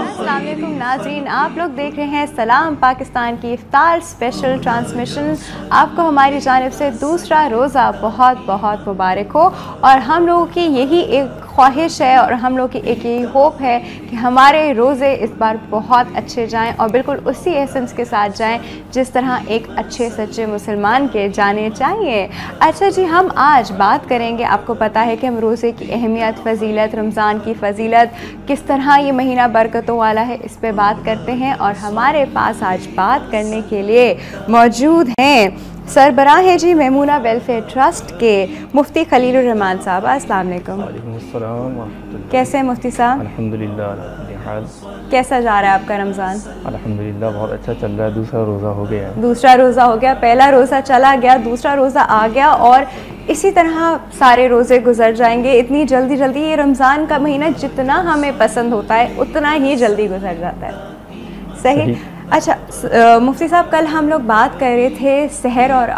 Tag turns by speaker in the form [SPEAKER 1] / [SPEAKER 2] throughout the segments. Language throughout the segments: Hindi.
[SPEAKER 1] अस्सलाम वालेकुम नाज़रीन, आप लोग देख रहे हैं सलाम पाकिस्तान की इफ्तार स्पेशल ट्रांसमिशन। आपको हमारी जानिब से दूसरा रोज़ा बहुत बहुत मुबारक हो। और हम लोगों की यही एक ख्वाहिश है और हम लोग की एक यही होप है कि हमारे रोज़े इस बार बहुत अच्छे जाएं और बिल्कुल उसी एसेंस के साथ जाएं जिस तरह एक अच्छे सच्चे मुसलमान के जाने चाहिए। अच्छा जी, हम आज बात करेंगे, आपको पता है कि हम रोज़े की अहमियत, फ़जीलत, रमज़ान की फ़जीलत, किस तरह ये महीना बरकतों वाला है, इस पे बात करते हैं। और हमारे पास आज बात करने के लिए मौजूद हैं सरबराह है जी मेमूना वेलफेयर ट्रस्ट के मुफ्ती खलीलुर रहमान साहब। अस्सलाम वालेकुम। कैसे हैं मुफ्ती साहब?
[SPEAKER 2] अल्हम्दुलिल्लाह।
[SPEAKER 1] कैसा जा रहा है आपका रमज़ान?
[SPEAKER 2] अल्हम्दुलिल्लाह बहुत अच्छा चल रहा है। दूसरा रोज़ा हो गया है।
[SPEAKER 1] दूसरा रोज़ा हो गया, पहला रोज़ा चला गया, दूसरा रोज़ा आ गया और इसी तरह सारे रोज़े गुजर जाएंगे। इतनी जल्दी जल्दी ये रमज़ान का महीना जितना हमें पसंद होता है उतना ही जल्दी गुजर जाता है। सही। अच्छा मुफ्ती साहब, कल हम लोग बात कर रहे थे सहर और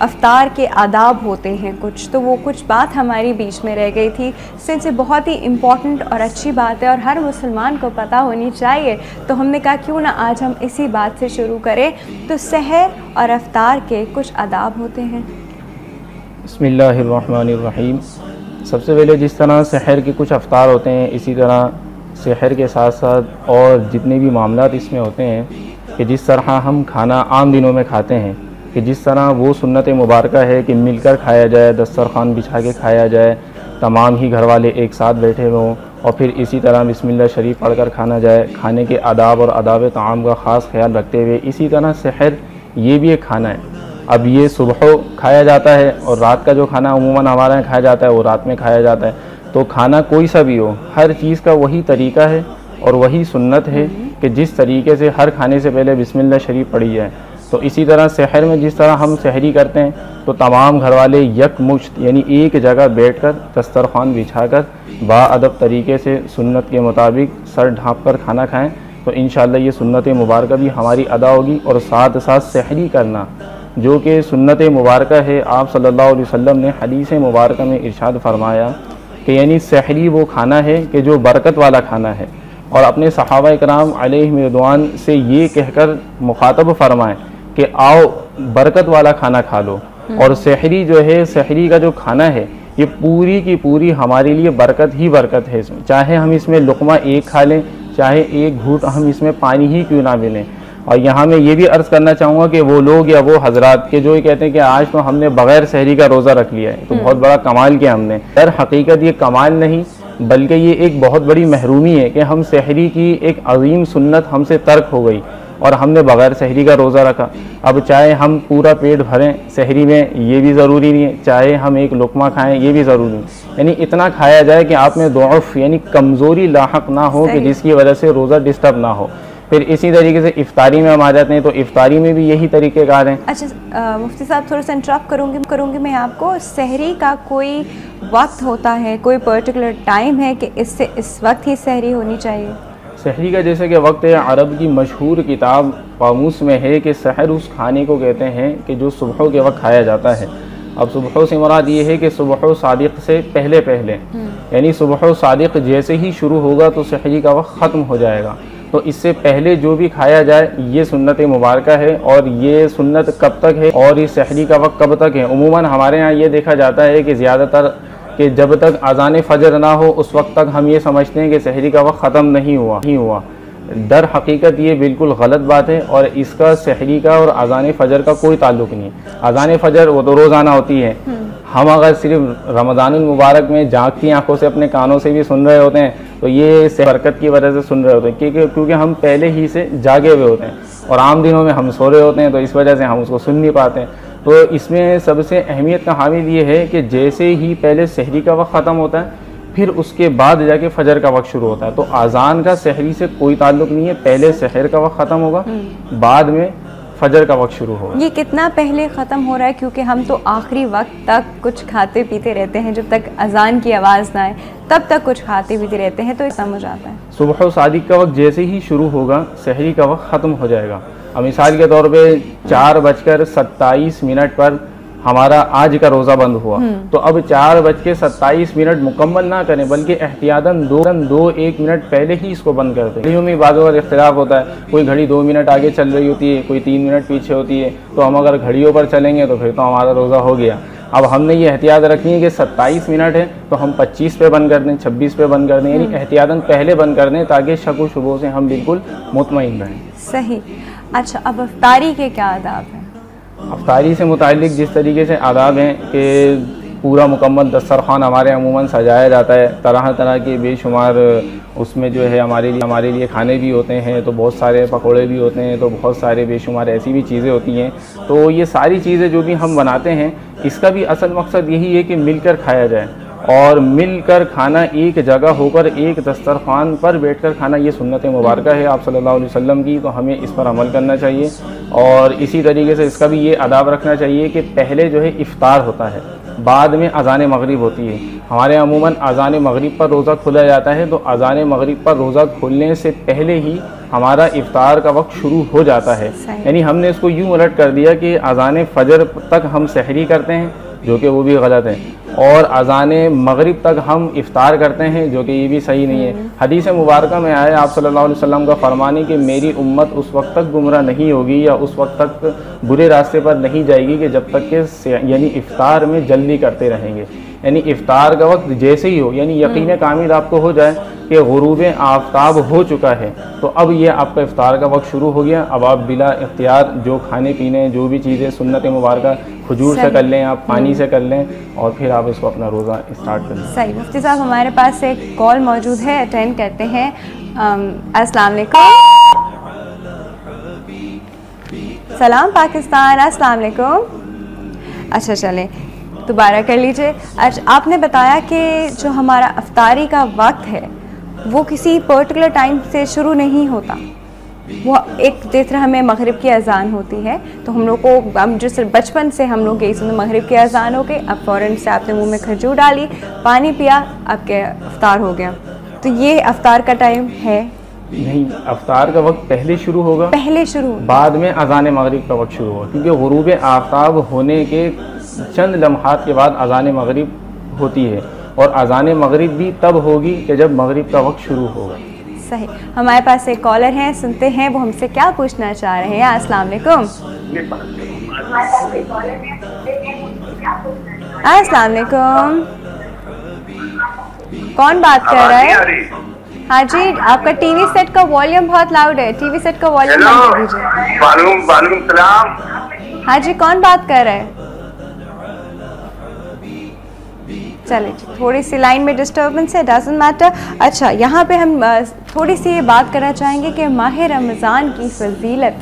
[SPEAKER 1] अफ्तार के आदाब होते हैं कुछ, तो वो कुछ बात हमारी बीच में रह गई थी। इससे बहुत ही इम्पॉर्टेंट और अच्छी बात है और हर मुसलमान को पता होनी चाहिए, तो हमने कहा क्यों ना आज हम इसी बात से शुरू करें। तो सहर और अफ्तार के कुछ आदाब होते हैं।
[SPEAKER 2] बिस्मिल्लाहिर्रहमानिर्रहीम। सबसे पहले जिस तरह सहर के कुछ अफ्तार होते हैं, इसी तरह सहर के साथ साथ और जितने भी मामलात इसमें होते हैं कि जिस तरह हम खाना आम दिनों में खाते हैं, कि जिस तरह वो सुन्नत मुबारक है कि मिलकर खाया जाए, दस्तरखान बिछा के खाया जाए, तमाम ही घर वाले एक साथ बैठे हों और फिर इसी तरह बिस्मिल्लाह शरीफ पढ़कर खाना जाए। खाने के आदाब और आदाब ताम का ख़ास ख्याल रखते हुए इसी तरह सहर ये भी एक खाना है। अब ये सुबह खाया जाता है और रात का जो खाना अमूमन हमारे यहाँ खाया जाता है वो रात में खाया जाता है। तो खाना कोई सा भी हो, हर चीज़ का वही तरीका है और वही सुन्नत है कि जिस तरीके से हर खाने से पहले बिस्मिल्लाह शरीफ पढ़ी जाए। तो इसी तरह सहर में जिस तरह हम सहरी करते हैं तो तमाम घर वाले यकमुश्त यानी एक जगह बैठकर दस्तरखान बिछाकर बाअदब तरीके से सुन्नत के मुताबिक सर ढाँप कर खाना खाएं। तो इंशाअल्लाह ये सुन्नत मुबारक भी हमारी अदा होगी। और साथ साथ सहरी करना जो कि सुन्नत मुबारक है, आप सल्लल्लाहु अलैहि वसल्लम ने हदीस मुबारक में इरशाद फरमाया कि यानी सहरी वो खाना है कि जो बरकत वाला खाना है। और अपने सहाबा इकराम अलैहिम रिदवान से ये कहकर मुखातब फरमाएं कि आओ बरकत वाला खाना खा लो। और सहरी जो है, सहरी का जो खाना है ये पूरी की पूरी हमारे लिए बरकत ही बरकत है। इसमें चाहे हम इसमें लुक़मा एक खा लें, चाहे एक घूंट हम इसमें पानी ही क्यों ना मिलें। और यहाँ मैं ये भी अर्ज़ करना चाहूँगा कि वो लोग या वो हजरात के जो ये कहते हैं कि आज तो हमने बग़ैर सहरी का रोज़ा रख लिया है, तो बहुत बड़ा कमाल किया हमने। दर हकीकत ये कमाल नहीं बल्कि ये एक बहुत बड़ी महरूमी है कि हम सहरी की एक अजीम सुन्नत हमसे तर्क हो गई और हमने बग़ैर सहरी का रोज़ा रखा। अब चाहे हम पूरा पेट भरें सहरी में, ये भी ज़रूरी नहीं है, चाहे हम एक लुक़मा खाएं ये भी ज़रूरी नहीं, यानी इतना खाया जाए कि आप में दुआफ़ यानी कमज़ोरी लाहक ना हो कि जिसकी वजह से रोज़ा डिस्टर्ब ना हो। फिर इसी तरीके से इफ्तारी में हम आ जाते हैं, तो इफ्तारी में भी यही तरीक़ेकार हैं।
[SPEAKER 1] अच्छा मुफ्ती साहब, थोड़ा सा इंटरप्ट करूँगी मैं आपको। सहरी का कोई वक्त होता है, कोई पर्टिकुलर टाइम है कि इससे इस वक्त ही सहरी होनी चाहिए?
[SPEAKER 2] सहरी का जैसे कि वक्त है, अरब की मशहूर किताब कामूस में है कि सहर उस खाने को कहते हैं कि जो सुबह के वक्त खाया जाता है। अब सुबह से मुराद ये है कि सुबह सादिक से पहले पहले, यानी सुबह सादिक जैसे ही शुरू होगा तो सहरी का वक्त ख़त्म हो जाएगा। तो इससे पहले जो भी खाया जाए ये सुन्नत मुबारक है। और ये सुन्नत कब तक है और ये सहरी का वक्त कब तक है? उमूमन हमारे यहाँ ये देखा जाता है कि ज़्यादातर कि जब तक अज़ान फ़जर ना हो उस वक्त तक हम ये समझते हैं कि सहरी का वक्त ख़त्म नहीं हुआ। दर हकीकत ये बिल्कुल गलत बात है और इसका सहरी का और अज़ान फ़जर का कोई ताल्लुक़ नहीं है। अज़ान फ़जर वो तो रोज़ाना होती है। हम अगर सिर्फ रमज़ानुल मुबारक में जागती आंखों से अपने कानों से भी सुन रहे होते हैं तो ये बरकत की वजह से सुन रहे होते हैं, क्योंकि हम पहले ही से जागे हुए होते हैं और आम दिनों में हम सो रहे होते हैं, तो इस वजह से हम उसको सुन नहीं पाते हैं। तो इसमें सबसे अहमियत का हामिल ये है कि जैसे ही पहले सहरी का वक्त ख़त्म होता है फिर उसके बाद जाके फजर का वक्त शुरू होता है। तो अजान का सहरी से कोई ताल्लुक नहीं है, पहले सहर का वक्त ख़त्म होगा, बाद में फजर का वक्त शुरू होगा।
[SPEAKER 1] ये कितना पहले ख़त्म हो रहा है? क्योंकि हम तो आखिरी वक्त तक कुछ खाते पीते रहते हैं, जब तक अजान की आवाज़ ना आए तब तक कुछ खाते पीते रहते हैं, तो ये समझ आता है।
[SPEAKER 2] सुबह सादिक का वक्त जैसे ही शुरू होगा सहरी का वक्त ख़त्म हो जाएगा। अब मिसाल के तौर पे 4:27 पर हमारा आज का रोज़ा बंद हुआ, तो अब 4:27 मुकम्मल ना करें, बल्कि एहतियातन 2-1 मिनट पहले ही इसको बंद करते हैं। घड़ियों में बाज़ बार इख्तिलाफ होता है, कोई घड़ी 2 मिनट आगे चल रही होती है, कोई 3 मिनट पीछे होती है, तो हम अगर घड़ियों पर चलेंगे तो फिर तो हमारा रोज़ा हो गया। अब हमने ये एहतियात रखनी है कि 27 मिनट है तो हम 25 पे बंद कर दें, 26 पे बंद कर दें, यानी एहतियातन पहले बंद कर दें ताकि शक व शुबों से हम बिल्कुल मुतमईन रहें।
[SPEAKER 1] सही। अच्छा, अब अफ्तारी के क्या आदाब हैं?
[SPEAKER 2] अफ्तारी से मुताल्लिक़ जिस तरीके से आदाब हैं कि पूरा मुकम्मल दस्तरख़्वान हमारे अमूमन सजाया जाता है, तरह तरह के बेशुमार उसमें जो है हमारे लिए खाने भी होते हैं, तो बहुत सारे पकोड़े भी होते हैं, तो बहुत सारे बेशुमार ऐसी भी चीज़ें होती हैं। तो ये सारी चीज़ें जो भी हम बनाते हैं, इसका भी असल मकसद यही है कि मिलकर खाया जाए, और मिलकर खाना, एक जगह होकर एक दस्तरख़्वान पर बैठकर खाना, ये सुन्नत मुबारक है आप सल्लल्लाहु अलैहि वसल्लम की, तो हमें इस पर अमल करना चाहिए। और इसी तरीके से इसका भी ये आदाब रखना चाहिए कि पहले जो है इफ़्तार होता है, बाद में अज़ान मगरिब होती है। हमारे अमूमन अज़ान मगरिब पर रोज़ा खुला जाता है, तो अज़ान मगरिब पर रोज़ा खुलने से पहले ही हमारा इफ़्तार का वक्त शुरू हो जाता है। यानी हमने इसको यूँ उलट कर दिया कि अज़ान फ़जर तक हम सहरी करते हैं, जो कि वो भी गलत है, और अज़ान मगरिब तक हम इफ़्तार करते हैं, जो कि ये भी सही नहीं है। हदीस मुबारक में आया आप सल्लल्लाहु अलैहि वसल्लम का फरमाने कि मेरी उम्मत उस वक्त तक गुमराह नहीं होगी या उस वक्त तक बुरे रास्ते पर नहीं जाएगी कि जब तक कि यानी इफ़्तार में जल्दी करते रहेंगे। यानी इफ़्तार का वक्त जैसे ही हो, यानी यकीन कामिल आपको हो जाए कि गुरूब आफ्ताब हो चुका है, तो अब ये आपका इफ़्तार का वक्त शुरू हो गया। अब आप बिला इख्तियार जो खाने पीने जो भी चीज़ें सुन्नत मुबारक खजूर से कर लें, आप पानी से कर लें, और फिर आप इसको अपना रोज़ा स्टार्ट कर लें।
[SPEAKER 1] सही। मुफ्ती साहब, हमारे पास एक कॉल मौजूद है, अटेंड करते हैं। अस्सलाम वालेकुम। सलाम पाकिस्तान, अस्सलाम वालेकुम। अच्छा, चलें दोबारा कर लीजिए। अच्छा, आपने बताया कि जो हमारा अफ्तारी का वक्त है वो किसी पर्टिकुलर टाइम से शुरू नहीं होता, वो एक जिस तरह हमें मगरिब की अज़ान होती है, तो हम लोग को, हम जिस बचपन से हम लोग यही सुनते, मगरिब की अज़ान हो गई, अब फ़ौरन से आपने मुंह में खजूर डाली, पानी पिया, आपके अफ्तार हो गया। तो ये अफ्तार का टाइम है?
[SPEAKER 2] नहीं, अफ्तार का वक्त पहले शुरू होगा,
[SPEAKER 1] पहले शुरू,
[SPEAKER 2] बाद में अज़ान मगरिब का वक्त शुरू होगा, क्योंकि गुरूब आफ्ताब होने के चंद लम्हात के बाद अज़ान मगरिब होती है, और अज़ान मगरिब भी तब होगी कि जब मगरिब का वक्त शुरू होगा।
[SPEAKER 1] सही। हमारे पास एक कॉलर हैं, सुनते हैं वो हमसे क्या पूछना चाह रहे हैं। अस्सलाम वालेकुम। अस्सलाम वालेकुम, कौन बात कर रहा है? हाँ जी, आपका टीवी सेट का वॉल्यूम बहुत लाउड है, टीवी सेट का वॉल्यूम बंद कर दीजिए।
[SPEAKER 3] वालेकुम सलाम।
[SPEAKER 1] हाँ जी, कौन बात कर रहा है? चलिए, थोड़ी सी लाइन में डिस्टर्बेंस है, डजंट मैटर। अच्छा, यहाँ पे हम थोड़ी सी ये बात करना चाहेंगे कि माह रमज़ान की फ़जीलत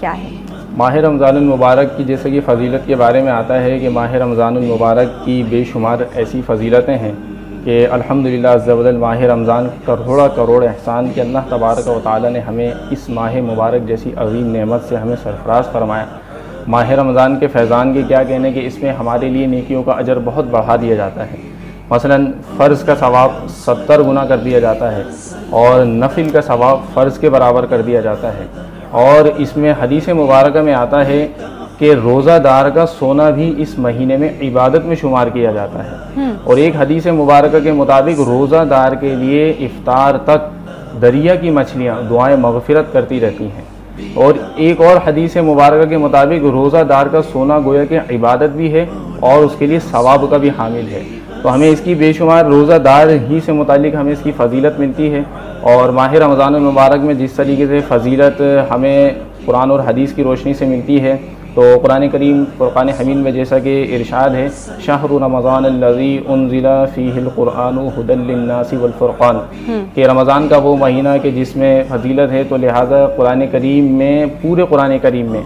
[SPEAKER 1] क्या है?
[SPEAKER 2] माह रमज़ानुल मुबारक की जैसे कि फ़जीलत के बारे में आता है कि माह रमज़ानुल मुबारक की बेशुमार ऐसी फ़जीलतें हैं कि अल्हम्दुलिल्लाह अज़्ज़ा वजल माह रमज़ान करोड़ा करोड़ एहसान कि अल्लाह तबारक व तआला ने हमें इस माह मुबारक जैसी अज़ीम नेमत से हमें सरफराज फरमाया। माह रमज़ान के फैज़ान के क्या कहने कि इसमें हमारे लिए नेकियों का अजर बहुत बढ़ा दिया जाता है। मसलन फ़र्ज़ का सवाब 70 गुना कर दिया जाता है, और नफिल का सवाब फ़र्ज़ के बराबर कर दिया जाता है। और इसमें हदीस मुबारक में आता है कि रोज़ादार का सोना भी इस महीने में इबादत में शुमार किया जाता है। और एक हदीस मुबारक के मुताबिक रोज़ादार के लिए इफ्तार तक दरिया की मछलियाँ दुआएं मग़फ़िरत करती रहती हैं। और एक और हदीस मुबारक के मुताबिक रोज़ादार का सोना गोया कि इबादत भी है और उसके लिए सवाब का भी हामिल है। तो हमें इसकी बेशुमार रोज़ादार ही से मुतालिक हमें इसकी फ़जीलत मिलती है। और माह रमज़ान मुबारक में जिस तरीके से फ़जीलत हमें कुरान और हदीस की रोशनी से मिलती है, तो कुरान करीम फ़ुरक़ान हमीद में जैसा कि इरशाद है, शहरु रमज़ान अल्लज़ी उन्ज़िला फ़ीहिल क़ुरआनु हुदल लिन्नासि वल फ़ुरक़ान, कि रमज़ान का वो महीना कि जिसमें फ़जीलत है, तो लिहाजा कुरान करीम में, पूरे कुरान करीम में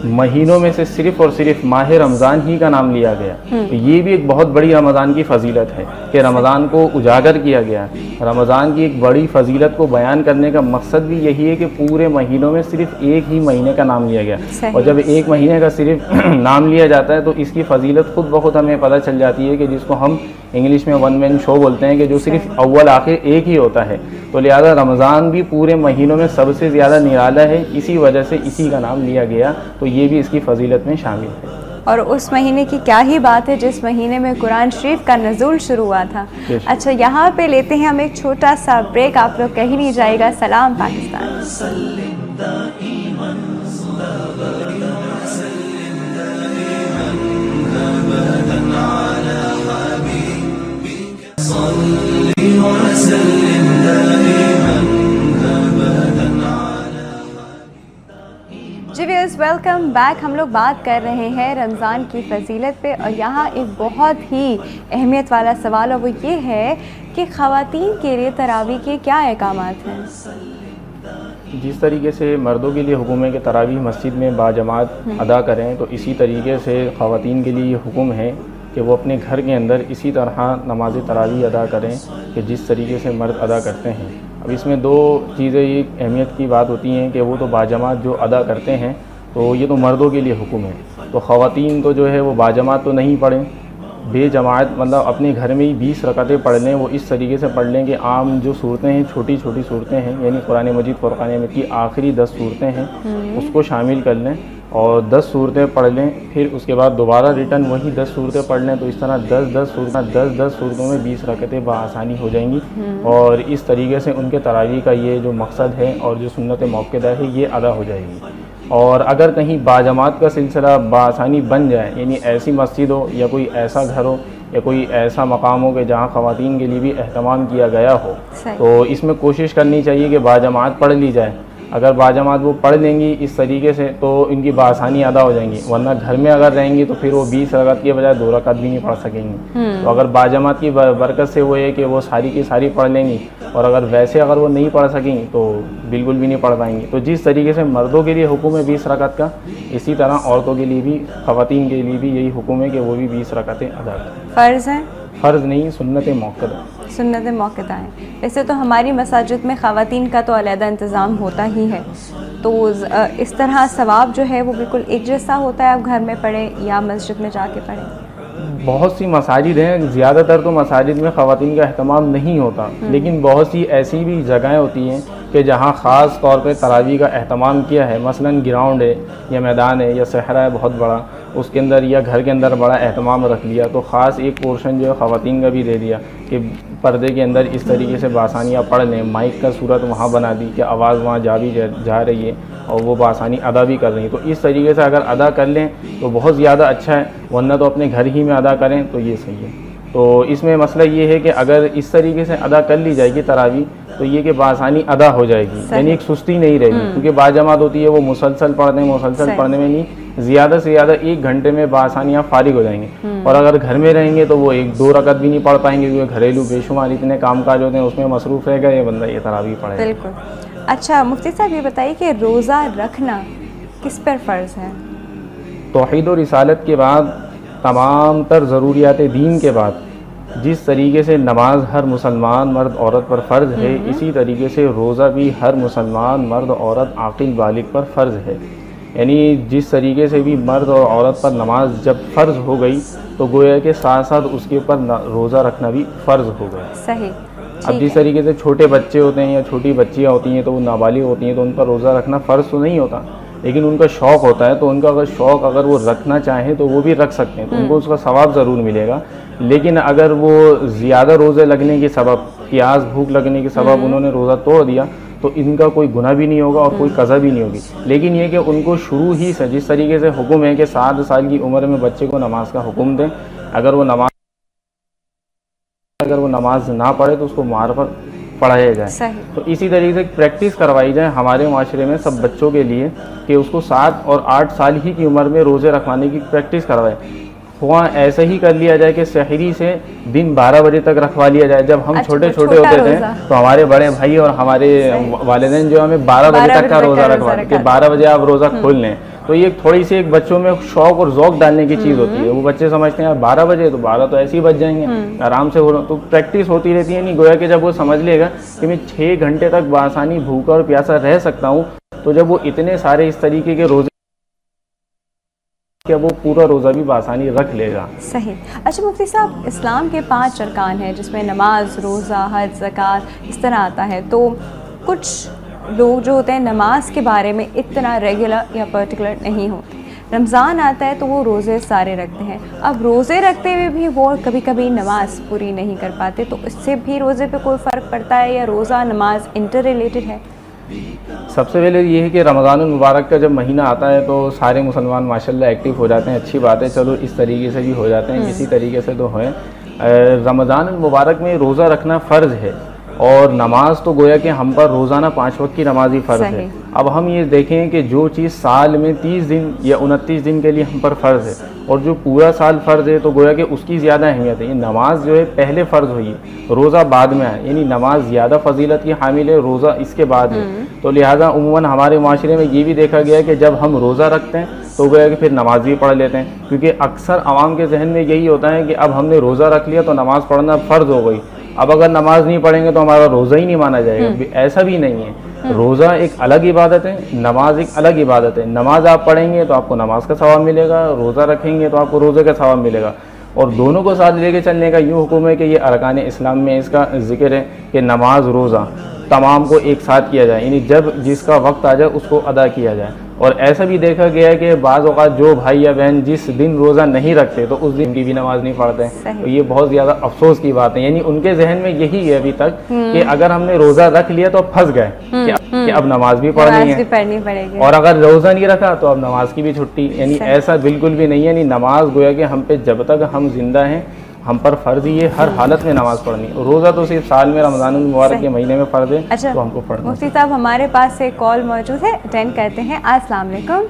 [SPEAKER 2] महीनों में से सिर्फ और सिर्फ माह रमज़ान ही का नाम लिया गया। तो ये भी एक बहुत बड़ी रमज़ान की फजीलत है कि रमज़ान को उजागर किया गया। रमज़ान की एक बड़ी फजीलत को बयान करने का मकसद भी यही है कि पूरे महीनों में सिर्फ एक ही महीने का नाम लिया गया। और जब एक महीने का सिर्फ नाम लिया जाता है तो इसकी फजीलत खुद ब खुद हमें पता चल जाती है कि जिसको हम इंग्लिश में वन मैन शो बोलते हैं कि जो सिर्फ अव्वल आखिर एक ही होता है। तो लिहाजा रमज़ान भी पूरे महीनों में सबसे ज़्यादा निराला है, इसी वजह से इसी का नाम लिया गया। तो ये भी इसकी फजीलत में शामिल है।
[SPEAKER 1] और उस महीने की क्या ही बात है जिस महीने में कुरान शरीफ का नज़ूल शुरू हुआ था। अच्छा, यहाँ पे लेते हैं हम एक छोटा सा ब्रेक, आप लोग कहीं नहीं जाएगा। सलाम पाकिस्तान। जी व्यूअर्स, वेलकम बैक। हम लोग बात कर रहे हैं रमज़ान की फजीलत पे, और यहाँ एक बहुत ही अहमियत वाला सवाल है, वो ये है कि ख़वातीन के लिए तरावी के क्या अहकामात हैं।
[SPEAKER 2] जिस तरीके से मर्दों के लिए हुक्म है कि तरावी मस्जिद में बाजमात अदा करें, तो इसी तरीके से ख़वातीन के लिए ये हुक्म है कि वो अपने घर के अंदर इसी तरह नमाज तरावी अदा करें कि जिस तरीके से मर्द अदा करते हैं। अब इसमें दो चीज़ें एक अहमियत की बात होती हैं कि वो तो बाजमात जो अदा करते हैं तो ये तो मर्दों के लिए हुक्म है, तो ख़वातीन तो जो है वो बाजमात तो नहीं पढ़ें, बेजमात मतलब अपने घर में ही 20 रकातें पढ़ लें। वो इस तरीके से पढ़ लें कि आम जो सूरतें हैं, छोटी छोटी सूरतें हैं, यानी कुरान मजीद फ़ुरक़ान हमीद की आखिरी 10 सूरतें हैं, उसको शामिल कर लें और 10 सूरतें पढ़ लें। फिर उसके बाद दोबारा रिटर्न वही 10 सूरतें पढ़ लें। तो इस तरह 10 सूरतों में 20 रकतें बआसानी हो जाएंगी। और इस तरीके से उनके तरावी का ये जो मकसद है और जो सुन्नत मौक़दा है ये अदा हो जाएगी। और अगर कहीं बाजमात का सिलसिला बआसानी बन जाए, यानी ऐसी मस्जिद हो या कोई ऐसा घर हो या कोई ऐसा मकाम हो कि जहाँ ख़वातीन के लिए भी एहतमाम किया गया हो, तो इसमें कोशिश करनी चाहिए कि बाजमात पढ़ ली जाए। अगर बाजमात वो पढ़ लेंगी इस तरीके से तो इनकी बासानी अदा हो जाएंगी। वरना घर में अगर रहेंगी तो फिर वो 20 रकात के बजाय 2 रकात भी नहीं पढ़ सकेंगी। तो अगर बाजमात की बरकत से वो है कि वो सारी की सारी पढ़ लेंगी, और अगर वैसे अगर वो नहीं पढ़ सकेंगी तो बिल्कुल भी नहीं पढ़ पाएंगी। तो जिस तरीके से मर्दों के लिए हुक्म है 20 रकात का, इसी तरह औरतों के लिए भी, ख़वातीन के लिए भी यही हुक्म है कि वो भी 20 रकातें अदा करें।
[SPEAKER 1] फ़र्ज़ है?
[SPEAKER 2] फ़र्ज़ नहीं, सुन्नत मौक़दा।
[SPEAKER 1] सुन्नत मौक़दा है। वैसे तो हमारी मसाजिद में ख़वातीन का तो अलहदा इंतज़ाम होता ही है, तो इस तरह सवाब जो है वो बिल्कुल एक जैसा होता है, आप घर में पढ़ें या मस्जिद में जाके पढ़ें।
[SPEAKER 2] बहुत सी मसाजिद हैं, ज़्यादातर तो मसाजिद में ख़वातीन का अहतमाम नहीं होता, लेकिन बहुत सी ऐसी भी जगहें होती हैं कि जहाँ ख़ास तौर पे तरावी का अहतमाम किया है। मसलन ग्राउंड है या मैदान है या सहरा है बहुत बड़ा, उसके अंदर या घर के अंदर बड़ा अहतमाम रख लिया, तो ख़ास एक पोर्शन जो है ख़वातीन का भी दे दिया कि पर्दे के अंदर इस तरीके से बासानियाँ पढ़ लें। माइक का सूरत वहाँ बना दी कि आवाज़ वहाँ जा रही है और वो बासानी अदा भी कर रही है। तो इस तरीके से अगर अदा कर लें तो बहुत ज़्यादा अच्छा है, वरना तो अपने घर ही में अदा करें तो ये सही है। तो इसमें मसला ये है कि अगर इस तरीके से अदा कर ली जाएगी तरावी तो ये कि बासानी अदा हो जाएगी, यानी एक सुस्ती नहीं रहेगी। क्योंकि बाजमात होती है वो मुसलसल पढ़ने में नहीं, ज़्यादा से ज़्यादा 1 घंटे में बासानी आप फारिग हो जाएंगे। और अगर घर में रहेंगे तो वो 1-2 रकात भी नहीं पढ़ पाएंगे, क्योंकि घरेलू बेशुमार इतने कामकाज होते हैं, उसमें मसरूफ़ रहेगा ये बंदा, ये तरावी पढ़ेगा।
[SPEAKER 1] बिल्कुल। अच्छा मुफ्ती साहब, ये बताइए कि रोज़ा रखना किस पर फ़र्ज़ है?
[SPEAKER 2] तौहीद और रिसालत के बाद, तमाम तर ज़रूरियात दीन के बाद, जिस तरीके से नमाज हर मुसलमान मर्द औरत पर फ़र्ज़ है, इसी तरीके से रोज़ा भी हर मुसलमान मर्द औरत आक़िल बालिग पर फ़र्ज़ है। यानी जिस तरीके से भी मर्द और औरत पर नमाज जब फ़र्ज़ हो गई तो गोया के साथ साथ उसके ऊपर रोज़ा रखना भी फ़र्ज़ हो गया।
[SPEAKER 1] सही।
[SPEAKER 2] अब जिस तरीके से छोटे बच्चे होते हैं या छोटी बच्चियाँ होती हैं तो वो नाबालिग होती हैं, तो उन पर रोज़ा रखना फ़र्ज़ तो नहीं होता, लेकिन उनका शौक़ होता है, तो उनका अगर शौक़ अगर वो रखना चाहें तो वो भी रख सकते हैं, तो उनको उसका सवाब ज़रूर मिलेगा। लेकिन अगर वो ज़्यादा रोज़े लगने के सबब, प्यास भूख लगने के सबब उन्होंने रोज़ा तोड़ दिया तो इनका कोई गुनाह भी नहीं होगा और कोई कज़ा भी नहीं होगी। लेकिन ये कि उनको शुरू ही से जिस तरीके से हुक्म है कि 7 साल की उम्र में बच्चे को नमाज का हुक्म दें, अगर वो नमाज ना पढ़े तो उसको मार पर पढ़ाया जाए। तो इसी तरीके से प्रैक्टिस करवाई जाए हमारे माशरे में सब बच्चों के लिए कि उसको 7 और 8 साल ही की उम्र में रोज़े रखवाने की प्रैक्टिस करवाए। वहाँ ऐसा ही कर लिया जाए कि सहरी से दिन 12 बजे तक रखवा लिया जाए। जब हम छोटे छोटे होते थे तो हमारे बड़े भाई और हमारे वालिदैन जो हमें 12 बजे तक का रोज़ा रखवा कि 12 बजे आप रोज़ा खोल लें, तो ये थोड़ी सी एक बच्चों में शौक और ज़ौक डालने की चीज़ होती है। वो बच्चे समझते हैं यार 12 बजे तो 12 तो ऐसे ही बज जाएंगे, आराम से हो रहा, तो प्रैक्टिस होती रहती है। नहीं गोया कि जब वो समझ लेगा कि मैं 6 घंटे तक बासानी भूखा और प्यासा रह सकता हूँ, तो जब वो इतने सारे इस तरीके के रोजे क्या वो पूरा रोज़ा भी बासानी रख लेगा।
[SPEAKER 1] सही। अच्छा मुफ्ती साहब, इस्लाम के 5 अरकान हैं जिसमें नमाज, रोज़ा, हज, ज़कात इस तरह आता है, तो कुछ लोग जो होते हैं नमाज के बारे में इतना रेगुलर या पर्टिकुलर नहीं होते। रमज़ान आता है तो वो रोज़े सारे रखते हैं, अब रोज़े रखते हुए भी वो कभी कभी नमाज पूरी नहीं कर पाते, तो इससे भी रोज़े पे कोई फ़र्क पड़ता है या रोज़ा नमाज इंटर रिलेटेड है?
[SPEAKER 2] सबसे पहले ये है कि रमज़ानुल मुबारक का जब महीना आता है तो सारे मुसलमान माशाल्लाह एक्टिव हो जाते हैं, अच्छी बात है, चलो इस तरीके से भी हो जाते हैं, इसी तरीके से तो है। रमज़ानुल मुबारक में रोज़ा रखना फ़र्ज़ है और नमाज तो गोया कि हम पर रोज़ाना 5 वक्त की नमाज ही फ़र्ज़ है। अब हम ये देखें कि जो चीज़ साल में 30 दिन या 29 दिन के लिए हम पर फ़र्ज़ है और जो पूरा साल फ़र्ज़ है, तो गोया कि उसकी ज़्यादा अहमियत है। ये नमाज जो है पहले फ़र्ज़ हुई, रोज़ा बाद में है, यानी नमाज ज़्यादा फजीलत की हामिल है, रोज़ा इसके बाद है। तो लिहाजा उम्मन हमारे माशरे में ये भी देखा गया है कि जब हम रोज़ा रखते हैं तो गोया कि फिर नमाज भी पढ़ लेते हैं, क्योंकि अक्सर आवाम के जहन में यही होता है कि अब हमने रोज़ा रख लिया तो नमाज़ पढ़ना फ़र्ज़ हो गई, अब अगर नमाज नहीं पढ़ेंगे तो हमारा रोज़ा ही नहीं माना जाएगा। ऐसा भी नहीं है, रोज़ा एक अलग इबादत है, नमाज एक अलग इबादत है। नमाज आप पढ़ेंगे तो आपको नमाज का सवाब मिलेगा, रोज़ा रखेंगे तो आपको रोज़े का सवाब मिलेगा, और दोनों को साथ लेके चलने का यूँ हुक्म है कि ये अरकान इस्लाम में इसका जिक्र है कि नमाज रोज़ा तमाम को एक साथ किया जाए, यानी जब जिसका वक्त आ जाए उसको अदा किया जाए। और ऐसा भी देखा गया है कि बाज़ औक़ात जो भाई या बहन जिस दिन रोज़ा नहीं रखते तो उस दिन की भी नमाज नहीं पढ़ते हैं, तो ये बहुत ज़्यादा अफसोस की बात है। यानी उनके जहन में यही है अभी तक कि अगर हमने रोज़ा रख लिया तो फंस गए कि अब नमाज भी पढ़नी है, और अगर रोज़ा नहीं रखा तो अब नमाज की भी छुट्टी। यानी ऐसा बिल्कुल भी नहीं है, यानी नमाज गोया कि हम पे जब तक हम जिंदा हैं हम पर फ़र्ज़ ही है हर हालत में नमाज पढ़नी। रोज़ा तो सिर्फ साल में रमज़ानुल मुबारक के महीने में फ़र्ज़ है।
[SPEAKER 1] अच्छा,
[SPEAKER 2] तो हमको पढ़ना।
[SPEAKER 1] मुफ्ती साहब हमारे पास एक कॉल मौजूद है, अटेंड करते हैं। अस्सलाम वालेकुम।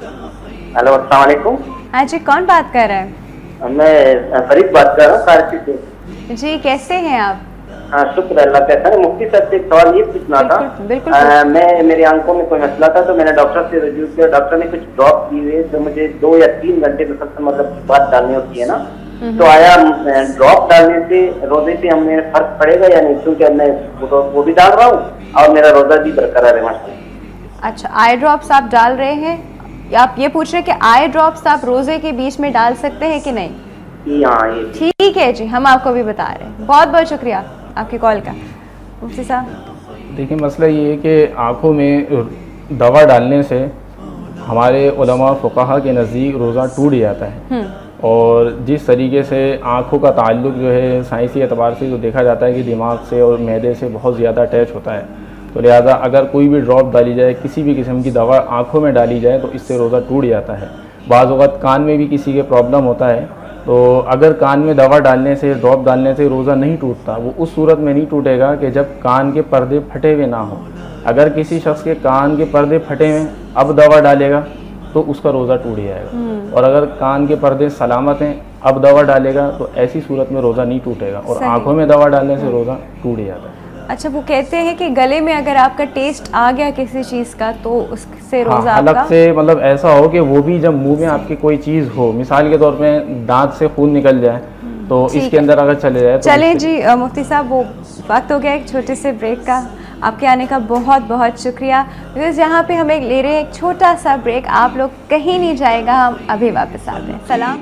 [SPEAKER 3] हेलो अस्सलाम वालेकुम।
[SPEAKER 1] हाँ जी, कौन बात कर रहा है?
[SPEAKER 3] मैं फरीद बात कर रहा हूँ कराची से।
[SPEAKER 1] जी, कैसे हैं आप?
[SPEAKER 3] हाँ शुक्र अल्लाह का। मुफ्ती साहब से एक सवाल ये पूछना था।
[SPEAKER 1] बिल्कुल।
[SPEAKER 3] मेरी आंखों में कोई मसला था तो मैंने डॉक्टर से रजू किया, डॉक्टर ने कुछ ड्रॉप दी हुए जो मुझे 2 या 3 घंटे मतलब बाद डालनी होती है ना, तो आया ड्रॉप डालने से रोजे पे हमें फर्क पड़ेगा या नहीं? क्योंकि मैं वो भी डाल रहा हूँ और मेरा रोजा भी बरकरार है माशाल्लाह।
[SPEAKER 1] अच्छा, आई ड्रॉप्स आप डाल रहे हैं, या आप ये पूछ रहे हैं कि आई ड्रॉप्स आप रोजे के बीच में डाल सकते हैं कि नहीं?
[SPEAKER 3] हाँ ये
[SPEAKER 1] ठीक है जी, हम आपको भी बता रहे हैं। बहुत बहुत शुक्रिया आपकी कॉल का। मुफ्ती साहब
[SPEAKER 2] देखिए मसला ये है कि आँखों में दवा डालने से हमारे उलमा फ़ुक़हा के नज़दीक रोज़ा टूट जाता है, और जिस तरीके से आँखों का ताल्लुक़ जो है साइंसी एतबार से जो देखा जाता है कि दिमाग से और मैदे से बहुत ज़्यादा अटैच होता है, तो लिहाजा अगर कोई भी ड्रॉप डाली जाए, किसी भी किस्म की दवा आँखों में डाली जाए तो इससे रोज़ा टूट जाता है। बाज़ वक़्त कान में भी किसी के प्रॉब्लम होता है, तो अगर कान में दवा डालने से, ड्रॉप डालने से रोज़ा नहीं टूटता, वो उस सूरत में नहीं टूटेगा कि जब कान के पर्दे फटे हुए ना हो। अगर किसी शख्स के कान के पर्दे फटे हुए अब दवा डालेगा तो उसका रोज़ा टूट जाएगा, और अगर कान के पर्दे सलामत हैं अब दवा डालेगा तो ऐसी सूरत में रोज़ा नहीं टूटेगा, और आँखों में दवा डालने से रोज़ा टूट जाता है।
[SPEAKER 1] अच्छा, वो कहते हैं कि गले में अगर आपका टेस्ट आ गया किसी चीज़ का तो उससे रोज़ा
[SPEAKER 2] अलग
[SPEAKER 1] आपका
[SPEAKER 2] से मतलब ऐसा हो कि वो भी जब मुंह में आपकी कोई चीज़ हो, मिसाल के तौर पे दांत से खून निकल जाए तो इसके अंदर अगर चले जाए तो
[SPEAKER 1] चलें जी। मुफ्ती साहब वो वक्त हो गया एक छोटे से ब्रेक का, आपके आने का बहुत बहुत शुक्रिया। बिकॉज यहाँ पे हमें ले रहे हैं एक छोटा सा ब्रेक, आप लोग कहीं नहीं जाएगा, हम अभी वापस आते हैं। सलाम।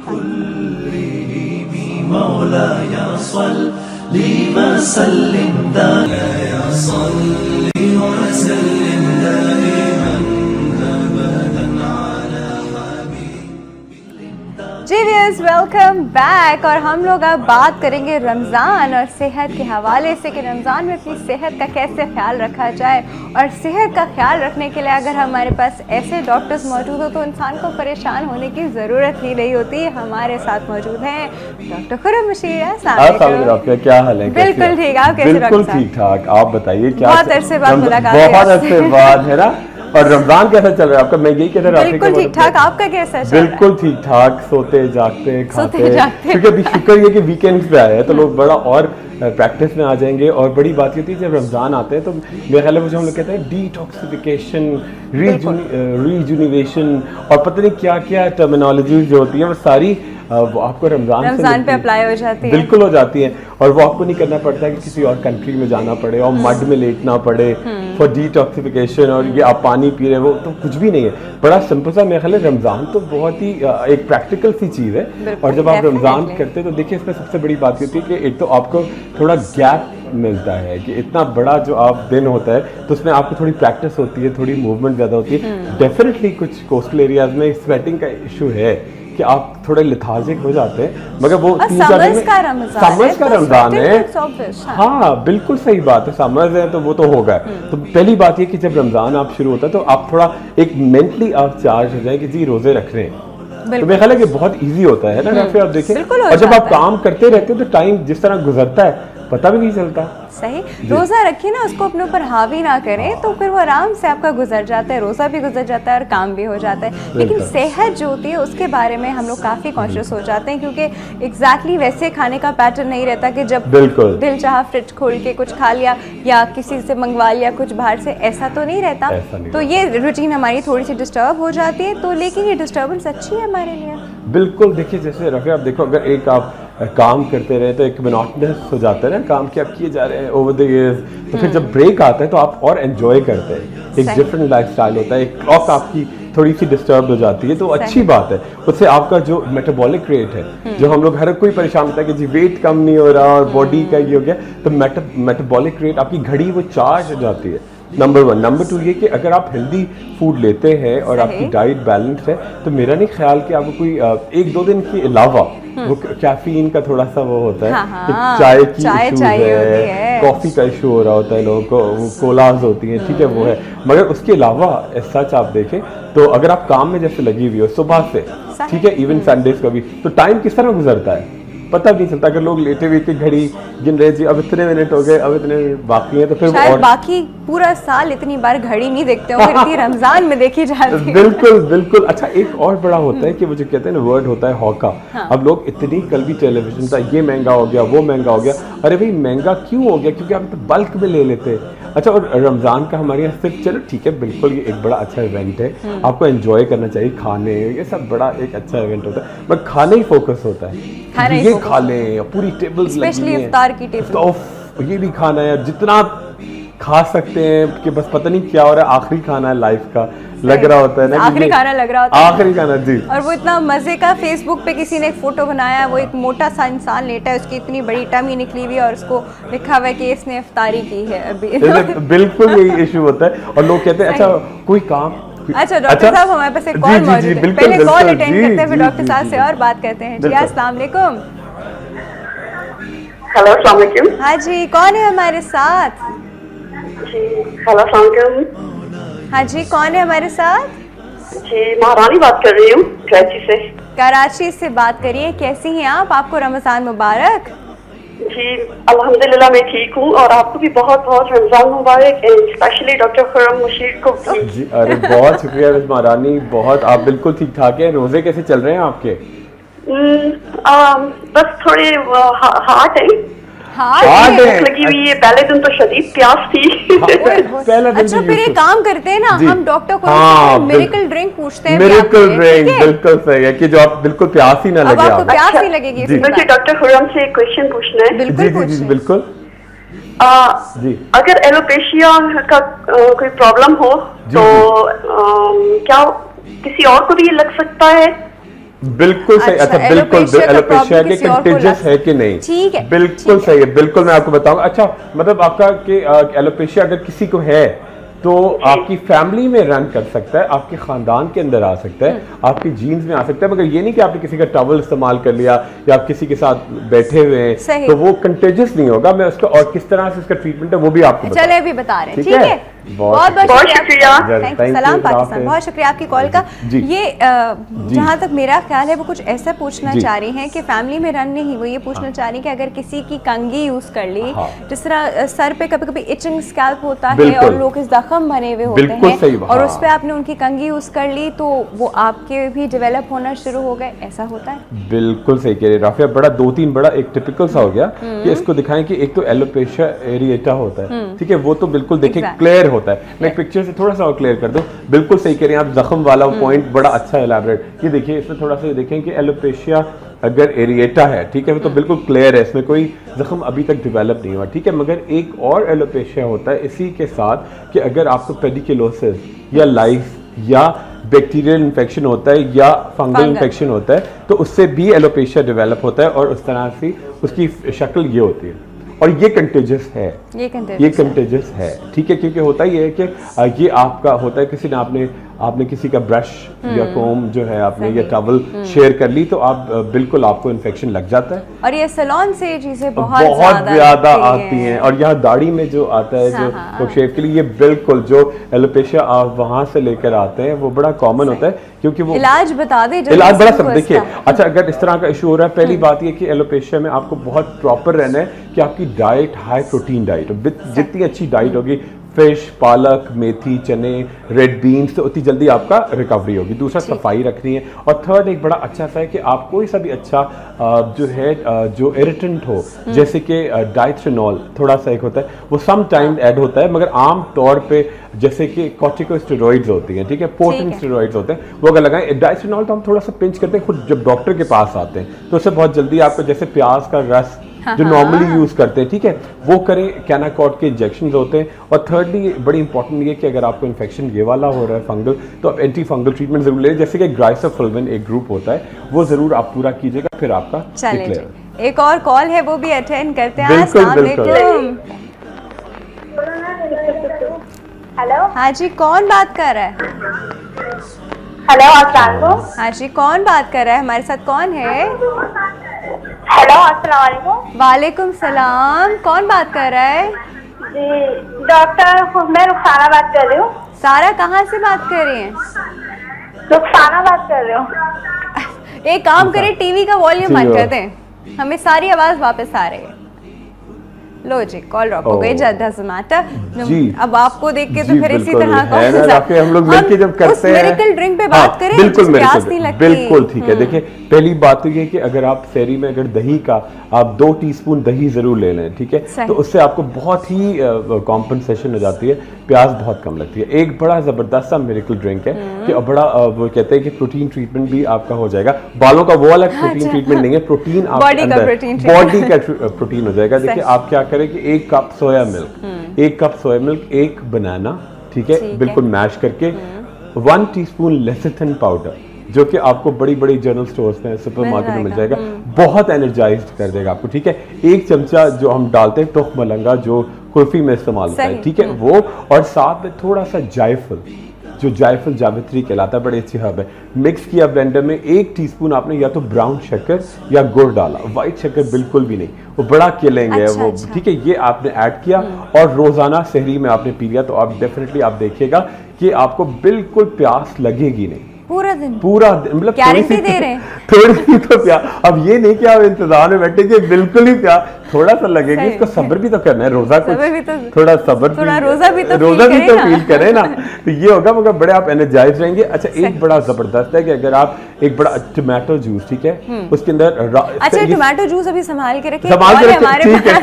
[SPEAKER 1] जी व्यूअर्स, वेलकम बैक। और हम लोग अब बात करेंगे रमज़ान और सेहत के हवाले से कि रमज़ान में अपनी सेहत का कैसे ख्याल रखा जाए, और सेहत का ख्याल रखने के लिए अगर हमारे पास ऐसे डॉक्टर्स मौजूद हो तो इंसान को परेशान होने की ज़रूरत ही नहीं होती। हमारे साथ मौजूद हैं डॉक्टर खुर्रम बशीर।
[SPEAKER 4] आपका क्या हाल है?
[SPEAKER 1] बिल्कुल ठीक, आप कैसे?
[SPEAKER 4] बिल्कुल ठीक ठाक, आप बताइए क्या?
[SPEAKER 1] बहुत अरसे बाद मुलाकात,
[SPEAKER 4] बहुत अरसे बाद है ना। और रमजान कैसा चल रहा है आपका? मैं यही कह रहा हूँ।
[SPEAKER 1] बिल्कुल ठीक ठाक, आपका कैसा चल रहा है?
[SPEAKER 4] बिल्कुल ठीक ठाक, सोते जागते खाते, क्योंकि अभी शुक्र ये कि वीकेंड्स पे आए हैं तो लोग बड़ा और प्रैक्टिस में आ जाएंगे। और बड़ी बात ये थी जब रमज़ान आते हैं तो मेरे ख्याल में जो हम लोग कहते हैं डिटॉक्सिफिकेशन, रीजुनिवेशन और पता नहीं क्या क्या टर्मिनोलॉजी जो होती है वो सारी वो आपको रमज़ान
[SPEAKER 1] पे अप्लाई हो जाती है।
[SPEAKER 4] बिल्कुल हो जाती है। और वो आपको नहीं करना पड़ता है कि किसी और कंट्री में जाना पड़े और मड में लेटना पड़े फॉर डिटॉक्सिफिकेशन, और ये आप पानी पी रहे हैं वो तो कुछ भी नहीं है। बड़ा सिंपल सा मेरे ख्याल है रमज़ान तो बहुत ही एक प्रैक्टिकल सी चीज़ है। और जब आप रमज़ान करते हैं तो देखिए इसमें सबसे बड़ी बात होती है कि एक तो आपको थोड़ा गैप मिलता है कि इतना बड़ा जो आप दिन होता है तो उसमें आपको थोड़ी प्रैक्टिस होती है, थोड़ी मूवमेंट ज़्यादा होती है। डेफिनेटली कुछ कोस्टल एरियाज में स्वेटिंग का इशू है कि आप थोड़े लेथार्जिक हो जाते हैं, मगर वो
[SPEAKER 1] समर्स का रमज़ान
[SPEAKER 4] है। हाँ बिल्कुल सही बात है, समर्स है तो वो तो होगा। तो पहली बात ये कि जब रमज़ान आप शुरू होता है तो आप थोड़ा एक मेंटली आप चार्ज हो जाए कि जी रोजे रख रहे हैं, तो मेरे ख्याल है कि बहुत इजी होता है ना। फिर आप देखें और जब आप काम करते रहते हैं तो टाइम जिस तरह गुजरता है पता भी नहीं चलता।
[SPEAKER 1] सही, रोज़ा रखिए ना, उसको अपने ऊपर हावी ना करें तो फिर वो आराम से आपका गुजर जाता है, रोज़ा भी गुजर जाता है और काम भी हो जाता है। लेकिन सेहत जो होती है उसके बारे में हम लोग काफ़ी कॉन्शियस हो जाते हैं क्योंकि एग्जैक्टली वैसे खाने का पैटर्न नहीं रहता कि जब दिल चाहा फ्रिज खोल के कुछ खा लिया या किसी से मंगवा लिया कुछ बाहर से, ऐसा तो नहीं रहता। तो ये रूटीन हमारी थोड़ी सी डिस्टर्ब हो जाती है। तो लेकिन ये डिस्टर्बेंस अच्छी है हमारे लिए।
[SPEAKER 4] बिल्कुल, देखिए जैसे रफी आप देखो अगर एक आप काम करते रहे तो एक मोनोटोनस हो जाता है ना काम कि आप किए जा रहे हैं ओवर द इयर्स, तो फिर जब ब्रेक आता है तो आप और एंजॉय करते हैं। एक डिफरेंट लाइफस्टाइल होता है, एक क्लॉक आपकी थोड़ी सी डिस्टर्ब हो जाती है तो अच्छी बात है। उससे आपका जो मेटाबॉलिक रेट है, जो हम लोग हर कोई परेशान होता है कि जी वेट कम नहीं हो रहा और बॉडी का ये हो गया, तो मेटाबॉलिक रेट आपकी घड़ी वो चार्ज हो जाती है। नंबर 1। नंबर 2 ये कि अगर आप हेल्दी फूड लेते हैं और आपकी डाइट बैलेंस है तो मेरा नहीं ख्याल कि आपको कोई 1-2 दिन के अलावा वो कैफीन का थोड़ा सा वो होता है कि चाय की इशू है, कॉफ़ी का इशू हो रहा होता है लोगों को, वो कोलाज होती हैं, ठीक है वो है। मगर उसके अलावा सच आप देखें तो अगर आप काम में जैसे लगी हुई हो सुबह से, ठीक है, इवन संडेज का भी, तो टाइम किस तरह गुजरता है पता भी नहीं चलता। अगर लोग लेटे हुए की घड़ी गिन रहे जी अब इतने मिनट हो गए, अब इतने बाकी हैं, तो फिर
[SPEAKER 1] शायद बाकी पूरा साल इतनी बार घड़ी नहीं देखते होंगे जितनी रमजान में देखी जाती है।
[SPEAKER 4] बिल्कुल बिल्कुल। अच्छा एक और बड़ा होता है कि वो जो कहते हैं ना वर्ड होता है हौका। अब लोग इतनी कल भी टेलीविजन था ये महंगा हो गया वो महंगा हो गया, अरे भाई महंगा क्यों हो गया? क्योंकि आप तो बल्क में ले लेते हैं। अच्छा और रमजान का हमारे यहाँ सिर्फ चलो ठीक है बिल्कुल ये एक बड़ा अच्छा इवेंट है, आपको एंजॉय करना चाहिए, खाने ये सब बड़ा एक अच्छा इवेंट होता है, बट खाने ही फोकस होता है, ये खा लें पूरी टेबल
[SPEAKER 1] स्पेशली इफ्तार की टेबल
[SPEAKER 4] तो ये भी खाना है जितना खा सकते हैं कि बस पता नहीं क्या हो रहा है, आखिरी खाना है लाइफ का लग रहा होता है ना,
[SPEAKER 1] आखिरी खाना लग रहा होता है,
[SPEAKER 4] आखिरी खाना जी।
[SPEAKER 1] और वो इतना मजे का फेसबुक पे किसी ने एक फोटो बनाया, वो एक मोटा सा इंसान लेटा है, उसकी इतनी बड़ी टमी निकली हुई है और उसको लिखा हुआ है कि इसने इफ्तारी की है अभी। बिल्कुल
[SPEAKER 4] यही इशू होता है और लोग कहते हैं अच्छा कोई काम।
[SPEAKER 1] अच्छा डॉक्टर साहब हमारे पास एक कॉल मौजूद है, पहले कॉल अटेंड करते हैं फिर डॉक्टर साहब से और बात करते हैं। जी अस्सलाम वालेकुम।
[SPEAKER 5] हेलो अस्सलाम वालेकुम।
[SPEAKER 1] हाँ जी कौन है हमारे साथ?
[SPEAKER 5] जी हेलो अस्सलाम वालेकुम।
[SPEAKER 1] हाँ जी कौन है हमारे साथ?
[SPEAKER 5] जी महारानी बात कर रही हूँ कराची से।
[SPEAKER 1] कराची से बात करिए, कैसी हैं आप? आपको रमजान मुबारक।
[SPEAKER 5] जी अल्हम्दुलिल्लाह मैं ठीक हूँ और आपको भी बहुत बहुत रमजान मुबारक, स्पेशली डॉक्टर खुर्रम मुशीर को
[SPEAKER 4] जी। अरे बहुत शुक्रिया महारानी, बहुत आप बिल्कुल ठीक ठाक है। रोजे कैसे चल रहे हैं आपके?
[SPEAKER 5] बस थोड़े हार्ट है, लगी हुई है। पहले दिन तो शदीद प्यास थी।
[SPEAKER 1] अच्छा फिर एक काम करते हैं ना, हम डॉक्टर को मिरेकल ड्रिंक पूछते हैं।
[SPEAKER 4] मिरेकल ड्रिंक बिल्कुल सही है कि जो आप बिल्कुल प्यास ही ना लगे,
[SPEAKER 1] आपको प्यास नहीं लगेगी।
[SPEAKER 5] मुझे डॉक्टर खुर्रम से एक क्वेश्चन पूछना है।
[SPEAKER 4] बिल्कुल।
[SPEAKER 5] अगर एलोपेशिया का कोई प्रॉब्लम हो तो क्या किसी और को भी लग सकता है?
[SPEAKER 4] बिल्कुल सही। अच्छा बिल्कुल एलोपेशिया के कंटेजियस है कि नहीं?
[SPEAKER 1] ठीक है
[SPEAKER 4] बिल्कुल सही है, बिल्कुल मैं आपको बताऊंगा। अच्छा मतलब आपका कि एलोपेशिया अगर किसी को है तो आपकी फैमिली में रन कर सकता है, आपके खानदान के अंदर आ सकता है, आपकी जीन्स में आ सकता है, मगर ये नहीं कि आपने किसी का टॉवल इस्तेमाल कर लिया या आप किसी के साथ बैठे हुए हैं तो वो कंटेजियस नहीं होगा। मैं उसका और किस तरह से इसका ट्रीटमेंट है वो भी आपको
[SPEAKER 1] चले अभी बता रहे हैं, ठीक है। बहुत
[SPEAKER 5] बहुत शुक्रिया।
[SPEAKER 1] Thank you. सलाम पाकिस्तान, बहुत शुक्रिया आपकी कॉल का। ये जहाँ तक मेरा ख्याल है वो कुछ ऐसा पूछना चाह रही हैं कि फैमिली में रन नहीं, वो ये पूछना चाह रही हैं कि अगर किसी की कंघी यूज कर ली, जिस तरह सर पे कभी कभी इचिंग स्कैल्प होता है और लोग इस जख्म बने हुए होते हैं और उस पर आपने उनकी कंघी यूज कर ली तो वो आपके भी डेवलप होना शुरू हो गए, ऐसा होता है?
[SPEAKER 4] बिल्कुल सही कह रहे राफिया, बड़ा 2-3 बड़ा एक टिपिकल सा हो गया कि इसको दिखाएं कि एक तो एलोपेशिया एरिएटा होता है, ठीक है, वो तो बिल्कुल देखिए क्लियर होता है। मैं पिक्चर से थोड़ा सा और क्लियर कर दूं, बिल्कुल सही कह रहे हैं आप, जख्म वाला पॉइंट बड़ा अच्छा एलैबोरेट, ये देखिए इसमें थोड़ा सा देखें कि एलोपेशिया अगर एरिएटा है, ठीक है, तो बिल्कुल क्लियर है, इसमें कोई जख्म अभी तक डेवलप नहीं हुआ, ठीक है। मगर एक और एलोपेशिया होता है इसी के साथ कि अगर आपको पेडिकुलोसिस या लाइफ या बैक्टीरियल इन्फेक्शन होता है या फंगल इन्फेक्शन होता है तो उससे भी एलोपेशिया डेवलप होता है और उस तरह से उसकी शक्ल ये होती है और ये कंटेजियस है, ये कंटेजियस है, ठीक है, क्योंकि होता ही है कि ये आपका होता है किसी ने आपने किसी का ब्रश या कोम जो है आपने या टॉवल शेयर कर ली तो आप बिल्कुल आपको इन्फेक्शन लग जाता है।
[SPEAKER 1] और ये सैलून से चीजें बहुत
[SPEAKER 4] ज्यादा आती हैं और यहाँ दाढ़ी में जो आता है जो शेव के लिए, ये बिल्कुल जो एलोपेशिया आप वहां से लेकर आते हैं वो बड़ा कॉमन होता है क्योंकि वो
[SPEAKER 1] इलाज बता दे,
[SPEAKER 4] इलाज बड़ा सब देखिए। अच्छा, अगर इस तरह का इशू हो रहा है, पहली बात ये कि एलोपेशिया में आपको बहुत प्रॉपर रहना है कि आपकी डाइट हाई प्रोटीन डाइट हो, जितनी अच्छी डाइट होगी, फिश, पालक, मेथी, चने, रेड बीन्स, तो उतनी जल्दी आपका रिकवरी होगी। दूसरा सफाई रखनी है और थर्ड एक बड़ा अच्छा सा है कि आप कोई सा भी अच्छा जो है जो इरिटेंट हो, जैसे कि डाइथ्रेनॉल थोड़ा सा एक होता है वो सम टाइम ऐड होता है, मगर आम तौर पे जैसे कि कॉर्टिकोस्टेरॉइड्स होती हैं, ठीक है, पोटेंट स्टेरॉइड्स होते हैं, वो अगर लगाएं। डाइथ्रेनॉल तो हम थोड़ा सा पिंच करते हैं खुद जब डॉक्टर के पास आते हैं तो उससे बहुत जल्दी आपको, जैसे प्याज का रस जो नॉर्मली यूज करते हैं, ठीक है, वो करें। कैनाकॉर्ड के इंजेक्शंस होते हैं। और थर्डली बड़ी इंपॉर्टेंट ये कि अगर आपको इन्फेक्शन ये वाला हो रहा है फंगल, तो आप एंटी फंगल ट्रीटमेंट जरूर लें, जैसे कि ग्राइसोफुल्विन एक ग्रुप होता है, वो जरूर आप पूरा कीजिएगा, फिर आपका
[SPEAKER 1] चलिए एक और कॉल है वो भी अटेंड करते हैं। अस्सलाम वालेकुम।
[SPEAKER 5] हेलो,
[SPEAKER 1] हाँ जी, कौन बात कर रहा है?
[SPEAKER 5] हेलो, अस्सलाम वालेकुम।
[SPEAKER 1] हाँ जी, कौन बात कर रहा है? हमारे साथ कौन है?
[SPEAKER 5] हेलो, अस्सलाम वालेकुम।
[SPEAKER 1] वालेकुम सलाम, कौन बात कर रहा है?
[SPEAKER 5] जी डॉक्टर, मैं रुखसाना बात कर रही हूँ।
[SPEAKER 1] सारा कहाँ से बात कर रही हैं?
[SPEAKER 5] रुखसाना बात कर रही हूँ।
[SPEAKER 1] एक काम करें, टीवी का वॉल्यूम बंद कर दें, हमें सारी आवाज वापस आ रही है। लो जी, कॉल ड्रॉप हो गई। जद्दा जोमैटो अब आपको देख के तो फिर इसी तरह
[SPEAKER 4] हम लोग मिलके जब करते हैं
[SPEAKER 1] मिरेकल ड्रिंक पे बात करें,
[SPEAKER 4] बिल्कुल ठीक है। देखिए, पहली बात तो ये कि अगर आप सेहरी में अगर दही का आप 2 टीस्पून दही जरूर ले लें, ठीक है, तो उससे आपको बहुत ही कॉम्पनसेशन हो जाती है, प्यास बहुत कम लगती है। एक बड़ा जबरदस्त सा मिरेकल ड्रिंक है कि बड़ा वो कहते हैं कि प्रोटीन ट्रीटमेंट भी आपका हो जाएगा। बालों का वो अलग प्रोटीन ट्रीटमेंट नहीं है, प्रोटीन बॉडी का प्रोटीन हो जाएगा। देखिए, आप क्या करें कि 1 cup soya milk, 1 cup soya milk, 1 बनाना, ठीक है, बिल्कुल मैश करके 1 टीस्पून लेसिथिन पाउडर, जो कि आपको बड़ी बड़ी जनरल स्टोर्स में, सुपरमार्केट में मिल जाएगा, बहुत एनर्जाइज्ड कर देगा आपको, ठीक है। 1 चमचा जो हम डालते हैं तुख मलंगा, जो कुल्फी में इस्तेमाल होता है, ठीक है, वो, और साथ में थोड़ा सा जायफल, जो जायफल जावित्री कहलाता है, बड़ी अच्छी हर्ब है, मिक्स किया ब्लेंडर में। 1 टीस्पून आपने या तो ब्राउन शक्कर या गुड़ डाला, व्हाइट शक्कर बिल्कुल भी नहीं, वो बड़ा किलिंग है वो, ठीक है। ये आपने ऐड किया और रोजाना सहरी में आपने पी लिया, तो आप डेफिनेटली आप देखिएगा कि आपको बिल्कुल प्यास लगेगी नहीं
[SPEAKER 1] पूरा दिन,
[SPEAKER 4] मतलब
[SPEAKER 1] गारंटी दे रहे हैं।
[SPEAKER 4] थोड़ी सी तो प्यास, अब ये नहीं कि आप इंतजार में बैठेंगे, बिल्कुल ही प्यास थोड़ा सा लगेगा। इसको सब्र भी तो करना है, रोजा को थोड़ा सब्र,
[SPEAKER 1] थोड़ा रोजा भी तो
[SPEAKER 4] फील करें ना, तो ये होगा, मगर बड़े आप एनर्जाइज रहेंगे। अच्छा, एक बड़ा जबरदस्त है कि अगर आप एक बड़ा टमाटो जूस, ठीक है, उसके अंदर,
[SPEAKER 1] अच्छा टमाटो जूस अभी संभाल के रखिए,
[SPEAKER 4] ठीक है,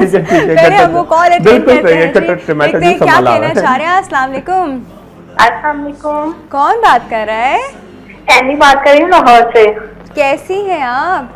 [SPEAKER 1] बिल्कुल सही है, टमाटो जूस संभाला है। अस्सलाम वालेकुम।
[SPEAKER 5] अस्सलाम वालेकुम।
[SPEAKER 1] कौन बात कर रहा है?
[SPEAKER 5] एनी बात कर रही हूँ लाहौर से।
[SPEAKER 1] कैसी हैं आप?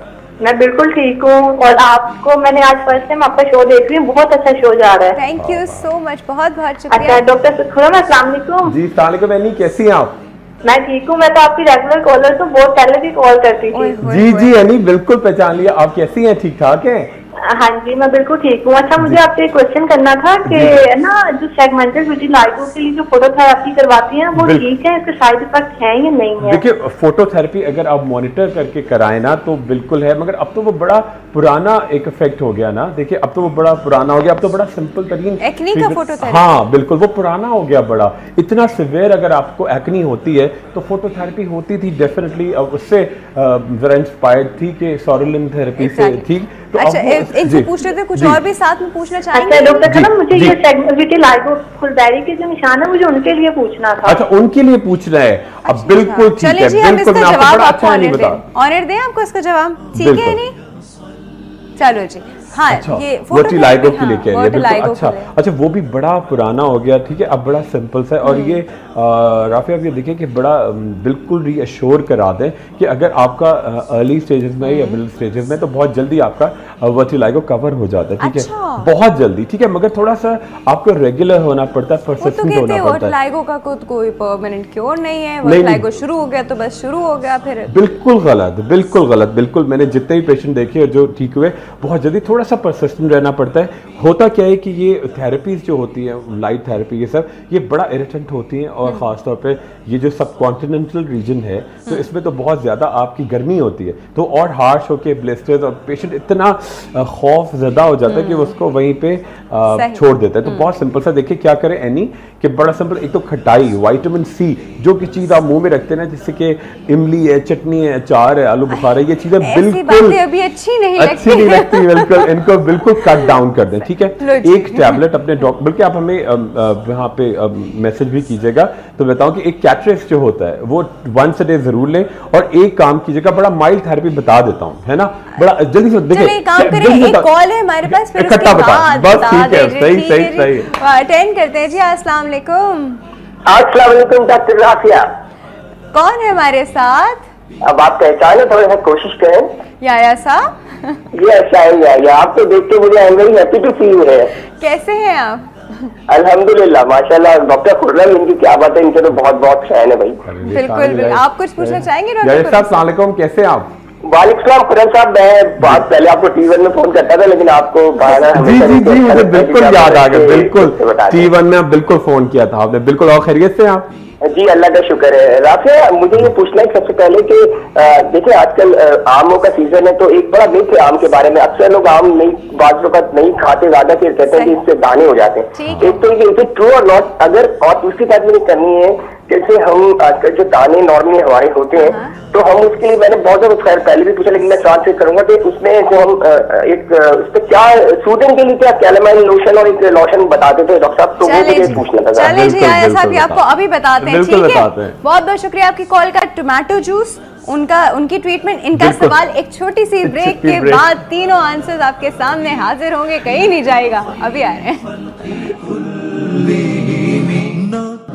[SPEAKER 5] मैं बिल्कुल ठीक हूँ, और आपको मैंने आज फर्स्ट टाइम आपका शो देख रही हूँ, बहुत अच्छा शो जा रहा है।
[SPEAKER 1] थैंक यू सो मच, बहुत बहुत शुक्रिया।
[SPEAKER 5] अच्छा डॉक्टर खुरम, अस्सलाम वालेकुम।
[SPEAKER 4] जी अस्सलाम वालेकुम। एनी कैसी हैं आप?
[SPEAKER 5] मैं ठीक हूँ, मैं तो आपकी रेगुलर कॉलर तो बहुत पहले भी कॉल करती थी।
[SPEAKER 4] जी जी एनी, बिल्कुल पहचान लिया। आप कैसी हैं? ठीक ठाक हैं?
[SPEAKER 6] हाँ जी, मैं बिल्कुल ठीक हूँ। अच्छा, मुझे आपसे एक क्वेश्चन करना था कि ना जो सेगमेंटेड विटिलाइगो के लिए जो फोटोथेरेपी करवाती हैं वो ठीक है, इसके साइड इफेक्ट हैं या नहीं है?
[SPEAKER 4] देखिए, फोटोथेरेपी अगर आप मॉनिटर करके कराएं ना तो बिल्कुल है, मगर अब तो वो बड़ा पुराना एक इफेक्ट हो गया ना। देखिए अब तो वो बड़ा पुराना हो गया, अब तो बड़ा सिंपल तरीन
[SPEAKER 1] एक्नी का फोटोथेरेपी।
[SPEAKER 4] हाँ बिल्कुल, वो पुराना हो गया बड़ा। इतना सिवियर अगर आपको एक्नी होती है तो फोटोथेरेपी होती थी डेफिनेटली, उससे जरा इंस्पायर्ड थी कि सोरेलिन थेरेपी से थी। तो
[SPEAKER 1] अच्छा, इनसे पूछ रहे थे कुछ और भी साथ में पूछना चाहेंगे?
[SPEAKER 6] अच्छा डॉक्टर साहब, मुझे ये विटिलाइगो फुलबेरी के जो निशान है मुझे उनके लिए पूछना था।
[SPEAKER 4] अच्छा, उनके लिए पूछ रहे हैं। अब बिल्कुल ठीक है, बिल्कुल मैं आपको बड़ा अच्छा नहीं बता।
[SPEAKER 1] ऑनर दें आपको इसका जवाब, ठीक है नहीं? चलो जी, हाँ
[SPEAKER 4] अच्छा,
[SPEAKER 1] ये
[SPEAKER 4] वर्टिलाइगो के लिए कह रही है,
[SPEAKER 1] वर्टिलाइगो
[SPEAKER 4] बिल्कुल। अच्छा, वो भी बड़ा पुराना हो गया, ठीक है, अब बड़ा सिंपल सा है। और ये राफी आप ये देखिए कि बड़ा बिल्कुल रीअश्योर करा दें कि अगर आपका अर्ली स्टेजेस में या मिडिल स्टेजेस में तो बहुत जल्दी आपका वर्टिलाइगो कवर हो जाता है, ठीक है, बहुत जल्दी, ठीक है, मगर थोड़ा सा आपको रेगुलर होना पड़ता है, परसिस्टेंट होना पड़ता है।
[SPEAKER 1] वर्टिलाइगो का कोई परमानेंट क्योर नहीं है, वर्टिलाइगो शुरू हो गया तो बस शुरू हो गया फिर।
[SPEAKER 4] बिल्कुल गलत, बिल्कुल गलत, बिल्कुल। मैंने जितने भी पेशेंट देखे जो ठीक हुए, बहुत जल्दी थोड़ा सा परसिस्टेंट रहना पड़ता है। होता क्या है कि ये थेरेपीज जो होती है, लाइट थेरेपी, ये सब ये बड़ा इरिटेंट होती हैं, और ख़ास तौर पे ये जो सब कॉन्टिनेंटल रीजन है तो इसमें तो बहुत ज़्यादा आपकी गर्मी होती है, तो और हार्श होके ब्लिस्टर्स, और पेशेंट इतना खौफ ज़्यादा हो जाता है कि उसको वहीं पे छोड़ देता है। तो बहुत सिंपल सा देखिए क्या करें एनी, कि बड़ा सिंपल, एक तो खटाई, विटामिन सी, जो कि चीज़ आप मुंह में रखते हैं ना, जैसे कि इमली है, चटनी है, अचार है, आलू बुखारा है, ये चीज़ें बिल्कुल
[SPEAKER 1] अभी अच्छी नहीं
[SPEAKER 4] लगती, बिल्कुल इनको बिल्कुल कट डाउन कर दें, ठीक है। एक टैबलेट अपने डॉक्टर, बल्कि आप हमें वहाँ पे मैसेज भी कीजिएगा तो बताऊं कि एक कैटरेक्स जो होता है वो वंस अ डे जरूर लें, और एक काम कीजिएगा, बड़ा माइल्ड थेरेपी बता देता हूँ, है ना, बड़ा जल्दी से देखिए,
[SPEAKER 1] एक काम करें, एक कॉल है हमारे पास, फिर
[SPEAKER 4] इकट्ठा बता, बस ठीक है, सही
[SPEAKER 1] अटेंड करते हैं जी। अस्सलाम वालेकुम।
[SPEAKER 3] अस्सलाम वालेकुम डॉक्टर राफिया।
[SPEAKER 1] कौन है हमारे साथ?
[SPEAKER 3] अब आप पहचाने, थोड़ा सा कोशिश करें।
[SPEAKER 1] या साहब,
[SPEAKER 3] ये अच्छा आपको देख के मुझे I am very happy to see you है।
[SPEAKER 1] कैसे हैं आप?
[SPEAKER 3] अल्हम्दुलिल्लाह, माशाल्लाह। डॉक्टर खुर्रम, इनकी क्या बात है, इनके तो बहुत बहुत फैन है भाई।
[SPEAKER 1] बिल्कुल, आप कुछ पूछना चाहेंगे
[SPEAKER 4] डॉक्टर साहब? अस्सलाम वालेकुम, कैसे आप?
[SPEAKER 3] वालेकुम खुर्रम साहब, मैं बहुत पहले आपको टीवी में फोन करता था, लेकिन आपको
[SPEAKER 4] जी मुझे बिल्कुल याद आ गया, बिल्कुल टी1 में बिल्कुल फोन किया था आपने, बिल्कुल। और खैरियत से आप?
[SPEAKER 3] जी अल्लाह का शुक्र है। राफिया, मुझे ये पूछना है सबसे पहले कि देखिए आजकल आमों का सीजन है, तो एक बड़ा मिथ है आम के बारे में। अक्सर लोग आम बाज़ वक़्त नहीं खाते, ज्यादा फिर कहते हैं कि इससे दाने हो जाते हैं। एक तो ये इज ट्रू और नॉट? अगर और दूसरी बात मुझे करनी है, जैसे हम आजकल जो दाने नॉर्मली हमारे होते हैं, तो हम उसके लिए, मैंने बहुत ज्यादा खैर पहले भी पूछा, लेकिन मैं ट्रांसलेट करूंगा कि उसमें जो हम एक उस पर क्या सूजन के लिए क्या कैलेमाइन लोशन और एक लोशन बताते थे डॉक्टर साहब, तो वो मुझे पूछना था।
[SPEAKER 1] चलिए जी आया साहब, आपको अभी बताते हैं, ठीक है। बहुत बहुत शुक्रिया आपकी कॉल का। टोमेटो जूस, उनकी ट्रीटमेंट, इनका सवाल एक छोटी सी ब्रेक के बाद तीनों आंसर्स आपके सामने हाजिर होंगे, कहीं नहीं जाएगा, अभी आ रहे हैं।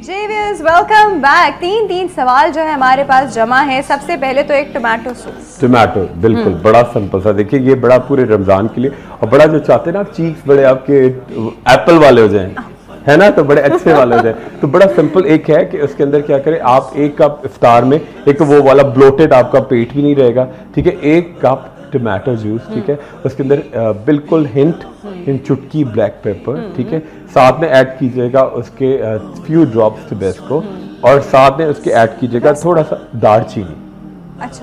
[SPEAKER 1] जी व्यूअर्स, वेलकम बैक। तीन सवाल जो है हमारे पास जमा है। सबसे पहले तो एक टोमेटो सूप।
[SPEAKER 4] टोमेटो, बिल्कुल बड़ा सिंपल सा। देखिए ये बड़ा पूरे रमजान के लिए, और बड़ा जो चाहते हैं ना आप चीक्स बड़े आपके एप्पल वाले हो जाएं, है ना, तो बड़े अच्छे वाले हो जाए, तो बड़ा सिंपल एक है कि उसके अंदर क्या करें आप, एक कप इफ्तार में, एक तो वो वाला ब्लोटेड आपका पेट भी नहीं रहेगा, ठीक है, एक कप टोमेटो जूस, ठीक है, उसके अंदर बिल्कुल हिंट चुटकी ब्लैक पेपर, ठीक है, साथ में ऐड कीजिएगा उसके फ्यू ड्रॉप्स टबेस्को, और साथ में उसके ऐड कीजिएगा थोड़ा सा दालचीनी,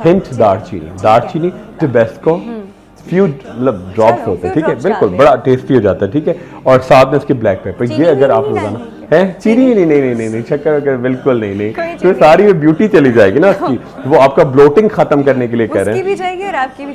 [SPEAKER 4] हिंट दालचीनी टबेस्को, फ्यू मतलब ड्रॉप्स होते हैं, ठीक है, बिल्कुल बड़ा टेस्टी हो जाता है, ठीक है, और साथ में उसके ब्लैक पेपर। ये अगर आप रोजाना है, चीनी नहीं, शक्कर वगैरह बिल्कुल नहीं, तो सारी ब्यूटी चली जाएगी ना उसकी, वो आपका ब्लोटिंग खत्म करने के लिए कह रहे हैं,
[SPEAKER 1] भी जाएगी और आपकी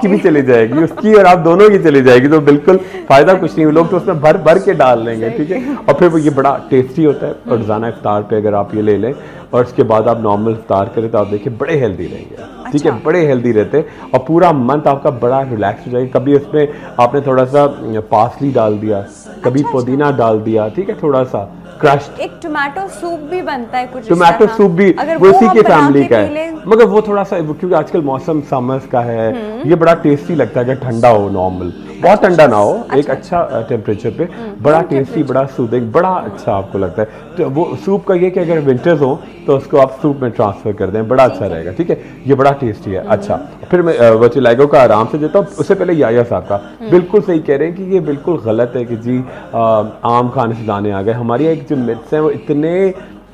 [SPEAKER 1] भी
[SPEAKER 4] चली जाएगी, उसकी और आप दोनों की चली जाएगी, तो बिल्कुल फायदा कुछ नहीं। लोग तो उसमें भर के डाल लेंगे, ठीक है, और फिर वो ये बड़ा टेस्टी होता है। और रोजाना इफ्तार पे अगर आप ये ले लें और उसके बाद आप नॉर्मल इफ्तार करें तो आप देखिए बड़े हेल्दी रहेंगे, ठीक है, बड़े हेल्दी रहते हैं, और पूरा मंथ आपका बड़ा रिलैक्स हो जाएगा। कभी उसमें आपने थोड़ा सा पार्सली डाल दिया, कभी पुदीना डाल दिया, ठीक है, थोड़ा सा क्रश्ड।
[SPEAKER 1] एक टोमेटो सूप भी बनता है कुछ,
[SPEAKER 4] टोमेटो सूप भी
[SPEAKER 1] अगर
[SPEAKER 4] वो इसी
[SPEAKER 1] हम
[SPEAKER 4] के
[SPEAKER 1] बना
[SPEAKER 4] फैमिली
[SPEAKER 1] के
[SPEAKER 4] का
[SPEAKER 1] पी
[SPEAKER 4] है,
[SPEAKER 1] लें।
[SPEAKER 4] मगर वो थोड़ा सा, क्योंकि आजकल मौसम समर्स का है, ये बड़ा टेस्टी लगता है अगर ठंडा हो, नॉर्मल बहुत ठंडा ना हो, एक अच्छा टेम्परेचर पे, बड़ा टेस्टी, बड़ा सूदिंग, बड़ा अच्छा आपको लगता है। तो वो सूप का ये कि अगर विंटर्स हो तो उसको आप सूप में ट्रांसफर कर दें, बड़ा अच्छा रहेगा। ठीक है, ये बड़ा टेस्टी है। अच्छा, फिर मैं वर्टिलाइगो का आराम से देता हूँ। उससे पहले याया साहब का बिल्कुल सही कह रहे हैं कि ये बिल्कुल गलत है कि जी आम खाने से दाने आ गए। हमारी एक जो मिथ्स हैं वो इतने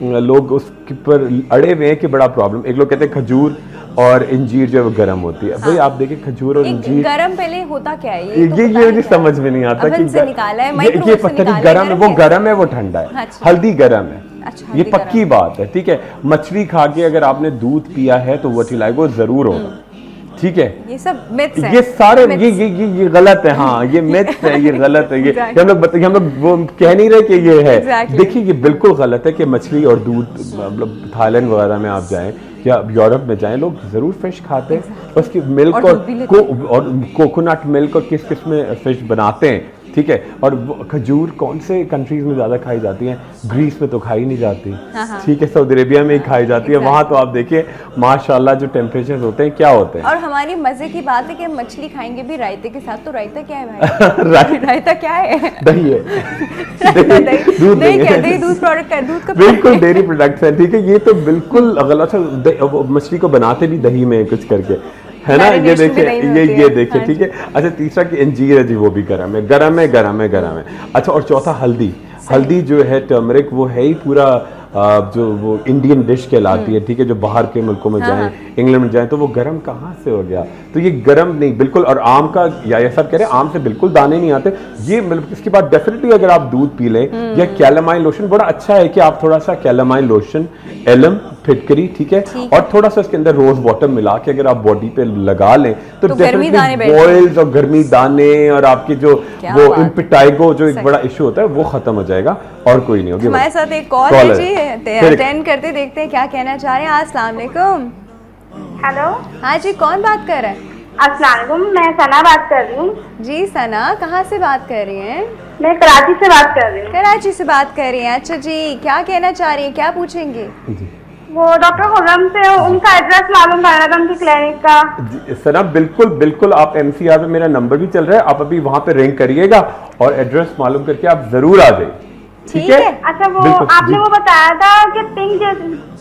[SPEAKER 4] लोग उसके पर अड़े हुए हैं कि बड़ा प्रॉब्लम। एक लोग कहते हैं खजूर और इंजीर जो है वो गर्म होती है। भाई आप देखिए खजूर और इंजीर
[SPEAKER 1] गरम पहले होता क्या है,
[SPEAKER 4] ये मुझे समझ में नहीं आता कि ये पता नहीं गरम है, वो गरम है, वो ठंडा है। हल्दी गरम है, ये पक्की बात है। ठीक है, मछली खा के अगर आपने दूध पिया है तो वर्टिलाइगो जरूर होगा। ठीक है,
[SPEAKER 1] ये सब मिथ्स हैं,
[SPEAKER 4] ये सारे ये गलत है। हाँ, ये मिथ्स है, ये गलत है। ये हम लोग वो कह नहीं रहे कि ये है। देखिए ये बिल्कुल गलत है कि मछली और दूध, मतलब थाईलैंड वगैरह में आप जाएं या यूरोप में जाएं, लोग जरूर फिश खाते हैं। उसकी मिल्क और कोकोनट मिल्क और किस किस में फिश बनाते हैं। ठीक है, और खजूर कौन से कंट्रीज में ज्यादा खाई जाती है? ग्रीस में तो खाई नहीं जाती। ठीक है, सऊदी अरेबिया में ही खाई जाती है। वहां तो आप देखिए माशाल्लाह जो टेम्परेचर होते हैं क्या होते हैं।
[SPEAKER 1] और हमारी मजे की बात है कि हम मछली खाएंगे भी रायते के साथ। तो रायता क्या है भाई? रायता क्या है?
[SPEAKER 4] दही है।
[SPEAKER 1] दूध प्रोडक्ट है, दूध का
[SPEAKER 4] बिल्कुल डेयरी प्रोडक्ट्स है। ठीक है, ये तो बिल्कुल गलत है। मछली को बनाते भी दही में कुछ करके, है ना। ये देखिए, ये देखिए। ठीक है, अच्छा तीसरा कि अंजीर है जी, वो भी गरम है, गरम है, गरम है, गरम है। अच्छा, और चौथा हल्दी। हल्दी जो है टर्मरिक, वो है ही पूरा जो वो इंडियन डिश कहलाती है। ठीक है, जो बाहर के मुल्कों में जाएं, इंग्लैंड में जाएं, तो वो गरम कहाँ से हो गया? तो ये गरम नहीं बिल्कुल। और आम का या सब कह रहे हैं आम से बिल्कुल दाने नहीं आते। ये मतलब इसके बाद डेफिनेटली अगर आप दूध पी लें या कैलामाइन लोशन, बड़ा अच्छा है कि आप थोड़ा सा कैलामाइन लोशन, एलम, फिटकरी, ठीक है, और थोड़ा सा इसके अंदर रोज वाटर मिला के अगर आप बॉडी पे लगा लें तो डेफिनेटली बॉयल्स और गर्मी दाने और आपके जो वो इम्पिटाइगो जो एक बड़ा इशू होता है वो खत्म हो जाएगा और कोई नहीं होगी।
[SPEAKER 1] हमारे साथ एक कॉल है जी, अटेंड करते देखते हैं क्या कहना चाह रहे हैं। अस्सलाम वालेकुम।
[SPEAKER 6] हेलो,
[SPEAKER 1] हाँ जी, कौन बात कर रहे हैं?
[SPEAKER 6] अस्सलाम वालेकुम, मैं सना बात कर रही हूँ।
[SPEAKER 1] जी सना, कहाँ से बात कर रही हैं?
[SPEAKER 6] मैं कराची से बात कर रही हूँ।
[SPEAKER 1] कराची से बात कर रही हैं, अच्छा जी, क्या कहना चाह रही हैं, क्या पूछेंगे?
[SPEAKER 6] वो डॉक्टर खुर्रम से उनका एड्रेस मालूम करना था, उनकी क्लिनिक का।
[SPEAKER 4] सना बिल्कुल बिल्कुल, आप MCR पे मेरा नंबर भी चल रहा है, आप अभी वहाँ पे रिंग करिएगा और एड्रेस मालूम करके आप जरूर आ जाइए। ठीक है।
[SPEAKER 6] अच्छा, वो आपने वो बताया था कि पिंक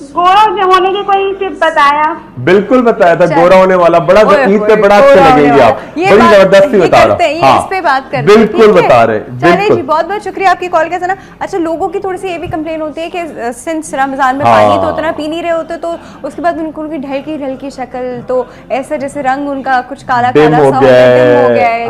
[SPEAKER 6] गोरा होने की कोई टिप बताया?
[SPEAKER 4] बिल्कुल बताया था, गोरा होने वाला। बड़ा ईद पे बड़ा अच्छे लगेंगे आप, बड़ी जबरदस्ती बता रहा हूँ।
[SPEAKER 1] हाँ, इस पे बात करते
[SPEAKER 4] हैं, बिल्कुल बता रहे।
[SPEAKER 1] चलिए जी, बहुत बहुत शुक्रिया आपकी कॉल का। सना, अच्छा लोगों की थोड़ी सी ये भी कंप्लेन होती है कि सिंस रमजान में पानी तो उतना पी नहीं रहे होते, तो उसके बाद उनकी ढलकी शक्ल, तो ऐसा जैसे रंग उनका कुछ काला काला सा हो गया है,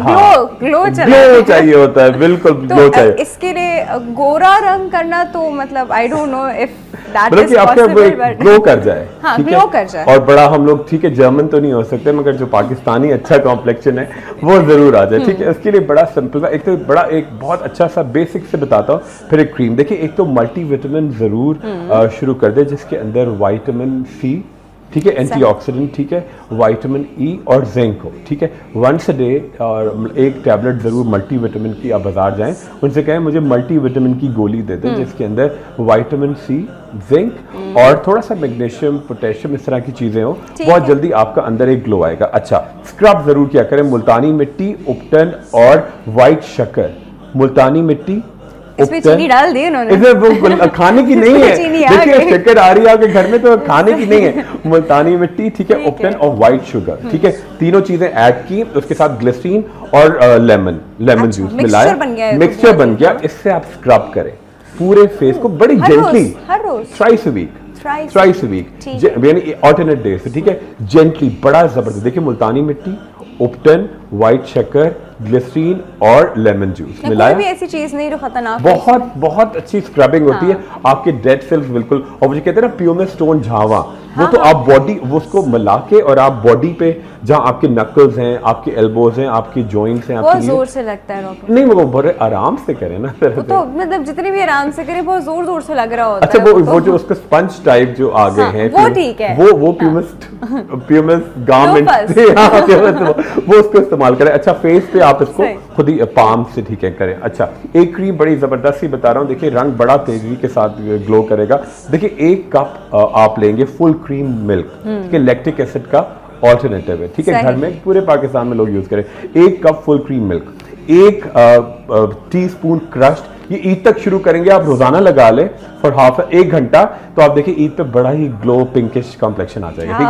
[SPEAKER 1] ग्लो
[SPEAKER 4] चाहिए होता है। बिल्कुल ग्लो चाहिए।
[SPEAKER 1] इसके लिए गोरा रंग करना तो मतलब I don't know if that is
[SPEAKER 4] possible, glow कर जाए।
[SPEAKER 1] हाँ, ग्लो कर जाए।
[SPEAKER 4] और बड़ा हम लोग, ठीक है, जर्मन तो नहीं हो सकते, मगर जो पाकिस्तानी अच्छा कॉम्प्लेक्शन है वो जरूर आ जाए। ठीक है, उसके लिए बड़ा सिंपल सा, एक तो बड़ा एक बहुत अच्छा सा बेसिक से बताता हूँ, फिर एक क्रीम। देखिए, एक तो मल्टीविटामिन जरूर शुरू कर दे जिसके अंदर विटामिन C, ठीक है, एंटीऑक्सीडेंट, ठीक है, विटामिन E और जिंक हो। ठीक है, वंस अ डे और एक टैबलेट जरूर मल्टीविटामिन की। आप बाजार जाएं, उनसे कहें मुझे मल्टीविटामिन की गोली दे दें जिसके अंदर विटामिन C, जिंक और थोड़ा सा मैग्नीशियम, पोटेशियम, इस तरह की चीजें हो। बहुत जल्दी आपका अंदर एक ग्लो आएगा। अच्छा, स्क्रब जरूर किया करें, मुल्तानी मिट्टी, उपटन और व्हाइट शक्कर। मुल्तानी मिट्टी,
[SPEAKER 1] इसमें चीनी डाल दी उन्होंने,
[SPEAKER 4] इसमें वो खाने की नहीं है। देखिए शक्कर आ रही है आपके घर में तो खाने की नहीं है। मुल्तानी मिट्टी, ठीक है, उपटन और व्हाइट शुगर, ठीक है, तीनों चीजें ऐड की, उसके साथ ग्लिसरीन और लेमन जूस मिलाया, मिक्सचर बन गया। इससे आप स्क्रब करें पूरे फेस को बड़ी जेंटली, थ्राइस अ वीक, यानी ऑल्टरनेट डेज, ठीक है, जेंटली, बड़ा जबरदस्त। देखिए मुल्तानी मिट्टी, उपटन, व्हाइट शक्कर, ग्लिसरीन और लेमन जूस मिलाया।
[SPEAKER 1] कोई भी ऐसी चीज नहीं जो खतरनाक,
[SPEAKER 4] बहुत बहुत अच्छी स्क्रबिंग होती है। आपके डेड सेल्स बिल्कुल, और मुझे कहते हैं ना प्यूमिस स्टोन झावा, वो तो आप बॉडी, वो उसको मिला के और आप बॉडी पे जहाँ आपके नकल्स हैं, आपके एल्बोज हैं, आपके जॉइंट्स हैं,
[SPEAKER 1] बहुत जोर से लगता है डॉक्टर? नहीं,
[SPEAKER 4] वो बड़े आराम से करें ना,
[SPEAKER 1] तो मतलब जितने भी आराम से करें, बहुत जोर जोर से लग रहा होता है।
[SPEAKER 4] अच्छा, वो जो उसके स्पंज टाइप जो आ गए हैं,
[SPEAKER 1] वो ठीक है,
[SPEAKER 4] वो प्यूमिस गारमेंट, वो उसको इस्तेमाल करें। अच्छा, फेस पे आप इसको खुद ही पाम से ठीक है करें। अच्छा, एक क्रीम बड़ी जबरदस्त सी बता रहा हूँ, देखिए रंग बड़ा तेजी के साथ ग्लो करेगा। देखिए 1 कप आप लेंगे फुल क्रीम मिल्क, ठीक है, लैक्टिक एसिड का ऑल्टरनेटिव है, ठीक है, घर में पूरे पाकिस्तान में लोग यूज करें। 1 cup full cream milk, 1 teaspoon crushed, ये ईद तक शुरू करेंगे आप, रोजाना लगा ले फॉर हाफ 1 घंटा, तो आप देखिए ईद पे बड़ा ही ग्लो पिंकिश कॉम्प्लेक्शन आ जाएगा। ठीक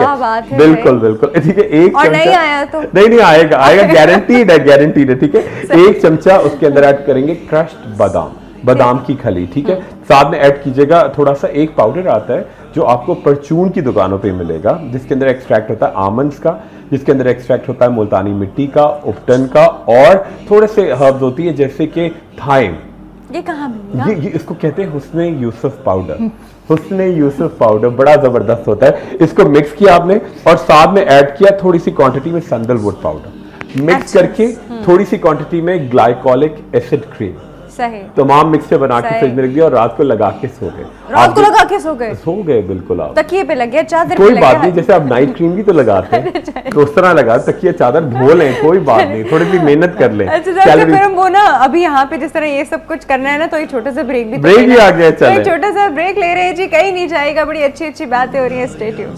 [SPEAKER 4] है, बिल्कुल बिल्कुल, ठीक है। 1 चमचा
[SPEAKER 1] नहीं आया तो
[SPEAKER 4] नहीं आएगा, गारंटीड है, ठीक है। 1 चमचा उसके अंदर ऐड करेंगे क्रश्ड बादाम की खली, ठीक है। साथ में ऐड कीजिएगा थोड़ा सा, एक पाउडर आता है जो आपको परचून की दुकानों पे मिलेगा, जिसके अंदर एक्सट्रैक्ट होता है आमंड्स का, जिसके अंदर एक्सट्रैक्ट होता है मुल्तानी मिट्टी का, उपटन का, और थोड़े से हर्ब्स होती है जैसे कि थाइम।
[SPEAKER 1] ये कहाँ मिलेगा?
[SPEAKER 4] ये इसको कहते हैं हुस्ने यूसुफ पाउडर। हुस्ने यूसुफ पाउडर बड़ा जबरदस्त होता है। इसको मिक्स किया आपने और साथ में ऐड किया थोड़ी सी क्वांटिटी में सैंडलवुड पाउडर, मिक्स करके थोड़ी सी क्वांटिटी में ग्लाइकोलिक एसिड क्रीम,
[SPEAKER 1] सही,
[SPEAKER 4] तमाम मिक्सचर बना के फ्रिज में रख दिया और रात को लगा के सो गए।
[SPEAKER 1] रात को लगा के सो गए
[SPEAKER 4] बिल्कुल। आप
[SPEAKER 1] तकिए पे लग गया, चादर
[SPEAKER 4] कोई
[SPEAKER 1] पे
[SPEAKER 4] बात नहीं, जैसे आप नाइट क्रीम भी तो लगाते हैं तो उस तरह लगा, तकिए चादर धो लें, कोई बात नहीं, थोड़ी सी मेहनत कर लें।
[SPEAKER 1] अच्छा, फिर हम वो ना अभी यहाँ पे जिस तरह ये सब कुछ करना है ना, तो एक छोटा सा ब्रेक भी
[SPEAKER 4] आ गया, चले
[SPEAKER 1] छोटा सा ब्रेक ले रहे हैं जी, कहीं नहीं जाएगा, बड़ी अच्छी अच्छी बातें हो रही है, स्टे ट्यून्ड।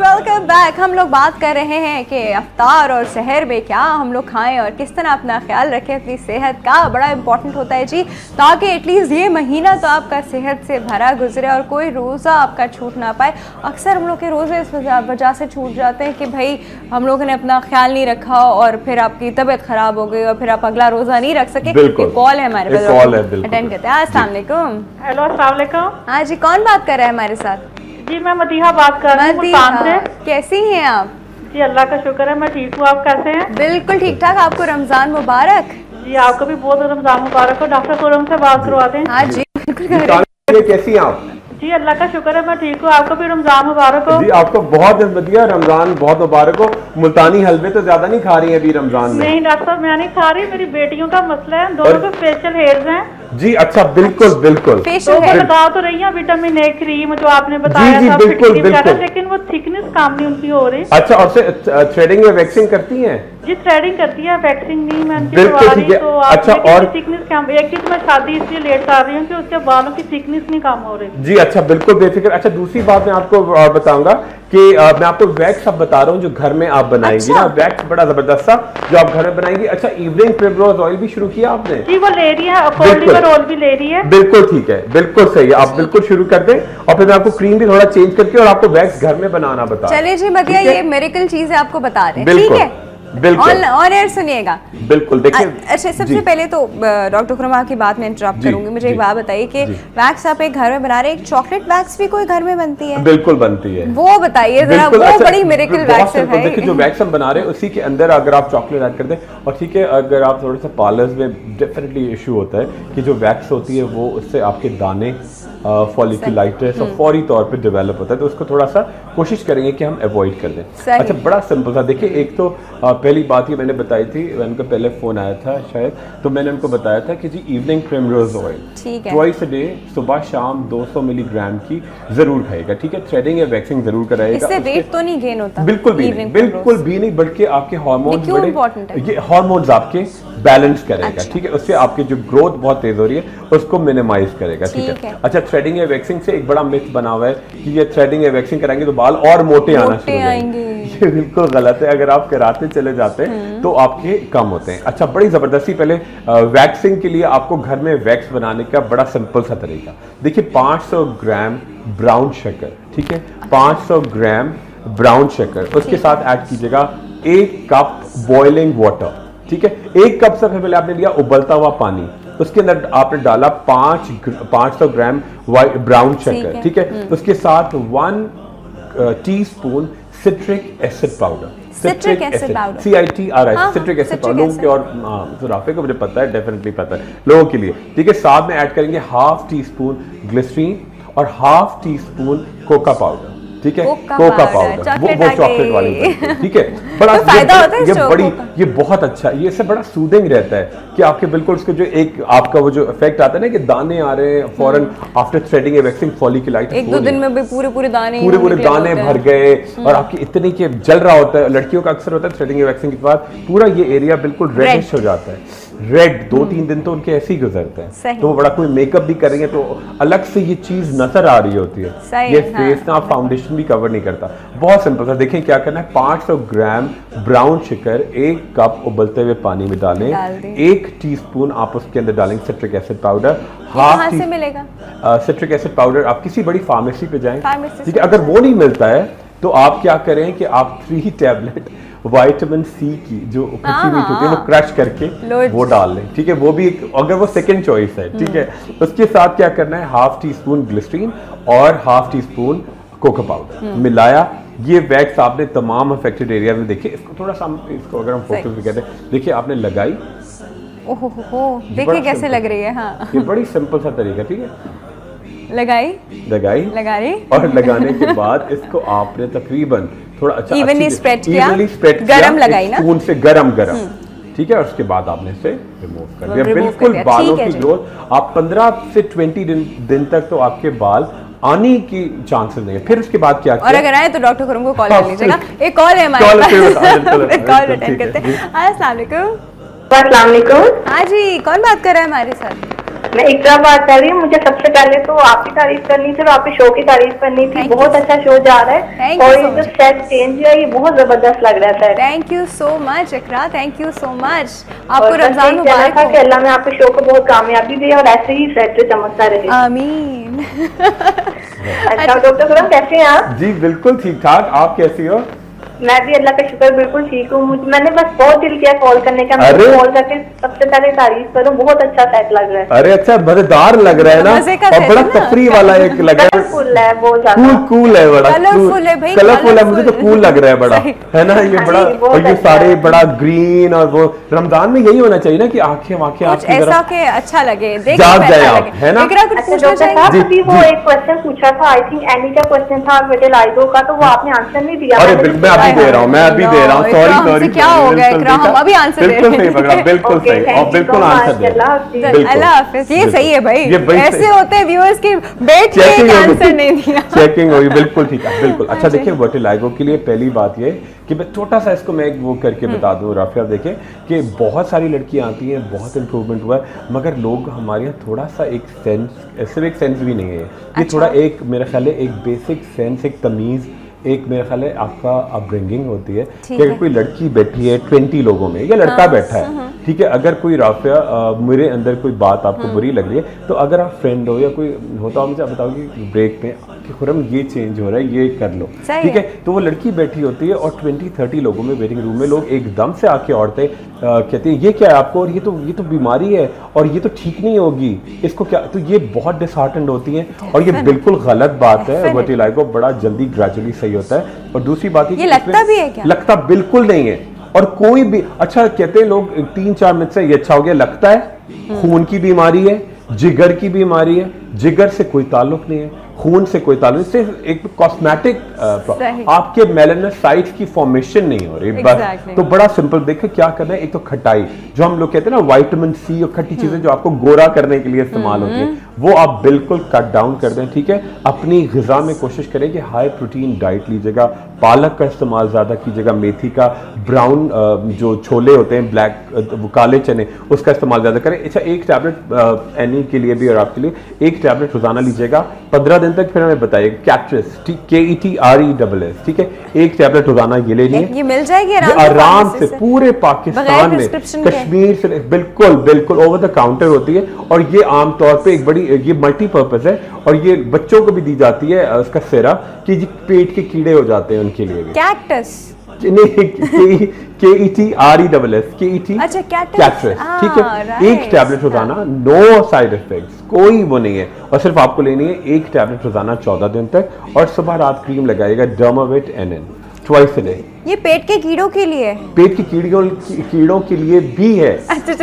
[SPEAKER 1] Welcome back. हम लोग बात कर रहे हैं कि अफ्तार और सहर में क्या हम लोग खाएं और किस तरह अपना ख्याल रखें, अपनी सेहत का बड़ा इंपॉर्टेंट होता है जी, ताकि एटलीस्ट ये महीना तो आपका सेहत से भरा गुजरे और कोई रोज़ा आपका छूट ना पाए। अक्सर हम लोग के रोज़े इस वजह से छूट जाते हैं कि भाई हम लोगों ने अपना ख्याल नहीं रखा और फिर आपकी तबीयत ख़राब हो गई और फिर आप अगला रोज़ा नहीं रख सके। कॉल है हमारे पास, अटेंड करते हैं। अस्सलाम वालेकुम।
[SPEAKER 5] हेलो, अस्सलाम वालेकुम।
[SPEAKER 1] हाँ जी, कौन बात कर रहा है हमारे साथ?
[SPEAKER 5] जी, मैं मदीहा बात कर रही हूँ मुल्तान से।
[SPEAKER 1] कैसी हैं आप?
[SPEAKER 5] जी, अल्लाह का शुक्र है, मैं ठीक हूँ। आप कैसे हैं?
[SPEAKER 1] बिल्कुल ठीक ठाक। आपको रमजान मुबारक।
[SPEAKER 5] जी, आपको भी बहुत रमजान मुबारक हो। डॉक्टर खुरम से बात करवा दें।
[SPEAKER 1] हाँ जी, बिल्कुल।
[SPEAKER 4] कैसी हैं आप?
[SPEAKER 5] जी, अल्लाह का शुक्र है, मैं ठीक हूँ। आपको भी रमजान मुबारक हो।
[SPEAKER 4] जी, आपको बहुत बढ़िया, रमजान बहुत मुबारक हो। मुल्तानी हलवे तो ज्यादा नहीं खा रही है अभी रमजान में?
[SPEAKER 5] नहीं डॉक्टर साहब, मैं नहीं खा रही, मेरी बेटियों का मसला है, दोनों के फेशियल हेयर्स हैं।
[SPEAKER 4] जी, अच्छा, बिल्कुल बिल्कुल।
[SPEAKER 5] तो बता तो रही है विटामिन ए क्रीम जो आपने बताया था,
[SPEAKER 4] बिल्कुल बिल्कुल,
[SPEAKER 5] लेकिन वो थिकनेस काम नहीं उनकी हो रही।
[SPEAKER 4] अच्छा, और थ्रेडिंग या वैक्सिंग करती हैं?
[SPEAKER 5] जी, थ्रेडिंग करती है, वैक्सिंग नहीं मैं उनकी
[SPEAKER 4] बिल्कुल
[SPEAKER 5] करवा
[SPEAKER 4] ठीक
[SPEAKER 5] रही।
[SPEAKER 4] है।
[SPEAKER 5] तो
[SPEAKER 4] अच्छा, और
[SPEAKER 5] थिकनेस काम, एक चीज मैं शादी इसलिए लेट कर रही हूँ कि उसके बालों की थिकनेस नहीं काम हो रही।
[SPEAKER 4] जी, अच्छा, बिल्कुल बेफिक्र। अच्छा, दूसरी बात मैं आपको बताऊंगा कि मैं आपको वैक्स अब बता रहा हूँ जो घर में आप बनाएंगी ना, वैक्स बड़ा जबरदस्त सा जो आप घर में बनाएंगी। अच्छा, इवनिंग प्रिमरोज ऑयल भी शुरू किया आपने?
[SPEAKER 5] जी, वो ले रही है, अफोर्डेबल ऑयल भी ले रही है।
[SPEAKER 4] बिल्कुल ठीक है, बिल्कुल सही है, आप बिल्कुल शुरू कर दें और फिर मैं आपको क्रीम भी थोड़ा चेंज करके और आपको वैक्स घर में बनाना बता।
[SPEAKER 1] चलिए जी मदिया, ये मेरेकल चीज है, आपको बता रहे हैं, ठीक है?
[SPEAKER 4] बिल्कुल
[SPEAKER 1] ऑन एयर सुनिएगा।
[SPEAKER 4] बिल्कुल, देखिए।
[SPEAKER 1] अच्छा, सबसे पहले तो डॉक्टर खुरमा की बात में इंटरप्ट करूंगी। मुझे एक बात बताइए कि वैक्स आप एक घर में बना रहे हैं, एक चॉकलेट वैक्स भी कोई घर में बनती है?
[SPEAKER 4] बिल्कुल बनती है,
[SPEAKER 1] वो बताइए जरा। वो
[SPEAKER 4] अच्छा,
[SPEAKER 1] बड़ी मिरेकल वैक्स है भाई।
[SPEAKER 4] देखिए, जो वैक्स हम बना रहे हैं उसी के अंदर अगर आप चॉकलेट ऐड कर दें, और ठीक है, अगर आप थोड़ा सा पार्लर्स में डेफिनेटली इशू होता है कि जो वैक्स होती है वो उससे आपके दाने फॉलिकुलाइटिस और फौरी तौर पे डेवलप होता है, तो उसको थोड़ा सा कोशिश करेंगे कि हम अवॉइड कर दें। अच्छा, बड़ा सिंपल था। देखिए, एक तो पहली बात ये मैंने बताई थी, उनका पहले फोन आया था शायद, तो मैंने उनको बताया था कि जी evening primrose oil twice a day, सुबह शाम 200 मिलीग्राम की जरूर खाएगा, ठीक है? थ्रेडिंग या वैक्सिंग जरूर कराएगा।
[SPEAKER 1] इससे वेट तो नहीं गेन होता?
[SPEAKER 4] बिल्कुल भी नहीं, बिल्कुल भी नहीं, बल्कि आपके हार्मोन्स, ये हार्मोन्स आपके बैलेंस करेगा, ठीक है? उससे आपकी जो ग्रोथ बहुत तेज हो रही है उसको मिनिमाइज करेगा, ठीक है? अच्छा, थ्रेडिंग या वैक्सिंग से एक बड़ा मिथ बना हुआ है कि ये थ्रेडिंग या वैक्सिंग कराएंगे तो बाल और मोटे आना शुरू हो जाएंगे। ये बिल्कुल गलत है। अगर आप कराते चले जाते हैं तो आपके कम होते हैं। अच्छा, बड़ी जबरदस्ती पहले वैक्सिंग के लिए आपको घर में वैक्स बनाने का बड़ा सिंपल सा तरीका देखिए। 500 ग्राम ब्राउन शक्कर, ठीक है, 500 ग्राम ब्राउन शक्कर, उसके साथ ऐड कीजिएगा 1 कप बॉइलिंग वाटर, ठीक है। 1 कप से पहले आपने लिया उबलता हुआ पानी, उसके अंदर आपने डाला 500 ग्राम ब्राउन शक्कर, ठीक है। उसके साथ 1 teaspoon citric acid powder,
[SPEAKER 1] citric acid powder,
[SPEAKER 4] CITRI, citric acid powder. लोगों के और राफे को मुझे पता है, डेफिनेटली पता है लोगों के लिए, ठीक है। साथ में ऐड करेंगे 1/2 टीस्पून ग्लिसरीन और 1/2 टीस्पून कोका पाउडर, ठीक है। कोका पाउडर वो चॉकलेट वाली, ठीक है। बड़ा
[SPEAKER 1] तो फायदा होता है
[SPEAKER 4] ये बड़ी, ये बहुत अच्छा, ये से बड़ा सूदिंग रहता है कि आपके बिल्कुल उसके जो एक आपका वो जो इफेक्ट आता है ना कि दाने आ रहे हैं फौरन आफ्टर थ्रेडिंग ए वैक्सिंग फॉलिकुलाइटिस,
[SPEAKER 1] 1-2 दिन में भी पूरे दाने
[SPEAKER 4] भर गए और आपके इतने के जल रहा होता है। लड़कियों का अक्सर होता है थ्रेडिंग ए वैक्सिंग के बाद पूरा ये एरिया बिल्कुल रेडिश हो जाता है, रेड। 2-3 दिन तो उनके ऐसे ही गुजरते हैं, तो वो बड़ा कोई मेकअप भी करेंगे तो अलग से ये चीज नजर आ रही होती है। ये फेस ना फाउंडेशन भी कवर नहीं करता। बहुत सिंपल सा, देखें क्या करना है। 500 ग्राम ब्राउन शक्कर 1 कप उबलते हुए पानी में डालें, 1 टीस्पून आप उसके अंदर डालेंगे सिट्रिक एसिड पाउडर।
[SPEAKER 1] कहाँ से मिलेगा
[SPEAKER 4] सिट्रिक एसिड पाउडर? आप किसी बड़ी फार्मेसी पे जाएं, ठीक है। अगर वो नहीं मिलता है तो आप क्या करें कि आप 3 टैबलेट विटामिन सी की जो खट्टी मीठी होती है वो क्रश करके वो डाल लें, ठीक है। वो भी अगर वो सेकंड चॉइस है, ठीक है। उसके साथ क्या करना है, 1/2 टीस्पून ग्लिसरीन और 1/2 टीस्पून कोका पाउडर मिलाया। ये वैक्स आपने तमाम अफेक्टेड एरिया में, देखिए इसको थोड़ा सा, इसको अगर हम फोटो पे कहते हैं, देखिए आपने लगाई,
[SPEAKER 1] ओहो देखिए कैसे लग रही है। हाँ,
[SPEAKER 4] ये बड़ी सिंपल सा तरीका, ठीक है।
[SPEAKER 1] लगाई
[SPEAKER 4] और लगाने के बाद इसको आपने तकरीबन थोड़ा अच्छा
[SPEAKER 1] इवनली स्प्रेड किया,
[SPEAKER 4] गरम लगाई ना, स्पून से गरम, ठीक है। और उसके बाद आपने इसे रिमूव कर दिया। बिल्कुल बालों की ग्रोथ आप 15 से 20 दिन तक तो आपके बाल आने की चांसेस नहीं है। फिर उसके बाद क्या,
[SPEAKER 1] और अगर आए तो डॉक्टर खुरम को कॉल कर लीजिएगा। एक कॉल है हमारे पास, कॉल अटेंड करते हैं। अस्सलाम वालेकुम। हाँ जी, कौन बात कर रहा है हमारे साथ?
[SPEAKER 6] मैं इकरा बात कर रही हूँ। मुझे सबसे पहले तो आपकी तारीफ करनी थी और आपके शो की तारीफ करनी थी। बहुत अच्छा शो जा रहा है और ये जो सेट चेंज है ये बहुत जबरदस्त लग रहा है।
[SPEAKER 1] Thank you so much Iqra, thank you so much. आपको रमजान मुबारक
[SPEAKER 6] हो। अल्लाह ने आपके शो को बहुत कामयाबी दी और ऐसे ही सेट पे चमकता रहे।
[SPEAKER 1] आमीन।
[SPEAKER 6] अच्छा डॉक्टर खुरम कैसे हैं आप?
[SPEAKER 4] जी बिल्कुल ठीक ठाक, आप कैसी हो?
[SPEAKER 6] मैं भी अल्लाह का शुक्र बिल्कुल ठीक हूँ। मैंने बस बहुत दिल किया कॉल करने का, मैं कॉल करके सबसे पहले तारीफ करूँ। बहुत अच्छा सेट लग रहा है।
[SPEAKER 4] अरे अच्छा, मजेदार लग रहा है ना, और बड़ा तफरी वाला एक लग रहा है,
[SPEAKER 6] कूल है, बहुत ज्यादा
[SPEAKER 4] कूल है, बड़ा
[SPEAKER 1] कलरफुल है भाई,
[SPEAKER 4] कलरफुल है। मुझे तो कूल लग रहा है बड़ा, है ना ये बड़ा, और ये सारे बड़ा ग्रीन, और वो रमजान में यही होना चाहिए ना कि आंखें आपकी
[SPEAKER 1] ऐसा के अच्छा लगे,
[SPEAKER 4] जाग जाए आप, है ना।
[SPEAKER 6] वो एक क्वेश्चन पूछा था, आई थिंक एनी का क्वेश्चन था विटिलिगो का, तो वो आपने आंसर नहीं दिया।
[SPEAKER 4] अरे मैं अभी दे रहा हूँ, मैं अभी दे रहा हूँ, सॉरी
[SPEAKER 1] क्या हो गया इकरा, हम अभी आंसर दे रहे हैं।
[SPEAKER 4] बिल्कुल सही, और बिल्कुल आंसर दे रहे हैं।
[SPEAKER 1] अल्लाह हाफिज़। ये सही है भाई, ऐसे होते हैं व्यूअर्स की बैठ के आंसर नहीं दिया,
[SPEAKER 4] चेकिंग होगी। बिल्कुल ठीक है, बिल्कुल। अच्छा देखिए, विटिलिगो के लिए पहली बात ये कि मैं छोटा सा इसको मैं वो करके बता दूं राफिया, देखें कि बहुत सारी लड़कियां आती हैं, बहुत इंप्रूवमेंट हुआ है, मगर लोग हमारे यहाँ थोड़ा सा एक सेंस, सिर्फ एक सेंस भी नहीं है ये, थोड़ा एक मेरा ख्याल है एक बेसिक सेंस, एक तमीज़, एक मेरा ख्याल है आपका अपब्रिंगिंग होती है कि अगर कोई लड़की बैठी है 20 लोगों में या लड़का बैठा है, ठीक है, अगर कोई राफिया मेरे अंदर कोई बात आपको बुरी लग रही है, तो अगर आप फ्रेंड हो या कोई होता हो, मुझे आप बताओगे ब्रेक में कि खुरम ये चेंज हो रहा है, ये कर लो, ठीक है। तो वो लड़की बैठी होती है और 20-30 लोगों में वेटिंग रूम में लोग एकदम से आके औरतें कहती हैं ये क्या है आपको, और ये तो बीमारी है और ये तो ठीक नहीं होगी, इसको क्या, तो ये बहुत डिसहार्टेंड होती हैं और ये बिल्कुल गलत बात है। विटिलिगो बड़ा जल्दी ग्रेजुअली सही होता है। और दूसरी बात
[SPEAKER 1] ये लगता भी है क्या?
[SPEAKER 4] लगता बिल्कुल नहीं है। और कोई भी, अच्छा कहते हैं लोग 3-4 मिनट से ये अच्छा हो गया, लगता है खून की बीमारी है, जिगर की बीमारी है, जिगर से कोई ताल्लुक नहीं है, खून से कोई ताल्लुक, सिर्फ एक कॉस्मेटिक आपके मेलानोसाइट्स की फॉर्मेशन नहीं हो रही, बस। तो बड़ा सिंपल, देखो क्या करना है, एक तो खटाई, जो हम लोग कहते हैं ना विटामिन सी और खट्टी चीजें जो आपको गोरा करने के लिए इस्तेमाल होती है, वो आप बिल्कुल कट डाउन कर दें, ठीक है। अपनी ग़िज़ा में कोशिश करें कि हाई प्रोटीन डाइट लीजिएगा, पालक का इस्तेमाल ज़्यादा कीजिएगा, मेथी का, ब्राउन जो छोले होते हैं ब्लैक काले चने, उसका इस्तेमाल ज़्यादा करें। अच्छा, एक टैबलेट एनी के लिए भी और आपके लिए एक टैबलेट रोज़ाना लीजिएगा, 15 दिन दिन तक, फिर हमें बताइए कैट्रेस, KETRESS, ठीक है, एक टैबलेट रोजाना ये लेनी है।
[SPEAKER 1] ये मिल जाएगी
[SPEAKER 4] आराम से पूरे पाकिस्तान में, कश्मीर से, बिल्कुल बिल्कुल ओवर द काउंटर होती है। और ये आमतौर पे एक बड़ी, ये मल्टीपर्पज है और ये बच्चों को भी दी जाती है उसका सिरा, कि पेट के कीड़े हो जाते हैं उनके लिए भी।
[SPEAKER 1] कैक्टस
[SPEAKER 4] नहीं, KETRESS,
[SPEAKER 1] अच्छा
[SPEAKER 4] कैट्रेस, ठीक है, एक टैबलेट रोजाना, नो साइड इफेक्ट्स, कोई वो नहीं है, और सिर्फ आपको लेनी है एक टैबलेट रोजाना 14 दिन तक, और सुबह रात क्रीम लगाएगा डर्माविट NN ट्वाइस अ डे।
[SPEAKER 1] ये पेट के कीड़ों के लिए,
[SPEAKER 4] पेट के कीड़ों के लिए भी है,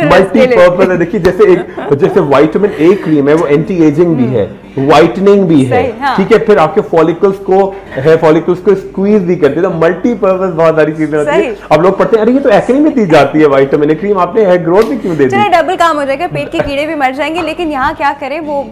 [SPEAKER 4] मल्टीपर्पज है। देखिए जैसे विटामिन A क्रीम है, वो एंटी एजिंग भी है, व्हाइटनिंग भी है,
[SPEAKER 1] हाँ।
[SPEAKER 4] ठीक है, फिर आपके फॉलिकल्स को स्क्वीज भी करती है, तो मल्टीपर्पज बहुत सारी चीजें होती है। अब लोग पढ़ते हैं अरे ये तो एक्ने में दी जाती है विटामिन A क्रीम, आपने हेयर ग्रोथ भी क्यों दे दी?
[SPEAKER 1] चलो डबल काम हो जाएगा, पेट के कीड़े भी मर जाएंगे। लेकिन यहाँ क्या करें, वो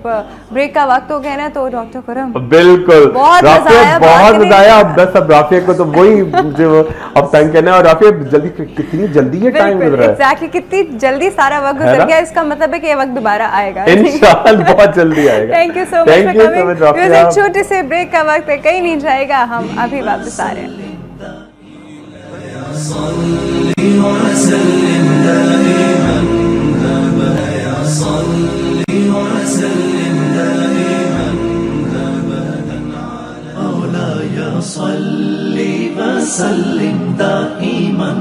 [SPEAKER 1] ब्रेक का वक्त हो गया ना, तो डॉक्टर करम
[SPEAKER 4] बिल्कुल
[SPEAKER 1] बहुत
[SPEAKER 4] मजा आया। अब राफिया को तो वही जो अब तंग करना है, और राफिया जल्दी, कितनी जल्दी ये टाइम गुजर रहा है,
[SPEAKER 1] एग्जैक्टली कितनी जल्दी सारा वक्त गुजर गया। इसका मतलब है कि ये वक्त दोबारा आएगा
[SPEAKER 4] इंशाअल्लाह, बहुत जल्दी आएगा।
[SPEAKER 1] Thank you so much for coming. एक छोटे से ब्रेक का वक्त है, कहीं नहीं जाएगा, हम अभी वापस आ रहे हैं।
[SPEAKER 7] वसल्लिम दाइमन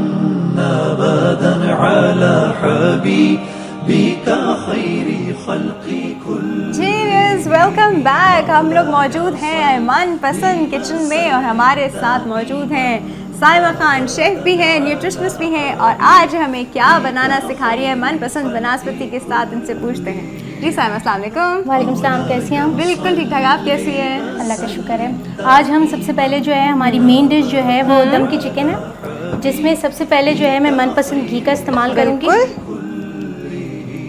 [SPEAKER 7] अबदन अला हबीबिका खैरी खल्क़ी कुल।
[SPEAKER 1] जी व्यूअर्स, वेलकम बैक। हम लोग मौजूद हैं मनपसंद किचन में और हमारे साथ मौजूद हैं साइमा खान, शेफ भी हैं, न्यूट्रिशनिस्ट भी हैं, और आज हमें क्या बनाना सिखा रही है मनपसंद बनास्पति के साथ। इनसे पूछते हैं। जी साइमा, अस्सलाम वालेकुम।
[SPEAKER 8] वालेकुम सलाम, कैसी हैं आप?
[SPEAKER 1] बिल्कुल ठीक ठाक, आप कैसी हैं?
[SPEAKER 8] अल्लाह का शुक्र है। आज हम सबसे पहले जो है हमारी मेन डिश जो है वो दम की चिकन है, जिसमें सबसे पहले जो है मैं मनपसंद घी का इस्तेमाल करूँगी।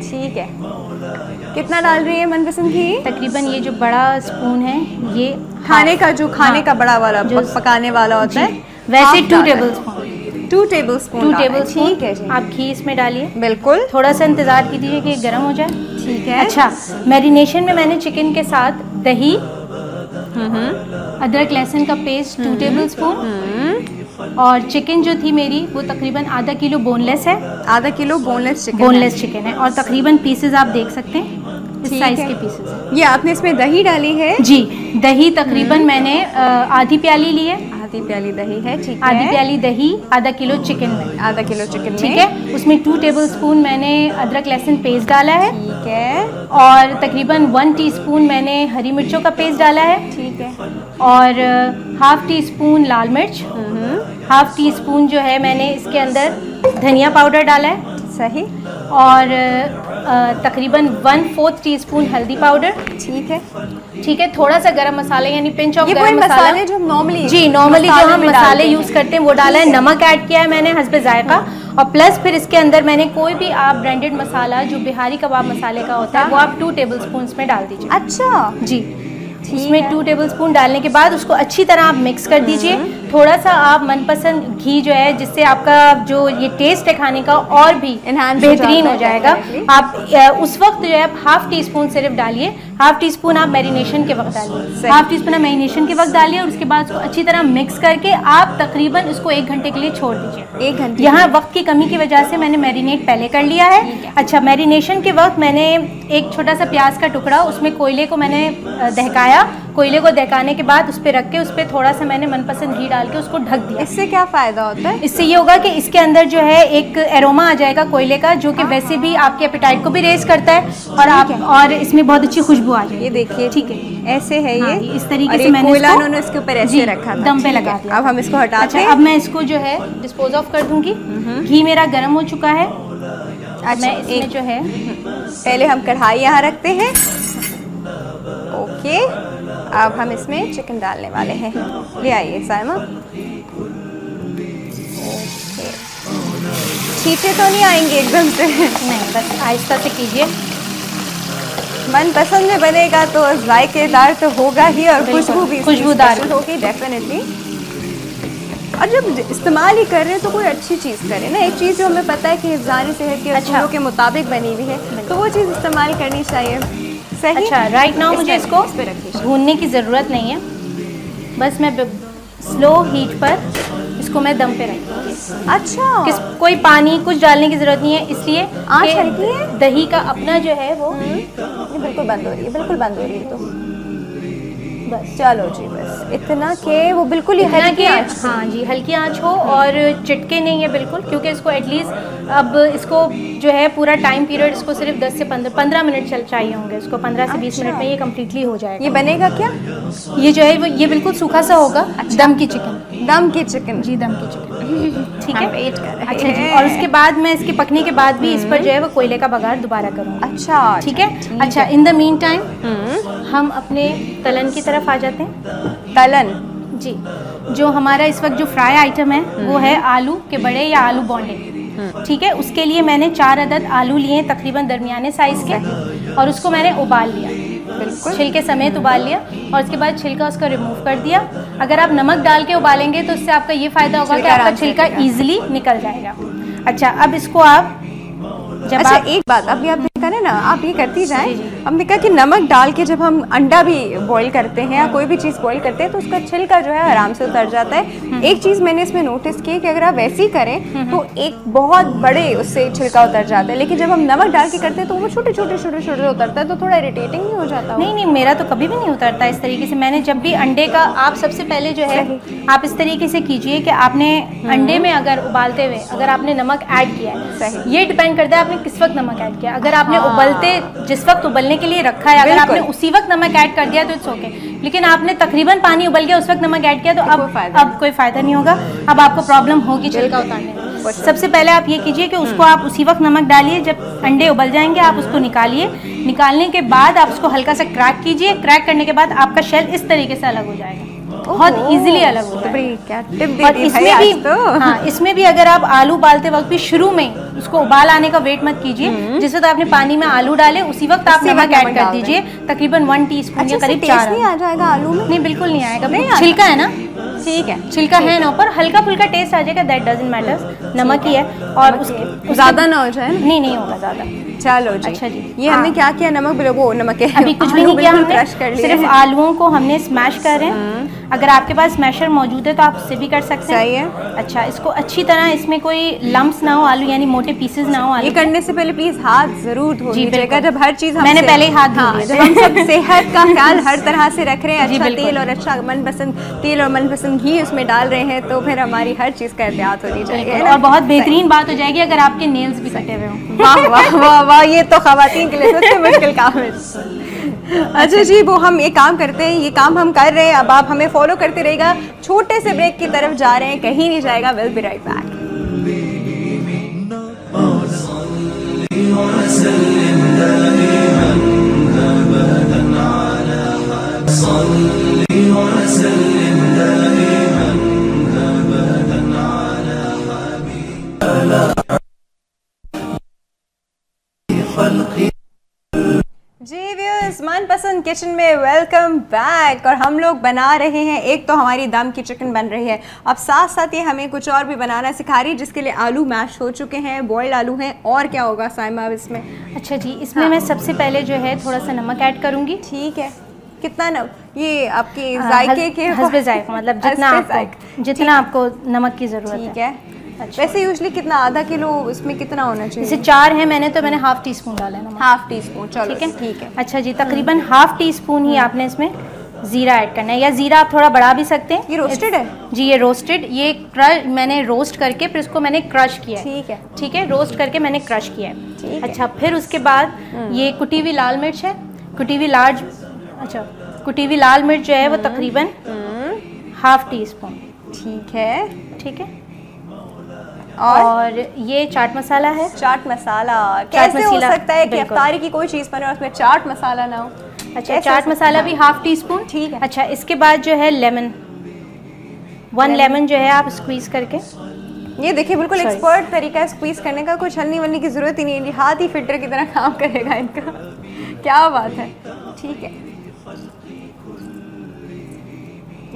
[SPEAKER 1] ठीक है, कितना डाल रही है मनपसंद घी?
[SPEAKER 8] तकरीबन ये जो बड़ा स्पून है, ये
[SPEAKER 1] खाने का जो खाने का बड़ा वाला जो पकाने वाला होता है,
[SPEAKER 8] वैसे 2 टेबलस्पून।
[SPEAKER 1] 2 टेबलस्पून,
[SPEAKER 8] ठीक है जी। आप घी इसमें डालिए,
[SPEAKER 1] बिल्कुल।
[SPEAKER 8] थोड़ा सा इंतजार कीजिए कि गर्म हो जाए,
[SPEAKER 1] ठीक है।
[SPEAKER 8] अच्छा, मैरिनेशन में मैंने चिकन के साथ दही, अदरक लहसुन का पेस्ट 2 टेबलस्पून, और चिकन जो थी मेरी वो तकरीबन आधा किलो बोनलेस है।
[SPEAKER 1] आधा किलो बोनलेस चिकन
[SPEAKER 8] है, और तकरीबन पीसेस आप देख सकते हैं इस साइज के पीसेस है।
[SPEAKER 1] ये आपने इसमें दही डाली है?
[SPEAKER 8] जी, दही तकरीबन मैंने आधी प्याली ली है।
[SPEAKER 1] आधी प्याली दही है, ठीक है।
[SPEAKER 8] आधी प्याली दही आधा किलो चिकन में,
[SPEAKER 1] आधा किलो चिकन,
[SPEAKER 8] ठीक है। उसमें 2 टेबलस्पून मैंने अदरक लहसुन पेस्ट डाला है,
[SPEAKER 1] ठीक है।
[SPEAKER 8] और तकरीबन 1 टीस्पून मैंने हरी मिर्चों का पेस्ट डाला है,
[SPEAKER 1] ठीक है।
[SPEAKER 8] और ½ टीस्पून लाल मिर्च, ½ टीस्पून जो है मैंने इसके अंदर धनिया पाउडर डाला है,
[SPEAKER 1] सही,
[SPEAKER 8] और तकरीबन 1/4 टीस्पून हल्दी पाउडर,
[SPEAKER 1] ठीक है।
[SPEAKER 8] ठीक है। थोड़ा सा गरम मसाला यानी पिंच ऑफ गरम
[SPEAKER 1] मसाले जो नॉर्मली
[SPEAKER 8] जो हम मसाले यूज करते हैं वो डाला है। नमक ऐड किया है मैंने हस्बे जायका, और प्लस फिर इसके अंदर मैंने कोई भी आप ब्रांडेड मसाला जो बिहारी कबाब मसाले का होता है वो आप 2 टेबलस्पून में डाल दीजिए।
[SPEAKER 1] अच्छा
[SPEAKER 8] जी, इसमें 2 टेबलस्पून डालने के बाद उसको अच्छी तरह आप मिक्स कर दीजिए। थोड़ा सा आप मनपसंद घी जो है, जिससे आपका जो ये टेस्ट है खाने का और भी बेहतरीन हो जाएगा। आप उस वक्त जो है आप ½ टीस्पून सिर्फ डालिए, ½ टीस्पून आप मैरिनेशन के वक्त डालिए, ½ टीस्पून आप मैरिनेशन के वक्त डालिए, और उसके बाद उसको अच्छी तरह मिक्स करके आप तकरीबन उसको 1 घंटे के लिए छोड़ दीजिए।
[SPEAKER 1] 1 घंटे?
[SPEAKER 8] यहाँ वक्त की कमी की वजह से मैंने मैरिनेट पहले कर लिया है। अच्छा, मैरिनेशन के वक्त मैंने एक छोटा सा प्याज का टुकड़ा, उसमें कोयले को मैंने दहकाया, कोयले को दहकाने के बाद उस पर रख के उस पर थोड़ा सा मैंने मनपसंद घी डाल के उसको ढक दिया।
[SPEAKER 1] इससे क्या फायदा होता है?
[SPEAKER 8] इससे ये होगा कि इसके अंदर जो है एक एरोमा आ जाएगा कोयले का, जो कि वैसे भी आपके एपेटाइट को भी रेज करता है, और इसमें बहुत अच्छी खुशबू आ जाएगी।
[SPEAKER 1] ये देखिए,
[SPEAKER 8] ठीक है,
[SPEAKER 1] ऐसे है ये,
[SPEAKER 8] इस तरीके से मैंने
[SPEAKER 1] कोयला उन्होंने इसके ऊपर ऐसे रखा था,
[SPEAKER 8] दम पे लगा दिया।
[SPEAKER 1] अब हम इसको हटाते हैं।
[SPEAKER 8] अब मैं इसको जो है डिस्पोज ऑफ कर दूंगी। घी मेरा गर्म हो चुका है। मैं इसमें जो है
[SPEAKER 1] पहले हम कढ़ाई यहाँ रखते हैं। ओके, अब हम इसमें चिकन डालने वाले हैं। ले आइए साइमा। ओके, छींटे तो नहीं आएंगे एकदम से?
[SPEAKER 8] नहीं, बस आहिस्ता से कीजिए।
[SPEAKER 1] मनपसंद में बनेगा तो जायकेदार तो होगा ही, और खुशबू भी
[SPEAKER 8] खुशबूदार
[SPEAKER 1] होगी डेफिनेटली। और जब इस्तेमाल ही कर रहे हैं तो कोई अच्छी चीज़ करें ना। एक चीज़ जो हमें पता है कि हिफ्ज़ान सेहत के असूलों के मुताबिक बनी हुई है, तो वो चीज़ इस्तेमाल करनी चाहिए। सही।
[SPEAKER 8] अच्छा, राइट नाउ मुझे इसको भूनने की ज़रूरत नहीं है, बस मैं स्लो हीट पर इसको मैं दम पे रखूँगी।
[SPEAKER 1] अच्छा,
[SPEAKER 8] कोई पानी कुछ डालने की ज़रूरत नहीं है, इसलिए
[SPEAKER 1] आँच हल्की है,
[SPEAKER 8] दही का अपना जो है वो
[SPEAKER 1] ये बिल्कुल बंद हो रही है, बिल्कुल बंद हो रही है। तो बस चलो जी, बस इतना कि वो बिल्कुल ही हल्की आंच।
[SPEAKER 8] हाँ जी, हल्की आंच हो और चिटके नहीं है बिल्कुल, क्योंकि इसको एटलीस्ट अब इसको जो है पूरा टाइम पीरियड इसको सिर्फ 10 से 15 मिनट चाहिए होंगे इसको। 15 से 20 मिनट में ये कम्प्लीटली हो जाएगा।
[SPEAKER 1] ये बनेगा क्या?
[SPEAKER 8] ये जो है ये बिल्कुल सूखा सा होगा।
[SPEAKER 1] अच्छा।
[SPEAKER 8] दम की चिकन,
[SPEAKER 1] दम की चिकन
[SPEAKER 8] जी, दम की चिकन। ठीक है,
[SPEAKER 1] वेट कर रहे
[SPEAKER 8] अच्छा जी। और उसके बाद मैं इसके पकने के बाद भी इस पर जो है वो कोयले का बघार दोबारा करूँगी।
[SPEAKER 1] अच्छा,
[SPEAKER 8] ठीक है। अच्छा, इन द मीन टाइम हम अपने तलन की तरफ आ जाते हैं।
[SPEAKER 1] तलन
[SPEAKER 8] जी, जो हमारा इस वक्त जो फ्राई आइटम है वो है आलू के बड़े या आलू बॉन्डे। ठीक है, उसके लिए मैंने 4 अदद आलू लिए तकरीबन दरमियाने साइज़ के, और उसको मैंने उबाल लिया, बिल्कुल छिलके समेत उबाल लिया, और उसके बाद छिलका उसका रिमूव कर दिया। अगर आप नमक डाल के उबालेंगे तो इससे आपका ये फ़ायदा होगा कि आपका छिलका ईजिली निकल जाएगा। अच्छा, अब इसको आप जब
[SPEAKER 1] अच्छा, एक बात अभी आपने कहा ना, आप ये करती जाएं। हमने कहा कि नमक डाल के जब हम अंडा भी बॉईल करते हैं या कोई भी चीज़ बॉईल करते हैं तो उसका छिलका जो है आराम से उतर जाता है। एक चीज़ मैंने इसमें नोटिस की कि अगर आप वैसे ही करें तो एक बहुत बड़े उससे छिलका उतर जाता है, लेकिन जब हम नमक डाल के करते हैं तो वो छोटे छोटे छोटे छोटे उतरता है, तो थोड़ा इरिटेटिंग नहीं हो जाता?
[SPEAKER 8] नहीं नहीं, मेरा तो कभी भी नहीं उतरता इस तरीके से। मैंने जब भी अंडे का, आप सबसे पहले जो है आप इस तरीके से कीजिए कि आपने अंडे में अगर उबालते हुए अगर आपने नमक ऐड किया है, ये डिपेंड करता है आपने किस वक्त नमक ऐड किया। अगर आपने उबलते जिस वक्त उबलने के लिए रखा है, अगर आपने उसी वक्त नमक ऐड कर दिया तो इट्स ओके, लेकिन आपने तकरीबन पानी उबल गया उस वक्त नमक ऐड किया तो अब कोई फायदा नहीं होगा, अब आपको प्रॉब्लम होगी छिलका उतारने में। सबसे पहले आप ये कीजिए कि उसको आप उसी वक्त नमक डालिए, जब अंडे उबल जाएंगे आप उसको निकालिए। निकालने के बाद आप उसको हल्का सा क्रैक कीजिए। क्रैक करने के बाद आपका शेल इस तरीके से अलग हो जाएगा, बहुत इजीली अलग होता है।
[SPEAKER 1] क्या टिप दे
[SPEAKER 8] और
[SPEAKER 1] दी
[SPEAKER 8] इसमें
[SPEAKER 1] भाई
[SPEAKER 8] भी
[SPEAKER 1] आज तो।
[SPEAKER 8] हाँ, इसमें भी अगर आप आलू उबालते वक्त भी शुरू में उसको उबाल आने का वेट मत कीजिए। जिस वक्त आपने पानी में आलू डाले उसी वक्त आप नमक ऐड कर दीजिए, तकरीबन 1 टीस्पून या करीब 4।
[SPEAKER 1] नहीं आ जाएगा आलू में?
[SPEAKER 8] नहीं, बिल्कुल नहीं आएगा, छिलका है ना,
[SPEAKER 1] ठीक है,
[SPEAKER 8] छिलका है ना ऊपर, हल्का फुल्का टेस्ट आ जाएगा, दैट डजंट मैटर, नमक ही है। और उसके
[SPEAKER 1] ज़्यादा ना हो जाए?
[SPEAKER 8] नहीं होगा ज़्यादा।
[SPEAKER 1] चलो जी।
[SPEAKER 8] अच्छा जी,
[SPEAKER 1] ये हमने क्या किया? नमक वो नमक है
[SPEAKER 8] अभी कुछ भी नहीं किया हमने,
[SPEAKER 1] क्रश कर लिया,
[SPEAKER 8] सिर्फ आलूओं को हमने स्मैश कर रहे हैं। अगर आपके पास स्मैशर मौजूद है तो आप उससे भी कर सकते हैं।
[SPEAKER 1] सही है।
[SPEAKER 8] अच्छा, इसको अच्छी तरह, इसमें कोई लम्प्स ना हो आलू, यानी मोटे पीसेस ना हो आलू।
[SPEAKER 1] ये करने से पहले प्लीज हाथ जरूर धो लीजिएगा। जब हर चीज
[SPEAKER 8] मैंने पहले ही हाथ धो लिया।
[SPEAKER 1] जब हम सब सेहत का ख्याल हर तरह से रख रहे हैं, अच्छा तेल और अच्छा मनपसंद तेल और मनपसंद घी उसमें डाल रहे हैं, तो फिर हमारी हर चीज का एहतियात होनी चाहिए।
[SPEAKER 8] और बहुत बेहतरीन बात हो जाएगी अगर आपके नेल्स भी कटे हुए हों।
[SPEAKER 1] वाह वाह वाह वाह, ये तो खवातीन के लिए सबसे मुश्किल काम है। अच्छा जी, वो हम एक काम करते हैं, ये काम हम कर रहे हैं, अब आप हमें फॉलो करते रहेगा। छोटे से ब्रेक की तरफ जा रहे हैं, कहीं नहीं जाएगा, विल बी राइट बैक। जी व्यूअर्स, मनपसंद किचन में वेलकम बैक। और हम लोग बना रहे हैं, एक तो हमारी दम की चिकन बन रही है, अब साथ साथ ये हमें कुछ और भी बनाना सिखा रही है, जिसके लिए आलू मैश हो चुके हैं, बॉइल्ड आलू हैं। और क्या होगा साइमा अब इसमें?
[SPEAKER 8] अच्छा जी, इसमें मैं सबसे पहले जो है थोड़ा सा नमक ऐड करूँगी।
[SPEAKER 1] ठीक है, कितना न, ये आपके जायके के
[SPEAKER 8] हस्बे जायका, मतलब जितना आपको नमक की ज़रूरत है।
[SPEAKER 1] ठीक है। अच्छा। वैसे यूजली कितना, आधा किलो इसमें कितना होना चाहिए?
[SPEAKER 8] जैसे 4 है मैंने, तो मैंने ½ टीस्पून डाला है।
[SPEAKER 1] ½ टीस्पून, चलो
[SPEAKER 8] ठीक है। अच्छा जी, तकरीबन ½ टीस्पून ही आपने इसमें ज़ीरा ऐड करना है, या ज़ीरा आप थोड़ा बढ़ा भी सकते हैं।
[SPEAKER 1] ये रोस्टेड है
[SPEAKER 8] जी, ये रोस्टेड, ये मैंने रोस्ट करके फिर इसको मैंने क्रश किया है। ठीक है, रोस्ट करके मैंने क्रश किया है। अच्छा, फिर उसके बाद ये कुटी हुई लाल मिर्च है, कुटी हुई लाल मिर्च जो है वो तकरीबन ½ टीस्पून। ठीक है। और ये चाट मसाला है।
[SPEAKER 1] चाट मसाला कैसे हो सकता है कि इफ्तारी की कोई चीज़ बने और उसमें चाट मसाला ना हो?
[SPEAKER 8] अच्छा, चाट मसाला भी ½ टीस्पून। ठीक है। अच्छा, इसके बाद जो है लेमन, 1 लेमन जो है आप स्क्वीज़ करके,
[SPEAKER 1] ये देखिए बिल्कुल एक्सपर्ट तरीका है स्क्वीज़ करने का, कुछ हलनी वलनी की ज़रूरत ही नहीं है, हाथ ही फिल्टर की तरह काम करेगा इनका। क्या बात है। ठीक है,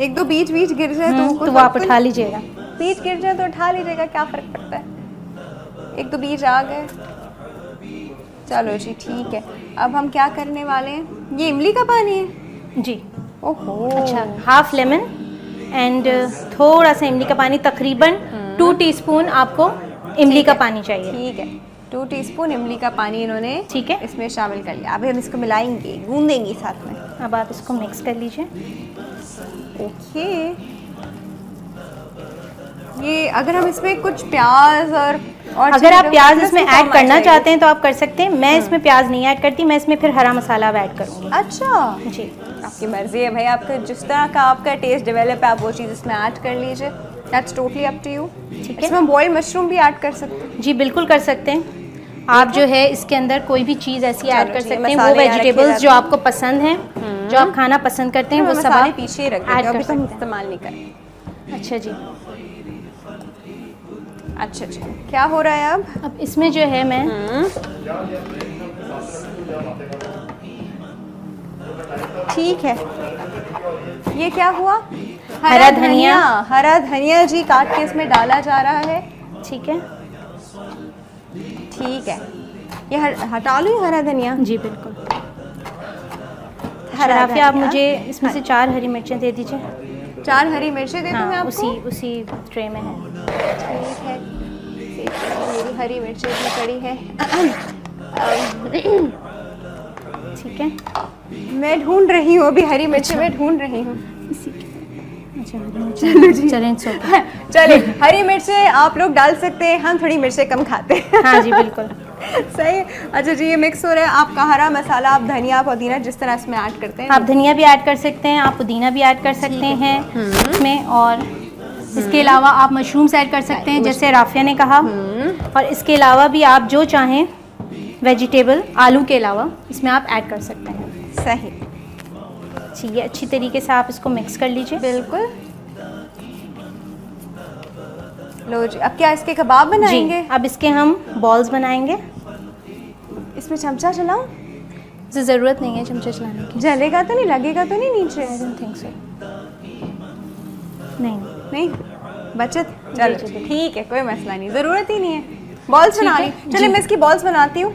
[SPEAKER 1] 1-2 बीच गिर जाए तो
[SPEAKER 8] आप उठा लीजिएगा,
[SPEAKER 1] बीज गिर जाए तो उठा लीजिएगा, क्या फ़र्क पड़ता है। 1-2 बीज आ गए, चलो जी ठीक है। अब हम क्या करने वाले हैं? ये इमली का पानी है
[SPEAKER 8] जी।
[SPEAKER 1] ओहो।
[SPEAKER 8] अच्छा, हाफ लेमन एंड थोड़ा सा इमली का पानी, तकरीबन 2 टीस्पून आपको इमली का पानी चाहिए।
[SPEAKER 1] ठीक है, 2 टीस्पून इमली का पानी इन्होंने
[SPEAKER 8] ठीक है
[SPEAKER 1] इसमें शामिल कर लिया। अब हम इसको मिलाएंगे, गूंदेंगे साथ में।
[SPEAKER 8] अब आप इसको मिक्स कर लीजिए।
[SPEAKER 1] ओके, ये अगर हम इसमें कुछ प्याज और
[SPEAKER 8] अगर आप प्याज इसमें ऐड करना चाहते हैं तो आप कर सकते हैं। मैं इसमें प्याज नहीं ऐड करती, मैं इसमें फिर हरा मसाला अब ऐड करूँगी।
[SPEAKER 1] अच्छा
[SPEAKER 8] जी,
[SPEAKER 1] आपकी मर्जी है भाई, आपका जिस तरह का आपका टेस्ट डेवलप है आप वो चीज़ इसमें ऐड कर लीजिए। That's totally up to you.
[SPEAKER 8] ठीक है,
[SPEAKER 1] इसमें बॉइल्ड मशरूम भी ऐड कर सकते हैं।
[SPEAKER 8] जी बिल्कुल कर सकते हैं। आप जो है इसके अंदर कोई भी चीज़ ऐसी ऐड कर सकते हैं, वो
[SPEAKER 1] मसाले यहाँ रखे
[SPEAKER 8] वेजिटेबल्स
[SPEAKER 1] जाते
[SPEAKER 8] जो आपको पसंद हैं, जो आप खाना पसंद करते हैं, वो सब
[SPEAKER 1] मसाले
[SPEAKER 8] आप
[SPEAKER 1] पीछे रख देते
[SPEAKER 8] ऐड
[SPEAKER 1] हैं,
[SPEAKER 8] कर
[SPEAKER 1] अभी तो हम
[SPEAKER 8] सकते हैं।
[SPEAKER 1] इस्तेमाल नहीं करें।
[SPEAKER 8] अच्छा जी,
[SPEAKER 1] अच्छा अच्छा, क्या हो रहा है
[SPEAKER 8] अब इसमें जो है मैं
[SPEAKER 1] ठीक है, ये क्या हुआ?
[SPEAKER 8] हरा धनिया।
[SPEAKER 1] हरा धनिया जी काट के इसमें डाला जा रहा है।
[SPEAKER 8] ठीक है,
[SPEAKER 1] ठीक है, ये हटा लूँ हरा धनिया?
[SPEAKER 8] जी बिल्कुल।
[SPEAKER 1] हरा
[SPEAKER 8] राफिया, आप
[SPEAKER 1] धनिया।
[SPEAKER 8] मुझे इसमें से 4 हरी मिर्चें दे दीजिए।
[SPEAKER 1] 4 हरी मिर्चें दे दूँ मैं
[SPEAKER 8] हाँ,
[SPEAKER 1] आपको?
[SPEAKER 8] उसी ट्रे में है।
[SPEAKER 1] ठीक है, मेरी हरी मिर्चें भी पड़ी है।
[SPEAKER 8] ठीक है,
[SPEAKER 1] मैं ढूंढ रही हूँ अभी हरी मिर्चें, मैं ढूंढ रही हूँ।
[SPEAKER 8] अच्छा चलो जी, चलें
[SPEAKER 1] चले, हरी मिर्चें आप लोग डाल सकते हैं, हम थोड़ी मिर्चें कम खाते हैं।
[SPEAKER 8] हाँ जी बिल्कुल
[SPEAKER 1] सही। अच्छा जी, ये मिक्स हो रहा है। आपका हरा मसाला, आप धनिया पुदीना जिस तरह इसमें ऐड करते हैं,
[SPEAKER 8] आप धनिया भी ऐड कर सकते हैं, आप पुदीना भी ऐड कर सकते हैं इसमें, और इसके अलावा आप मशरूम्स ऐड कर सकते हैं जैसे राफिया ने कहा। और इसके अलावा भी आप जो चाहें वेजिटेबल, आलू के अलावा इसमें आप ऐड कर सकते हैं।
[SPEAKER 1] सही।
[SPEAKER 8] ठीक है, अच्छी तरीके से आप इसको मिक्स कर लीजिए।
[SPEAKER 1] बिल्कुल। लो जी, अब क्या इसके कबाब बनाएंगे?
[SPEAKER 8] जी, अब इसके हम बॉल्स बनाएंगे।
[SPEAKER 1] इसमें चमचा चलाऊं?
[SPEAKER 8] ज़रूरत नहीं है चमचा चलाने की।
[SPEAKER 1] जलेगा तो नहीं, लगेगा तो नहीं नीचे?
[SPEAKER 8] I don't think so. नहीं,
[SPEAKER 1] बचत।
[SPEAKER 8] जी,
[SPEAKER 1] चलो
[SPEAKER 8] जी,
[SPEAKER 1] ठीक है, कोई मसला नहीं, ज़रूरत ही नहीं है। बॉल्स बना ली। चलिए मैं इसकी बॉल्स बनाती हूँ।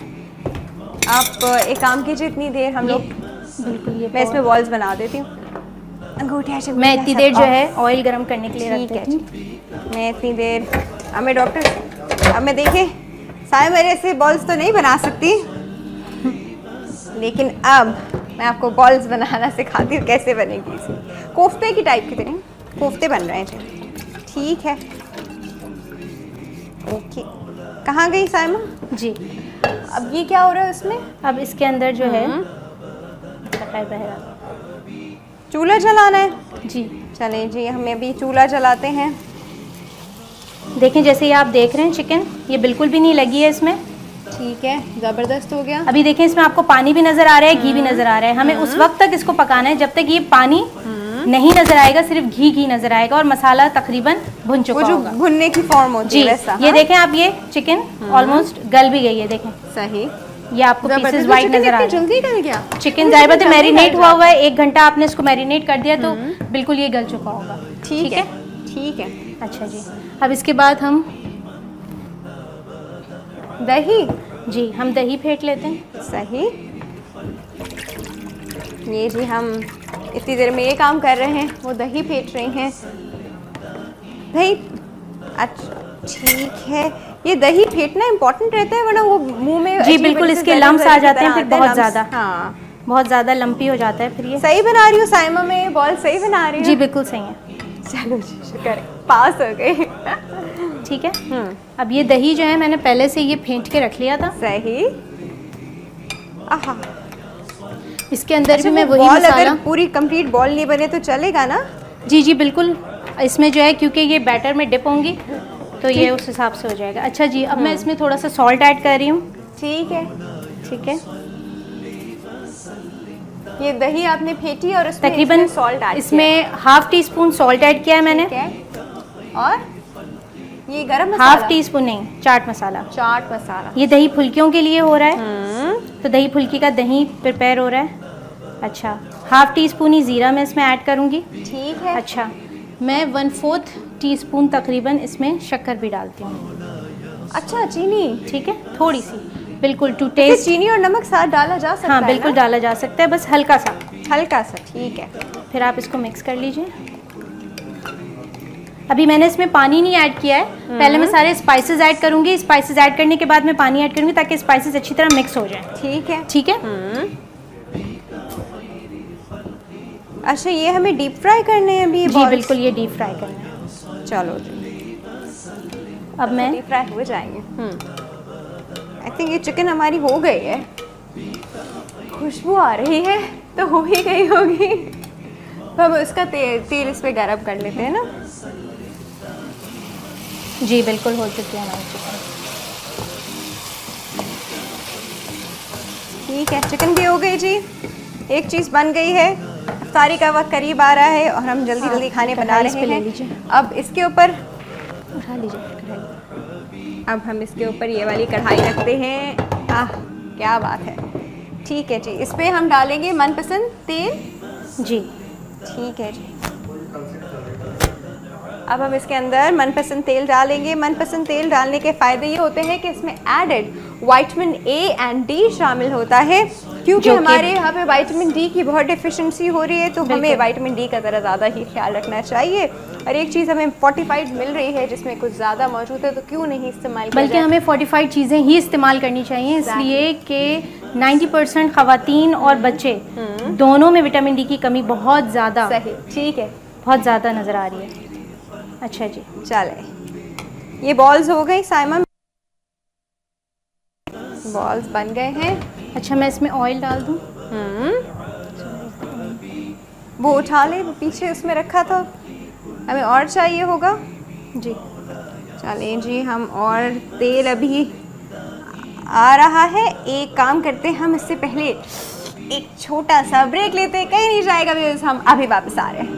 [SPEAKER 1] आप एक काम कीजिए, इतनी देर हम लोग,
[SPEAKER 8] बिल्कुल, ये
[SPEAKER 1] मैं इसमें बॉल्स बना देती हूँ। अंगूठिया से
[SPEAKER 8] मैं इतनी देर जो है ऑयल गरम करने के लिए रख
[SPEAKER 1] ठीक है
[SPEAKER 8] देती
[SPEAKER 1] जी। मैं इतनी देर, अब मैं डॉक्टर, अब मैं देखें सारे मेरे से बॉल्स तो नहीं बना सकती, लेकिन अब मैं आपको बॉल्स बनाना सिखाती हूँ कैसे बनेगी। इसी कोफ्ते की टाइप की तरह कोफ्ते बन रहे हैं जी। ठीक है, ओके। कहाँ गई साइमा
[SPEAKER 8] जी।
[SPEAKER 1] अब ये क्या हो रहा है उसमें?
[SPEAKER 8] अब इसके अंदर जो है बहरा
[SPEAKER 1] चूल्हा जलाना है
[SPEAKER 8] जी।
[SPEAKER 1] चलें जी, हमें अभी चूल्हा जलाते हैं।
[SPEAKER 8] देखें जैसे ये आप देख रहे हैं चिकन, ये बिल्कुल भी नहीं लगी है इसमें।
[SPEAKER 1] ठीक है, ज़बरदस्त हो गया।
[SPEAKER 8] अभी देखें इसमें आपको पानी भी नज़र आ रहा है, घी भी नज़र आ रहा है। हमें उस वक्त तक इसको पकाना है जब तक ये पानी नहीं नज़र आएगा, सिर्फ घी नज़र आएगा और मसाला तकरीबन भुन चुका होगा।
[SPEAKER 1] भुनने की फॉर्म होती है वैसा।
[SPEAKER 8] ये देखें आप, ये चिकन ऑलमोस्ट गल भी गई है। देखें
[SPEAKER 1] सही,
[SPEAKER 8] ये आपको पीसेस वाइट नजर आ रहे हैं।
[SPEAKER 1] जल्दी गल गया
[SPEAKER 8] चिकन जाहिर बात है मैरिनेट हुआ हुआ है, 1 घंटा आपने इसको मैरिनेट कर दिया तो बिल्कुल ये गल चुका होगा।
[SPEAKER 1] ठीक है, ठीक है।
[SPEAKER 8] अच्छा जी, अब इसके बाद हम
[SPEAKER 1] दही,
[SPEAKER 8] जी हम दही फेंट लेते हैं।
[SPEAKER 1] सही। ये जी हम इतनी देर में ये काम कर रहे हैं, वो दही फेंट रही हैं। दही, अच्छा ठीक है। ये दही फेंटना इम्पोर्टेंट रहता है वरना वो मुंह में
[SPEAKER 8] जी बिल्कुल इसके लम्स आ जाते हैं फिर बहुत ज़्यादा।
[SPEAKER 1] हाँ,
[SPEAKER 8] बहुत ज़्यादा लंपी हो जाता है फिर ये।
[SPEAKER 1] सही बना रही हूँ साइमा, में बॉल सही बना रही हूँ?
[SPEAKER 8] जी बिल्कुल सही है।
[SPEAKER 1] चलो जी, शुक्र है, पास हो गई।
[SPEAKER 8] ठीक है, अब ये दही जो है मैंने पहले से ये फेंट के रख लिया था।
[SPEAKER 1] सही। आहा,
[SPEAKER 8] इसके अंदर
[SPEAKER 1] अच्छा,
[SPEAKER 8] भी मैं वही
[SPEAKER 1] बॉल
[SPEAKER 8] मसाला,
[SPEAKER 1] अगर पूरी कंप्लीट बॉल नहीं बने तो चलेगा ना?
[SPEAKER 8] जी जी बिल्कुल, इसमें जो है क्योंकि ये बैटर में डिप होंगी तो ये उस हिसाब से हो जाएगा। अच्छा जी, अब मैं इसमें थोड़ा सा सॉल्ट ऐड कर रही हूँ।
[SPEAKER 1] ठीक है,
[SPEAKER 8] ठीक है।
[SPEAKER 1] ये दही आपने फेंटी और उसमें
[SPEAKER 8] तकरीबन
[SPEAKER 1] सॉल्ट ऐड
[SPEAKER 8] इसमें ½ टीस्पून सॉल्ट ऐड किया है मैंने।
[SPEAKER 1] और ये गरम मसाला,
[SPEAKER 8] ½ टीस्पून नहीं, चाट मसाला।
[SPEAKER 1] चाट मसाला।
[SPEAKER 8] ये दही फुल्कियों के लिए हो रहा है तो दही फुल्की का दही प्रिपेयर हो रहा है। अच्छा, ½ टीस्पून ही ज़ीरा मैं इसमें ऐड करूँगी।
[SPEAKER 1] ठीक है।
[SPEAKER 8] अच्छा, मैं 1/4 टीस्पून तकरीबन इसमें शक्कर भी डालती हूँ।
[SPEAKER 1] अच्छा, चीनी।
[SPEAKER 8] ठीक है, थोड़ी सी बिल्कुल टू टेस्ट।
[SPEAKER 1] चीनी और नमक साथ डाला जा सकता है?
[SPEAKER 8] हाँ बिल्कुल डाला जा सकता है, बस हल्का सा।
[SPEAKER 1] हल्का सा, ठीक है।
[SPEAKER 8] फिर आप इसको मिक्स कर लीजिए। अभी मैंने इसमें पानी नहीं ऐड किया है, पहले मैं सारे स्पाइसेस ऐड करूंगी, स्पाइसेस ऐड करने के बाद मैं पानी ऐड करूंगी ताकि स्पाइसेस अच्छी तरह मिक्स हो जाएं।
[SPEAKER 1] ठीक है,
[SPEAKER 8] ठीक है।
[SPEAKER 1] अच्छा, ये हमें डीप फ्राई करने हैं अभी?
[SPEAKER 8] जी बिल्कुल, ये डीप फ्राई करना है।
[SPEAKER 1] चलो
[SPEAKER 8] अब मैं
[SPEAKER 1] डीप फ्राई हो जाएंगे। आई थिंक ये चिकन हमारी हो गई है, खुशबू आ रही है, तो हो ही गई होगी। तो अब उसका तेल इस पे गरम कर लेते हैं ना।
[SPEAKER 8] जी बिल्कुल, हो चुकी है हमारी चिकन।
[SPEAKER 1] ठीक है, चिकन भी हो गई जी। एक चीज़ बन गई है, इफ्तारी का वक्त करीब आ रहा है और हम जल्दी जल्दी खाने बना रहे हैं। अब इसके ऊपर
[SPEAKER 8] उठा लीजिए।
[SPEAKER 1] अब हम इसके ऊपर ये वाली कढ़ाई रखते हैं। आह, क्या बात है। ठीक है जी, इस पे हम डालेंगे मनपसंद तेल।
[SPEAKER 8] जी
[SPEAKER 1] ठीक है जी। अब हम इसके अंदर मनपसंद तेल डालेंगे। मनपसंद तेल डालने के फ़ायदे ये होते हैं कि इसमें added vitamin A and D शामिल होता है, क्योंकि हमारे यहाँ पे विटामिन डी की बहुत डिफिशिएंसी हो रही है, तो हमें विटामिन डी का ज़रा ज़्यादा ही ख्याल रखना चाहिए। और एक चीज़ हमें फोर्टिफाइड मिल रही है जिसमें कुछ ज़्यादा मौजूद है, तो क्यों नहीं इस्तेमाल किया?
[SPEAKER 8] बल्कि हमें फोर्टिफाइड चीज़ें ही इस्तेमाल करनी चाहिए, इसलिए कि 90% ख़वातीन और बच्चे दोनों में विटामिन डी की कमी बहुत ज़्यादा,
[SPEAKER 1] सही, ठीक है,
[SPEAKER 8] बहुत ज़्यादा नज़र आ रही है। अच्छा जी,
[SPEAKER 1] चले, ये बॉल्स हो गई साइमा, बॉल्स बन गए हैं।
[SPEAKER 8] अच्छा, मैं इसमें ऑयल डाल दूँ?
[SPEAKER 1] वो उठा ले, वो पीछे उसमें रखा था, हमें और चाहिए होगा
[SPEAKER 8] जी।
[SPEAKER 1] चलें जी, हम और तेल अभी आ रहा है। एक काम करते हैं, हम इससे पहले एक छोटा सा ब्रेक लेते हैं, कहीं नहीं जाएगा, हम अभी वापस आ रहे हैं।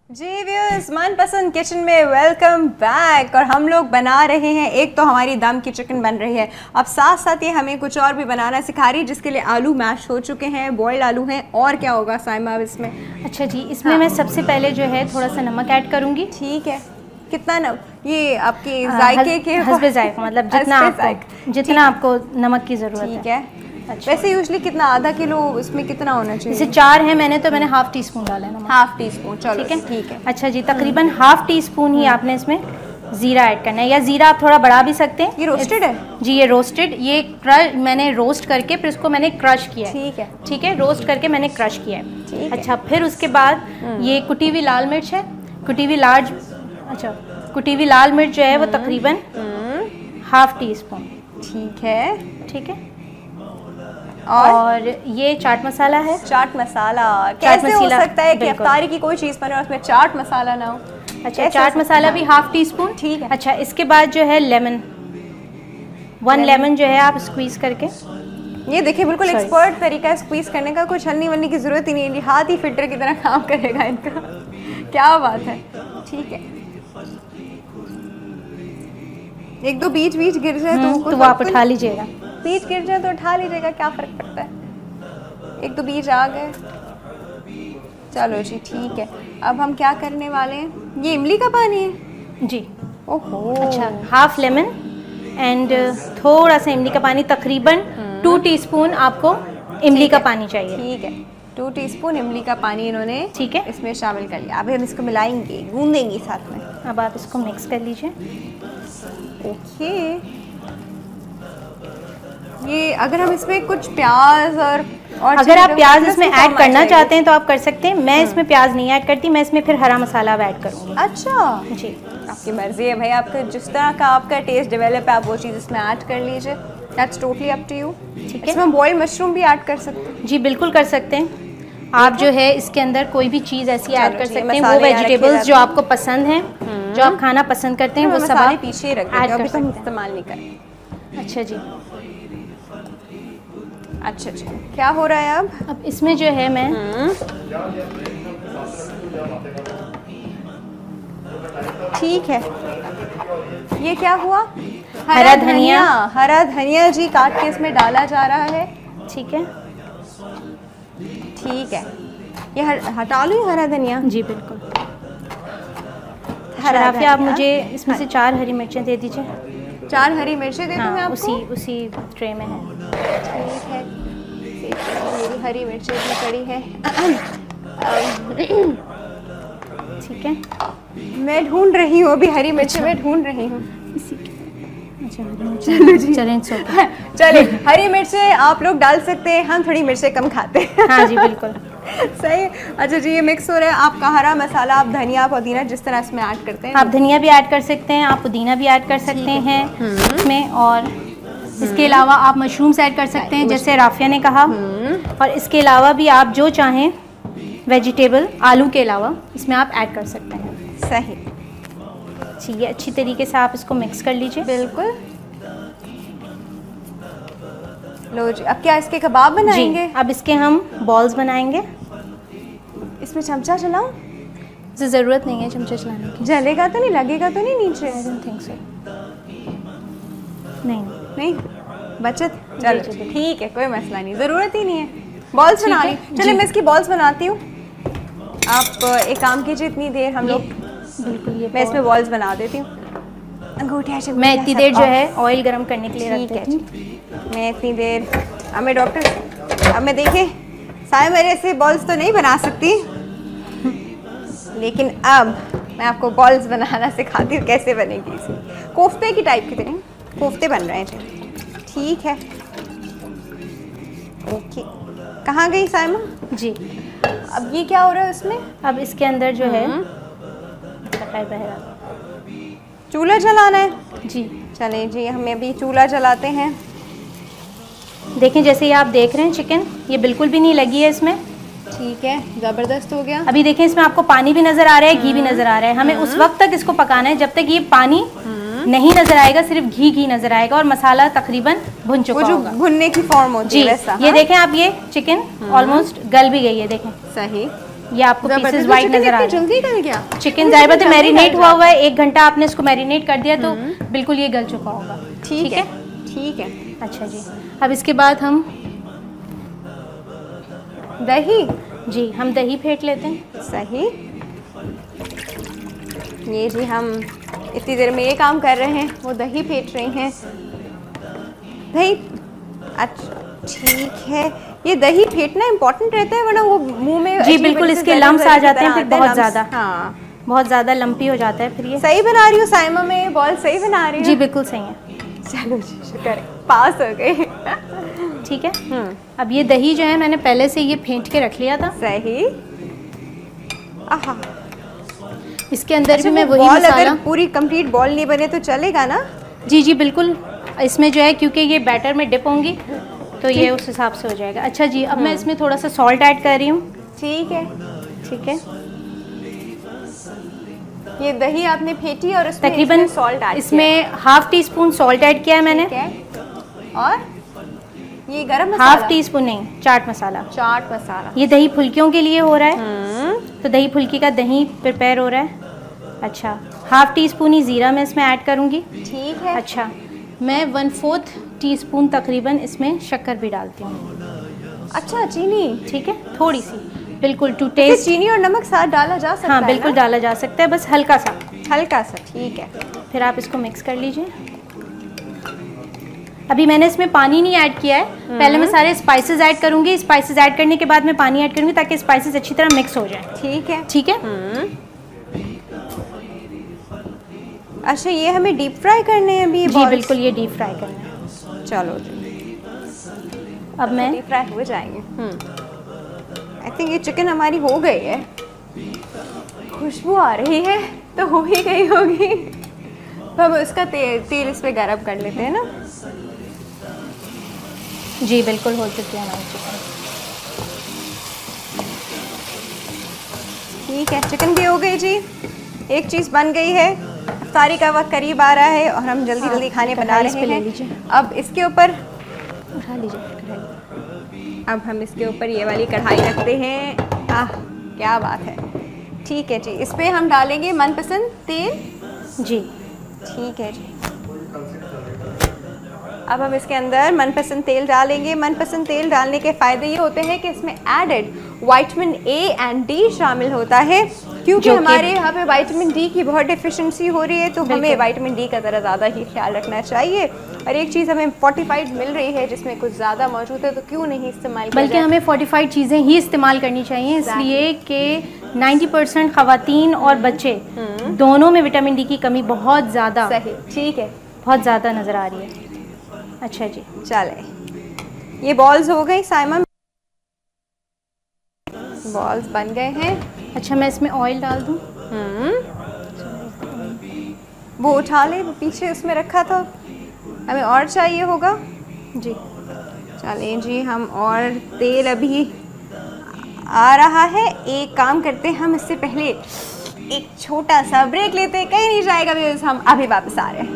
[SPEAKER 1] जी व्यूअर्स, मनपसंद किचन में वेलकम बैक। और हम लोग बना रहे हैं, एक तो हमारी दम की चिकन बन रही है, अब साथ साथ ये हमें कुछ और भी बनाना सिखा रही है, जिसके लिए आलू मैश हो चुके हैं, बॉइल्ड आलू हैं। और क्या होगा साइमा अब इसमें?
[SPEAKER 8] अच्छा जी, इसमें मैं सबसे पहले जो है थोड़ा सा नमक ऐड करूँगी।
[SPEAKER 1] ठीक है, कितना नमक? ये आपके जायके के
[SPEAKER 8] हस्बे जायका, मतलब जितना आपको नमक की ज़रूरत है।
[SPEAKER 1] ठीक है। अच्छा। वैसे यूजली कितना, आधा किलो उसमें कितना होना चाहिए?
[SPEAKER 8] जैसे 4 है मैंने, तो मैंने हाफ टी स्पून डाला है।
[SPEAKER 1] हाफ टी स्पून, चलो
[SPEAKER 8] ठीक है,
[SPEAKER 1] ठीक है।
[SPEAKER 8] अच्छा जी, तकरीबन हाफ टी स्पून ही आपने इसमें ज़ीरा ऐड करना है, या ज़ीरा आप थोड़ा बढ़ा भी सकते हैं।
[SPEAKER 1] ये रोस्टेड है?
[SPEAKER 8] जी, ये रोस्टेड, ये मैंने रोस्ट करके फिर इसको मैंने क्रश किया है।
[SPEAKER 1] ठीक है,
[SPEAKER 8] ठीक है, रोस्ट करके मैंने क्रश किया है। अच्छा, फिर उसके बाद ये कुटी हुई लाल मिर्च है, कुटी हुई लाल मिर्च जो है वो तकरीबन हाफ टी स्पून।
[SPEAKER 1] ठीक है,
[SPEAKER 8] ठीक है। और ये चाट मसाला है।
[SPEAKER 1] चाट मसाला कैसे हो सकता है कि इफ्तारी की कोई चीज़ बने और उसमें चाट मसाला ना हो?
[SPEAKER 8] अच्छा, चाट मसाला भी हाफ टी स्पून।
[SPEAKER 1] ठीक है।
[SPEAKER 8] अच्छा, इसके बाद जो है लेमन, 1 लेमन जो है आप स्क्वीज़ करके,
[SPEAKER 1] ये देखिए बिल्कुल एक्सपर्ट तरीका है स्क्वीज़ करने का, कुछ हलनी वलनी की ज़रूरत ही नहीं, हाथ ही फिल्टर की तरह काम करेगा इनका। क्या बात है। ठीक है, एक दो बीच गिर जाए
[SPEAKER 8] तो आप उठा लीजिएगा।
[SPEAKER 1] बीज गिर जाए तो उठा लीजिएगा, क्या फ़र्क पड़ता है। एक दो बीज आ गए, चलो जी ठीक है। अब हम क्या करने वाले हैं? ये इमली का पानी है
[SPEAKER 8] जी।
[SPEAKER 1] ओहो,
[SPEAKER 8] अच्छा, हाफ लेमन एंड थोड़ा सा इमली का पानी, तकरीबन 2 टीस्पून आपको इमली का पानी चाहिए।
[SPEAKER 1] ठीक है, 2 टीस्पून इमली का पानी इन्होंने,
[SPEAKER 8] ठीक है,
[SPEAKER 1] इसमें शामिल कर लिया। अब हम इसको मिलाएंगे, गूंदेंगे साथ में।
[SPEAKER 8] अब आप इसको मिक्स कर लीजिए।
[SPEAKER 1] ओके, ये अगर हम इसमें कुछ प्याज और
[SPEAKER 8] अगर आप प्याज इसमें ऐड करना चाहते हैं तो आप कर सकते हैं। मैं इसमें प्याज नहीं ऐड करती, मैं इसमें फिर हरा मसाला ऐड करूँगी।
[SPEAKER 1] अच्छा
[SPEAKER 8] जी,
[SPEAKER 1] आपकी मर्जी है भाई, आपका जिस तरह का आपका टेस्ट डेवलप है आप वो चीज़ इसमें ऐड कर लीजिए, that's totally up to you. ठीक है, इसमें बॉइल्ड मशरूम भी ऐड कर सकते हैं?
[SPEAKER 8] जी बिल्कुल कर सकते हैं। आप जो है इसके अंदर कोई भी चीज़ ऐसी ऐड कर सकते हैं, वो वेजिटेबल्स जो आपको पसंद हैं, जो आप खाना पसंद करते हैं, वो सब आप
[SPEAKER 1] पीछे रख देंगे, अभी तो हम इस्तेमाल नहीं करें।
[SPEAKER 8] अच्छा जी,
[SPEAKER 1] अच्छा अच्छा, क्या हो रहा है अब
[SPEAKER 8] इसमें जो है मैं
[SPEAKER 1] ठीक है, ये क्या हुआ?
[SPEAKER 8] हरा धनिया।
[SPEAKER 1] हरा धनिया जी काट के इसमें डाला जा रहा है।
[SPEAKER 8] ठीक है,
[SPEAKER 1] ठीक है, ये हटा लूँ हरा धनिया?
[SPEAKER 8] जी बिल्कुल। राफिया आप मुझे इसमें से 4 हरी मिर्चें दे दीजिए।
[SPEAKER 1] 4 हरी मिर्चें दे दूँ मैं आपको?
[SPEAKER 8] उसी ट्रे में है।
[SPEAKER 1] ठीक है, मेरी हरी मिर्चें भी पड़ी है।
[SPEAKER 8] ठीक है,
[SPEAKER 1] मैं ढूंढ रही हूँ अभी हरी मिर्चें, मैं ढूंढ रही हूँ।
[SPEAKER 8] चलो जी,
[SPEAKER 1] चले हरी मिर्चें आप लोग डाल सकते हैं, हम थोड़ी मिर्चें कम खाते हैं।
[SPEAKER 8] हाँ जी बिल्कुल
[SPEAKER 1] सही। अच्छा जी, ये मिक्स हो रहा है। आपका हरा मसाला, आप धनिया पुदीना जिस तरह इसमें ऐड करते हैं,
[SPEAKER 8] आप धनिया भी ऐड कर सकते हैं, आप पुदीना भी ऐड कर सकते हैं इसमें, और इसके अलावा आप मशरूम्स ऐड कर सकते हैं जैसे राफिया ने कहा। और इसके अलावा भी आप जो चाहें वेजिटेबल, आलू के अलावा इसमें आप ऐड कर सकते हैं।
[SPEAKER 1] सही।
[SPEAKER 8] ठीक है, अच्छी तरीके से आप इसको मिक्स कर लीजिए।
[SPEAKER 1] बिल्कुल। लो जी, अब क्या इसके कबाब बनाएंगे?
[SPEAKER 8] अब इसके हम बॉल्स बनाएंगे।
[SPEAKER 1] इसमें चमचा चलाऊं?
[SPEAKER 8] ज़रूरत नहीं है चमचा चलाने की।
[SPEAKER 1] जलेगा तो नहीं, लगेगा तो नहीं नीचे?
[SPEAKER 8] I don't think so. नहीं,
[SPEAKER 1] बचत। चलो ठीक है, कोई मसला नहीं, ज़रूरत ही नहीं है। बॉल्स बना ली। चलिए मैं इसकी बॉल्स बनाती हूँ। आप एक काम कीजिए, इतनी देर हम लोग,
[SPEAKER 8] बिल्कुल, ये
[SPEAKER 1] मैं इसमें बॉल्स बना देती हूँ। अंगूठिया
[SPEAKER 8] मैं इतनी देर जो है ऑयल गरम करने के लिए रख देती हूँ।
[SPEAKER 1] मैं इतनी देर, अब मैं डॉक्टर, अब मैं देखें सारे मेरे से बॉल्स तो नहीं बना सकती, लेकिन अब मैं आपको बॉल्स बनाना सिखाती हूँ कैसे बनेगी। इसी कोफ्ते की टाइप की तरह कोफ्ते बन रहे हैं। ठीक है, ओके। कहाँ गई साइमा
[SPEAKER 8] जी?
[SPEAKER 1] अब ये क्या हो रहा है उसमें?
[SPEAKER 8] अब इसके अंदर जो है
[SPEAKER 1] चूल्हा जलाना है
[SPEAKER 8] जी।
[SPEAKER 1] चलें जी, हमें अभी चूल्हा जलाते हैं।
[SPEAKER 8] देखें जैसे ये आप देख रहे हैं चिकन, ये बिल्कुल भी नहीं लगी है इसमें।
[SPEAKER 1] ठीक है, ज़बरदस्त हो गया।
[SPEAKER 8] अभी देखें इसमें आपको पानी भी नज़र आ रहा है, घी भी नज़र आ रहा है। हमें उस वक्त तक इसको पकाना है जब तक ये पानी नहीं नज़र आएगा, सिर्फ घी नज़र आएगा और मसाला तकरीबन भुन चुका होगा।
[SPEAKER 1] भुनने की फॉर्म होती है वैसा।
[SPEAKER 8] ये देखें आप, ये चिकन ऑलमोस्ट गल भी गई है। देखें
[SPEAKER 1] सही,
[SPEAKER 8] ये आपको पीसेस वाइट नजर आ रहे हैं।
[SPEAKER 1] जल्दी गल गया
[SPEAKER 8] चिकन, जाहिर बात है मैरिनेट हुआ हुआ है, 1 घंटा आपने इसको मैरिनेट कर दिया तो बिल्कुल ये गल चुका होगा।
[SPEAKER 1] ठीक है, ठीक है।
[SPEAKER 8] अच्छा जी, अब इसके बाद हम
[SPEAKER 1] दही,
[SPEAKER 8] जी हम दही फेंट लेते हैं।
[SPEAKER 1] सही। ये जी हम इतनी देर में ये काम कर रहे हैं, वो दही फेंट रही हैं। दही, अच्छा ठीक है। ये दही फेंटना इम्पोर्टेंट रहता है वरना वो मुंह में
[SPEAKER 8] जी बिल्कुल इसके लम्स आ जाते हैं फिर बहुत ज़्यादा।
[SPEAKER 1] हाँ,
[SPEAKER 8] बहुत ज़्यादा लंपी हो जाता है फिर ये।
[SPEAKER 1] सही बना रही हूँ साइमा, में बॉल सही बना रही हूँ?
[SPEAKER 8] जी बिल्कुल सही है।
[SPEAKER 1] चलो जी, शुक्र है, पास हो गए।
[SPEAKER 8] ठीक है, अब ये दही जो है मैंने पहले से ये फेंट के रख लिया था।
[SPEAKER 1] सही। आहा,
[SPEAKER 8] इसके अंदर भी मैं वही
[SPEAKER 1] बॉल
[SPEAKER 8] मसाला,
[SPEAKER 1] अगर पूरी कंप्लीट बॉल नहीं बने तो चलेगा ना?
[SPEAKER 8] जी जी बिल्कुल, इसमें जो है क्योंकि ये बैटर में डिप होंगी तो ये उस हिसाब से हो जाएगा। अच्छा जी, अब मैं इसमें थोड़ा सा सॉल्ट ऐड कर रही हूँ।
[SPEAKER 1] ठीक है,
[SPEAKER 8] ठीक है।
[SPEAKER 1] ये दही आपने फेंटी और उसमें
[SPEAKER 8] तकरीबन
[SPEAKER 1] सॉल्ट ऐड,
[SPEAKER 8] इसमें ½ टीस्पून सॉल्ट ऐड किया है मैंने।
[SPEAKER 1] और ये गरम मसाला,
[SPEAKER 8] ½ टीस्पून नहीं, चाट मसाला।
[SPEAKER 1] चाट मसाला।
[SPEAKER 8] ये दही फुल्कियों के लिए हो रहा है, तो दही फुल्की का दही प्रिपेयर हो रहा है। अच्छा, ½ टीस्पून ही ज़ीरा मैं इसमें ऐड करूँगी।
[SPEAKER 1] ठीक है।
[SPEAKER 8] अच्छा, मैं 1/4 टीस्पून तकरीबन इसमें शक्कर भी डालती हूँ।
[SPEAKER 1] अच्छा, चीनी?
[SPEAKER 8] ठीक है, थोड़ी सी, बिल्कुल टू टेस्ट।
[SPEAKER 1] चीनी और नमक साथ डाला जा सकता है?
[SPEAKER 8] हाँ बिल्कुल डाला जा सकता है, बस हल्का सा,
[SPEAKER 1] हल्का सा। ठीक है,
[SPEAKER 8] फिर आप इसको मिक्स कर लीजिए। अभी मैंने इसमें पानी नहीं ऐड किया है, पहले मैं सारे स्पाइसेस ऐड करूँगी, स्पाइसेस ऐड करने के बाद मैं पानी ऐड करूँगी ताकि स्पाइसेस अच्छी तरह मिक्स हो जाए।
[SPEAKER 1] ठीक है,
[SPEAKER 8] ठीक है।
[SPEAKER 1] अच्छा, ये हमें डीप फ्राई करने हैं अभी?
[SPEAKER 8] जी बिल्कुल, ये डीप फ्राई करना है।
[SPEAKER 1] चलो जी,
[SPEAKER 8] अब मैं
[SPEAKER 1] डीप फ्राई हो जाएंगे। आई थिंक ये चिकन हमारी हो गई है, खुशबू आ रही है, तो हो ही गई होगी। तो हम उसका तेल इस पे गरम कर लेते हैं ना?
[SPEAKER 8] जी बिल्कुल, हो चुकी है हमारी चिकन।
[SPEAKER 1] ठीक है, चिकन भी हो गई जी। एक चीज़ बन गई है, इफ्तारी का वक्त करीब आ रहा है और हम जल्दी जल्दी खाने बना रहे हैं। अब इसके ऊपर
[SPEAKER 8] उठा लीजिए कढ़ाई।
[SPEAKER 1] अब हम इसके ऊपर ये वाली कढ़ाई रखते हैं। आह, क्या बात है, ठीक है जी, इस पे हम डालेंगे मनपसंद तेल।
[SPEAKER 8] जी
[SPEAKER 1] ठीक है जी। अब हम इसके अंदर मनपसंद तेल डालेंगे। मनपसंद तेल डालने के फ़ायदे ये होते हैं कि इसमें added vitamin A and D शामिल होता है, क्योंकि हमारे यहाँ पे विटामिन डी की बहुत डिफिशिएंसी हो रही है, तो हमें विटामिन डी का ज़रा ज़्यादा ही ख्याल रखना चाहिए। और एक चीज़ हमें फोर्टिफाइड मिल रही है जिसमें कुछ ज़्यादा मौजूद है, तो क्यों नहीं इस्तेमाल,
[SPEAKER 8] बल्कि हमें फोर्टिफाइड चीज़ें ही इस्तेमाल करनी चाहिए, इसलिए कि 90% ख़वातीन और बच्चे दोनों में विटामिन डी की कमी बहुत ज़्यादा,
[SPEAKER 1] सही, ठीक है,
[SPEAKER 8] बहुत ज़्यादा नज़र आ रही है। अच्छा जी,
[SPEAKER 1] चले, ये बॉल्स हो गई साइमा, बॉल्स बन गए हैं।
[SPEAKER 8] अच्छा, मैं इसमें ऑयल डाल दूँ?
[SPEAKER 1] वो उठा ले, वो पीछे उसमें रखा था, हमें और चाहिए होगा
[SPEAKER 8] जी।
[SPEAKER 1] चलें जी, हम और तेल अभी आ रहा है। एक काम करते हैं, हम इससे पहले एक छोटा सा ब्रेक लेते हैं, कहीं नहीं जाएगा, हम अभी वापस आ रहे हैं।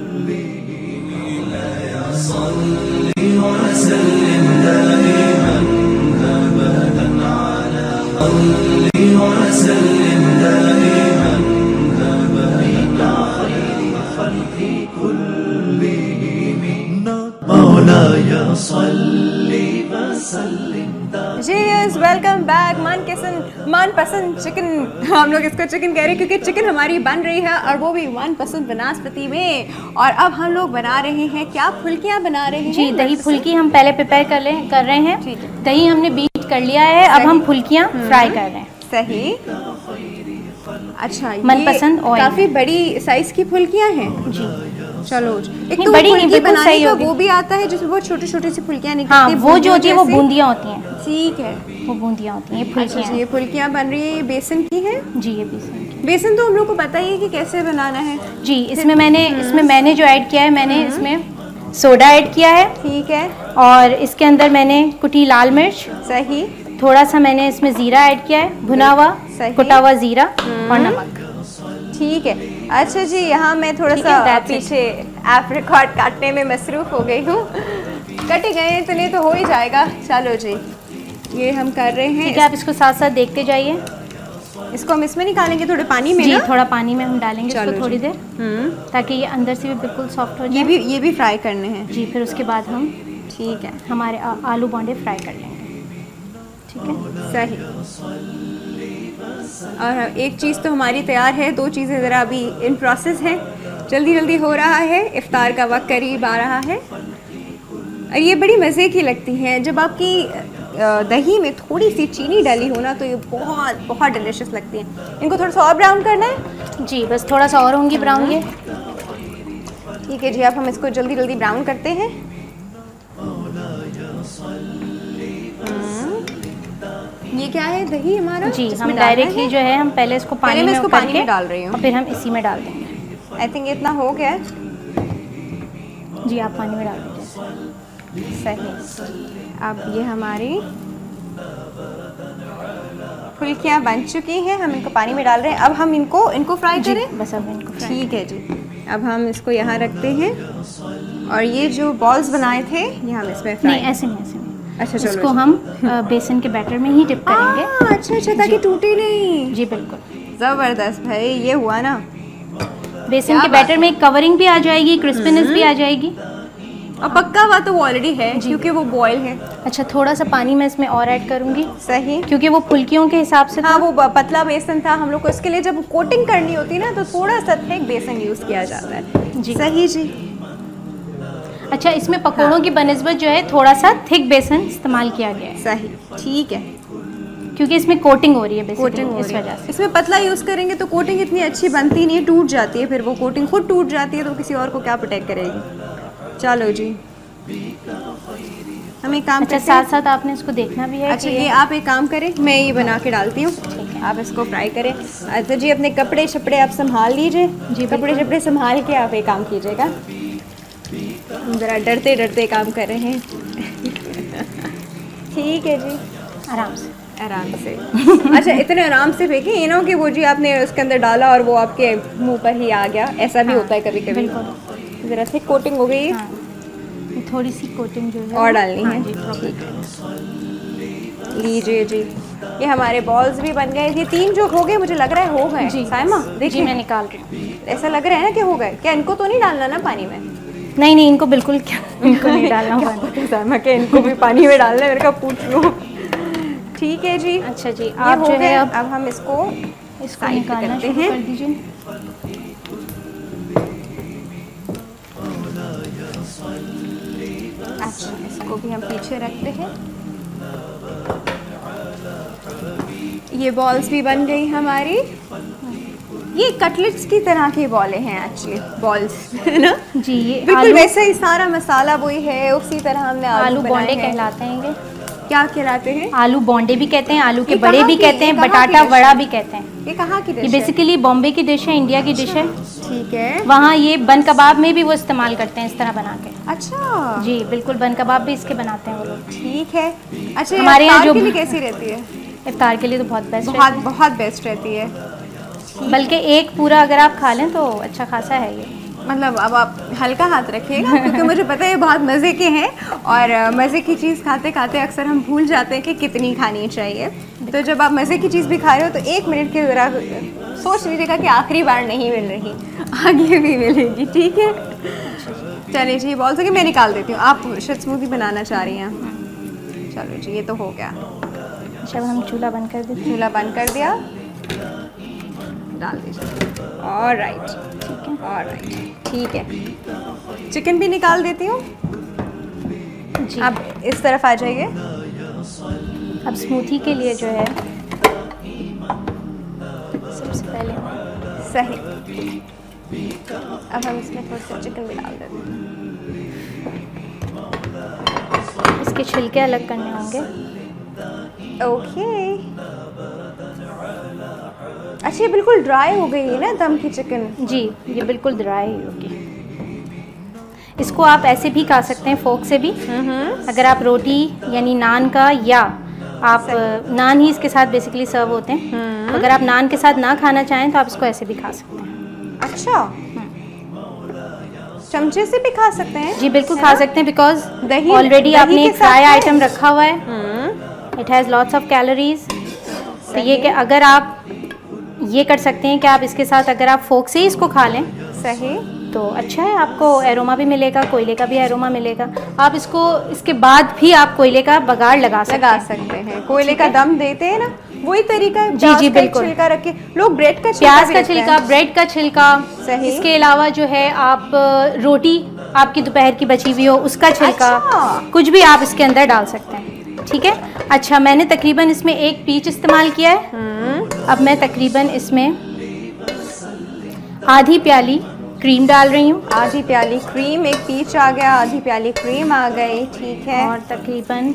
[SPEAKER 1] जी वेलकम बैक। मनपसंद चिकन, हम लोग इसको चिकन कह रहे हैं क्योंकि चिकन हमारी बन रही है, और वो भी मनपसंद बनास्पति में। और अब हम लोग बना रहे हैं क्या, फुल्कियाँ बना रहे हैं
[SPEAKER 8] जी। दही फुल्की हम पहले प्रिपेयर कर रहे हैं। दही हमने बीट कर लिया है, अब हम फुल्कियाँ फ्राई कर रहे हैं।
[SPEAKER 1] सही, अच्छा,
[SPEAKER 8] मनपसंद ऑयल,
[SPEAKER 1] काफ़ी बड़ी साइज़ की फुल्कियाँ हैं जी। चलो, एक तो
[SPEAKER 8] बड़ी
[SPEAKER 1] फुल्की बनाने का वो भी आता है जिसमें बहुत छोटी छोटी सी फुल्कियाँ निकलती हैं।
[SPEAKER 8] हाँ, वो जो होती है वो बूंदियाँ होती हैं।
[SPEAKER 1] ठीक है,
[SPEAKER 8] वो बूंदियाँ होती हैं, ये फुल्कियाँ।
[SPEAKER 1] अच्छा, ये फुल्कियाँ बन रही है, बेसन की है
[SPEAKER 8] जी। ये बेसन की,
[SPEAKER 1] बेसन तो हम लोग को पता ही है कि कैसे बनाना है
[SPEAKER 8] जी। इसमें मैंने जो ऐड किया है, मैंने इसमें सोडा ऐड किया है।
[SPEAKER 1] ठीक है,
[SPEAKER 8] और इसके अंदर मैंने कुटी लाल मिर्च,
[SPEAKER 1] सही,
[SPEAKER 8] थोड़ा सा मैंने इसमें ज़ीरा ऐड किया है, भुना हुआ कुटा हुआ ज़ीरा, और नमक।
[SPEAKER 1] ठीक है। अच्छा जी, यहाँ मैं थोड़ा सा पीछे एप्रिकॉट काटने में मसरूफ़ हो गई हूँ। कटे गए तो नहीं तो हो ही जाएगा। चलो जी, ये हम कर रहे हैं।
[SPEAKER 8] ठीक है, आप इसको साथ साथ देखते जाइए।
[SPEAKER 1] इसको हम इसमें निकालेंगे थोड़े पानी में
[SPEAKER 8] जी,
[SPEAKER 1] ना?
[SPEAKER 8] थोड़ा पानी में हम डालेंगे इसको थोड़ी देर, ताकि ये अंदर से भी बिल्कुल सॉफ्ट हो जाए।
[SPEAKER 1] ये भी फ्राई करने हैं
[SPEAKER 8] जी। फिर उसके बाद हम,
[SPEAKER 1] ठीक है,
[SPEAKER 8] हमारे आलू बोंडे फ्राई कर लेंगे। ठीक है,
[SPEAKER 1] सही। और एक चीज़ तो हमारी तैयार है, दो चीज़ें ज़रा अभी इन प्रोसेस हैं, जल्दी जल्दी हो रहा है। इफ्तार का वक्त करीब आ रहा है, और ये बड़ी मज़े की लगती हैं। जब आपकी दही में थोड़ी सी चीनी डाली हो ना, तो ये बहुत बहुत डिलीशियस लगती हैं। इनको थोड़ा सा और ब्राउन करना है
[SPEAKER 8] जी, बस थोड़ा सा और होंगी ब्राउन ये।
[SPEAKER 1] ठीक है जी, अब हम इसको जल्दी जल्दी ब्राउन करते हैं। ये क्या है, दही हमारा
[SPEAKER 8] जी। हम डायरेक्टली जो है, हम पहले इसको पानी में
[SPEAKER 1] डाल रही हूँ,
[SPEAKER 8] और फिर हम इसी में डाल देंगे।
[SPEAKER 1] आई थिंक इतना हो गया है
[SPEAKER 8] जी। आप पानी में डाल दीजिए।
[SPEAKER 1] सही। अब ये हमारी फुल्कियाँ बन चुकी हैं, हम इनको पानी में डाल रहे हैं। अब हम इनको फ्राई करें,
[SPEAKER 8] बस अब इनको फ्राई।
[SPEAKER 1] ठीक है जी। अब हम इसको यहाँ रखते हैं, और ये जो बॉल्स बनाए थे ये हम इसमें फ्राई,
[SPEAKER 8] नहीं ऐसे नहीं, ऐसे नहीं।
[SPEAKER 1] अच्छा, चलो,
[SPEAKER 8] इसको हम बेसन के बैटर में ही डिप करेंगे।
[SPEAKER 1] अच्छा, ताकि टूटे नहीं।
[SPEAKER 8] जी बिल्कुल,
[SPEAKER 1] ज़बरदस्त भाई, ये हुआ ना।
[SPEAKER 8] बेसन के बैटर में कवरिंग भी आ जाएगी, क्रिस्पीनेस भी आ जाएगी,
[SPEAKER 1] और पक्का हुआ तो वो ऑलरेडी है क्योंकि वो बॉयल है।
[SPEAKER 8] अच्छा, थोड़ा सा पानी मैं इसमें और ऐड करूँगी।
[SPEAKER 1] सही,
[SPEAKER 8] क्योंकि वो फुल्कियों के हिसाब से,
[SPEAKER 1] हाँ, वो पतला बेसन था हम लोग को। इसके लिए जब कोटिंग करनी होती है ना, तो थोड़ा सा थिक बेसन यूज़ किया जाता है
[SPEAKER 8] जी।
[SPEAKER 1] सही जी।
[SPEAKER 8] अच्छा, इसमें पकौड़ों की बनिस्बत जो है थोड़ा सा थिक बेसन इस्तेमाल किया गया है।
[SPEAKER 1] सही, ठीक है,
[SPEAKER 8] क्योंकि इसमें कोटिंग हो रही है,
[SPEAKER 1] कोटिंग
[SPEAKER 8] इस वजह से।
[SPEAKER 1] इसमें पतला यूज़ करेंगे तो कोटिंग इतनी अच्छी बनती नहीं है, टूट जाती है। फिर वो कोटिंग खुद टूट जाती है, तो किसी और को क्या प्रोटेक्ट करेगी। चलो जी, हम एक काम,
[SPEAKER 8] अच्छा, साथ साथ आपने इसको देखना भी है।
[SPEAKER 1] अच्छा, ये आप एक काम करें, मैं ये बना के डालती हूँ, आप इसको फ्राई करें। अच्छा जी, अपने कपड़े शपड़े आप संभाल लीजिए जी, कपड़े शपड़े संभाल के आप एक काम कीजिएगा। ज़रा डरते डरते काम कर रहे हैं। ठीक है जी,
[SPEAKER 8] आराम से,
[SPEAKER 1] आराम से। अच्छा, इतने आराम से फेंकें, ये ना हो कि वो जी आपने उसके अंदर डाला और वो आपके मुंह पर ही आ गया, ऐसा भी होता है कभी कभी। ज़रा थिक कोटिंग हो गई है,
[SPEAKER 8] थोड़ी सी कोटिंग जो है
[SPEAKER 1] और डालनी है।
[SPEAKER 8] ठीक है,
[SPEAKER 1] लीजिए जी। ये हमारे बॉल्स भी बन गए। ये 3 जो हो गए मुझे लग रहा है हो गए।
[SPEAKER 8] जी
[SPEAKER 1] साइमा देखिए,
[SPEAKER 8] जी मैं निकाल रही हूँ।
[SPEAKER 1] ऐसा लग रहा है ना कि हो गए। क्या इनको तो नहीं डालना ना पानी में?
[SPEAKER 8] नहीं नहीं, इनको बिल्कुल क्या इनको नहीं डालना पानी।
[SPEAKER 1] साइमा के इनको भी पानी में डालना है, मेरे का पूछ लो। ठीक है जी।
[SPEAKER 8] अच्छा जी,
[SPEAKER 1] ये
[SPEAKER 8] आप
[SPEAKER 1] हो
[SPEAKER 8] जो
[SPEAKER 1] गए।
[SPEAKER 8] है
[SPEAKER 1] अब हम इसको साइड पे
[SPEAKER 8] निकालना
[SPEAKER 1] करते
[SPEAKER 8] शुरू
[SPEAKER 1] हैं।
[SPEAKER 8] कर दीजिए।
[SPEAKER 1] अच्छा, इसको भी हम पीछे रखते हैं। ये बॉल्स भी बन गई हमारी। ये कटलेट्स की तरह की बॉलें हैं एक्चुअली, बॉल्स है ना
[SPEAKER 8] जी। ये
[SPEAKER 1] बिल्कुल वैसे ही सारा मसाला वही है, उसी तरह हमने
[SPEAKER 8] आलू
[SPEAKER 1] बनाए
[SPEAKER 8] बोंडे
[SPEAKER 1] हैं।
[SPEAKER 8] कहलाते हैं ये।
[SPEAKER 1] क्या कहलाते हैं?
[SPEAKER 8] आलू बोंडे भी कहते हैं, आलू के
[SPEAKER 1] ये
[SPEAKER 8] बड़े
[SPEAKER 1] कहाँ
[SPEAKER 8] भी
[SPEAKER 1] की-
[SPEAKER 8] कहते
[SPEAKER 1] ये
[SPEAKER 8] हैं,
[SPEAKER 1] कहाँ की
[SPEAKER 8] बटाटा
[SPEAKER 1] डिश
[SPEAKER 8] वड़ा
[SPEAKER 1] है?
[SPEAKER 8] भी कहते हैं।
[SPEAKER 1] ये कहाँ की
[SPEAKER 8] ये
[SPEAKER 1] डिश है?
[SPEAKER 8] बेसिकली बॉम्बे की डिश है, इंडिया की डिश है।
[SPEAKER 1] ठीक है।
[SPEAKER 8] वहाँ ये बन कबाब में भी वो इस्तेमाल करते हैं इस तरह बना के।
[SPEAKER 1] अच्छा
[SPEAKER 8] जी बिल्कुल, बन कबाब भी इसके बनाते हैं वो लोग।
[SPEAKER 1] ठीक है। अच्छा, ये
[SPEAKER 8] हमारे यहाँ
[SPEAKER 1] अफ्तार
[SPEAKER 8] जो
[SPEAKER 1] के लिए कैसी रहती है?
[SPEAKER 8] इफ्तार के लिए तो बहुत बेस्ट
[SPEAKER 1] बहुत बहुत बेस्ट रहती है।
[SPEAKER 8] है, बल्कि एक पूरा अगर आप खा लें तो अच्छा खासा है ये।
[SPEAKER 1] मतलब अब आप हल्का हाथ रखिएगा क्योंकि मुझे पता है ये बहुत मज़े के हैं और मज़े की चीज़ खाते खाते अक्सर हम भूल जाते हैं कि कितनी खानी चाहिए। तो जब आप मज़े की चीज़ भी खा रहे हो तो 1 मिनट के ज़रा सोच लीजिएगा कि आखिरी बार नहीं मिल रही, आगे भी मिलेगी। ठीक है, चलिए जी। बॉल से मैं निकाल देती हूँ। आप शायद स्मूदी बनाना चाह रही हैं। चलो जी, ये तो हो गया।
[SPEAKER 8] जब हम चूल्हा बंद कर देते हैं।
[SPEAKER 1] चूल्हा बंद कर दिया, डाल दीजिए। ऑलराइट, ठीक है, ऑलराइट, ठीक है। चिकन भी निकाल देती हूँ।
[SPEAKER 8] जी
[SPEAKER 1] आप इस तरफ आ जाइए।
[SPEAKER 8] अब स्मूथी के लिए जो है सबसे पहले
[SPEAKER 1] सही। अब हम इसमें थोड़ा सा चिकन भी डाल देते हैं।
[SPEAKER 8] इसके छिलके अलग करने होंगे।
[SPEAKER 1] ओके। अच्छा, ये बिल्कुल ड्राई हो गई है ना दम की चिकन?
[SPEAKER 8] जी ये बिल्कुल ड्राई होगी। इसको आप ऐसे भी खा सकते हैं, फोक से भी। अगर आप रोटी यानी नान का, या आप नान ही इसके साथ बेसिकली सर्व होते हैं, तो अगर आप नान के साथ ना खाना चाहें तो आप इसको ऐसे भी खा सकते हैं।
[SPEAKER 1] अच्छा, चमचे से भी खा सकते हैं?
[SPEAKER 8] जी बिल्कुल खा सकते हैं, बिकॉज
[SPEAKER 1] दही
[SPEAKER 8] ऑलरेडी आपने
[SPEAKER 1] के
[SPEAKER 8] एक
[SPEAKER 1] साथ
[SPEAKER 8] फ्राई
[SPEAKER 1] खाएं?
[SPEAKER 8] आइटम रखा हुआ है। It has lots of calories. तो ये कि अगर आप ये कर सकते हैं कि आप इसके साथ अगर आप फोक से ही इसको खा लें,
[SPEAKER 1] सही,
[SPEAKER 8] तो अच्छा है, आपको एरोमा भी मिलेगा, कोयले का भी एरोमा मिलेगा। आप इसको इसके बाद भी आप कोयले का बगाड़ लगा सकते हैं।
[SPEAKER 1] कोयले का दम देते हैं ना, वही तरीका है।
[SPEAKER 8] जी
[SPEAKER 1] प्याज
[SPEAKER 8] जी
[SPEAKER 1] का एक
[SPEAKER 8] बिल्कुल।
[SPEAKER 1] छिलका रखे लोग, ब्रेड का
[SPEAKER 8] प्याज
[SPEAKER 1] भी
[SPEAKER 8] का
[SPEAKER 1] रखते
[SPEAKER 8] छिलका,
[SPEAKER 1] हैं।
[SPEAKER 8] ब्रेड का छिलका,
[SPEAKER 1] सही।
[SPEAKER 8] इसके अलावा जो है आप रोटी आपकी दोपहर की बची हुई हो उसका छिलका,
[SPEAKER 1] अच्छा।
[SPEAKER 8] कुछ भी आप इसके अंदर डाल सकते हैं। ठीक है। अच्छा, मैंने तकरीबन इसमें 1 पीच इस्तेमाल किया है। अब मैं तकरीबन इसमें आधी प्याली क्रीम डाल रही हूँ।
[SPEAKER 1] आधी प्याली क्रीम, 1 पीच आ गया, आधी प्याली क्रीम आ गई। ठीक है।
[SPEAKER 8] और तकरीबन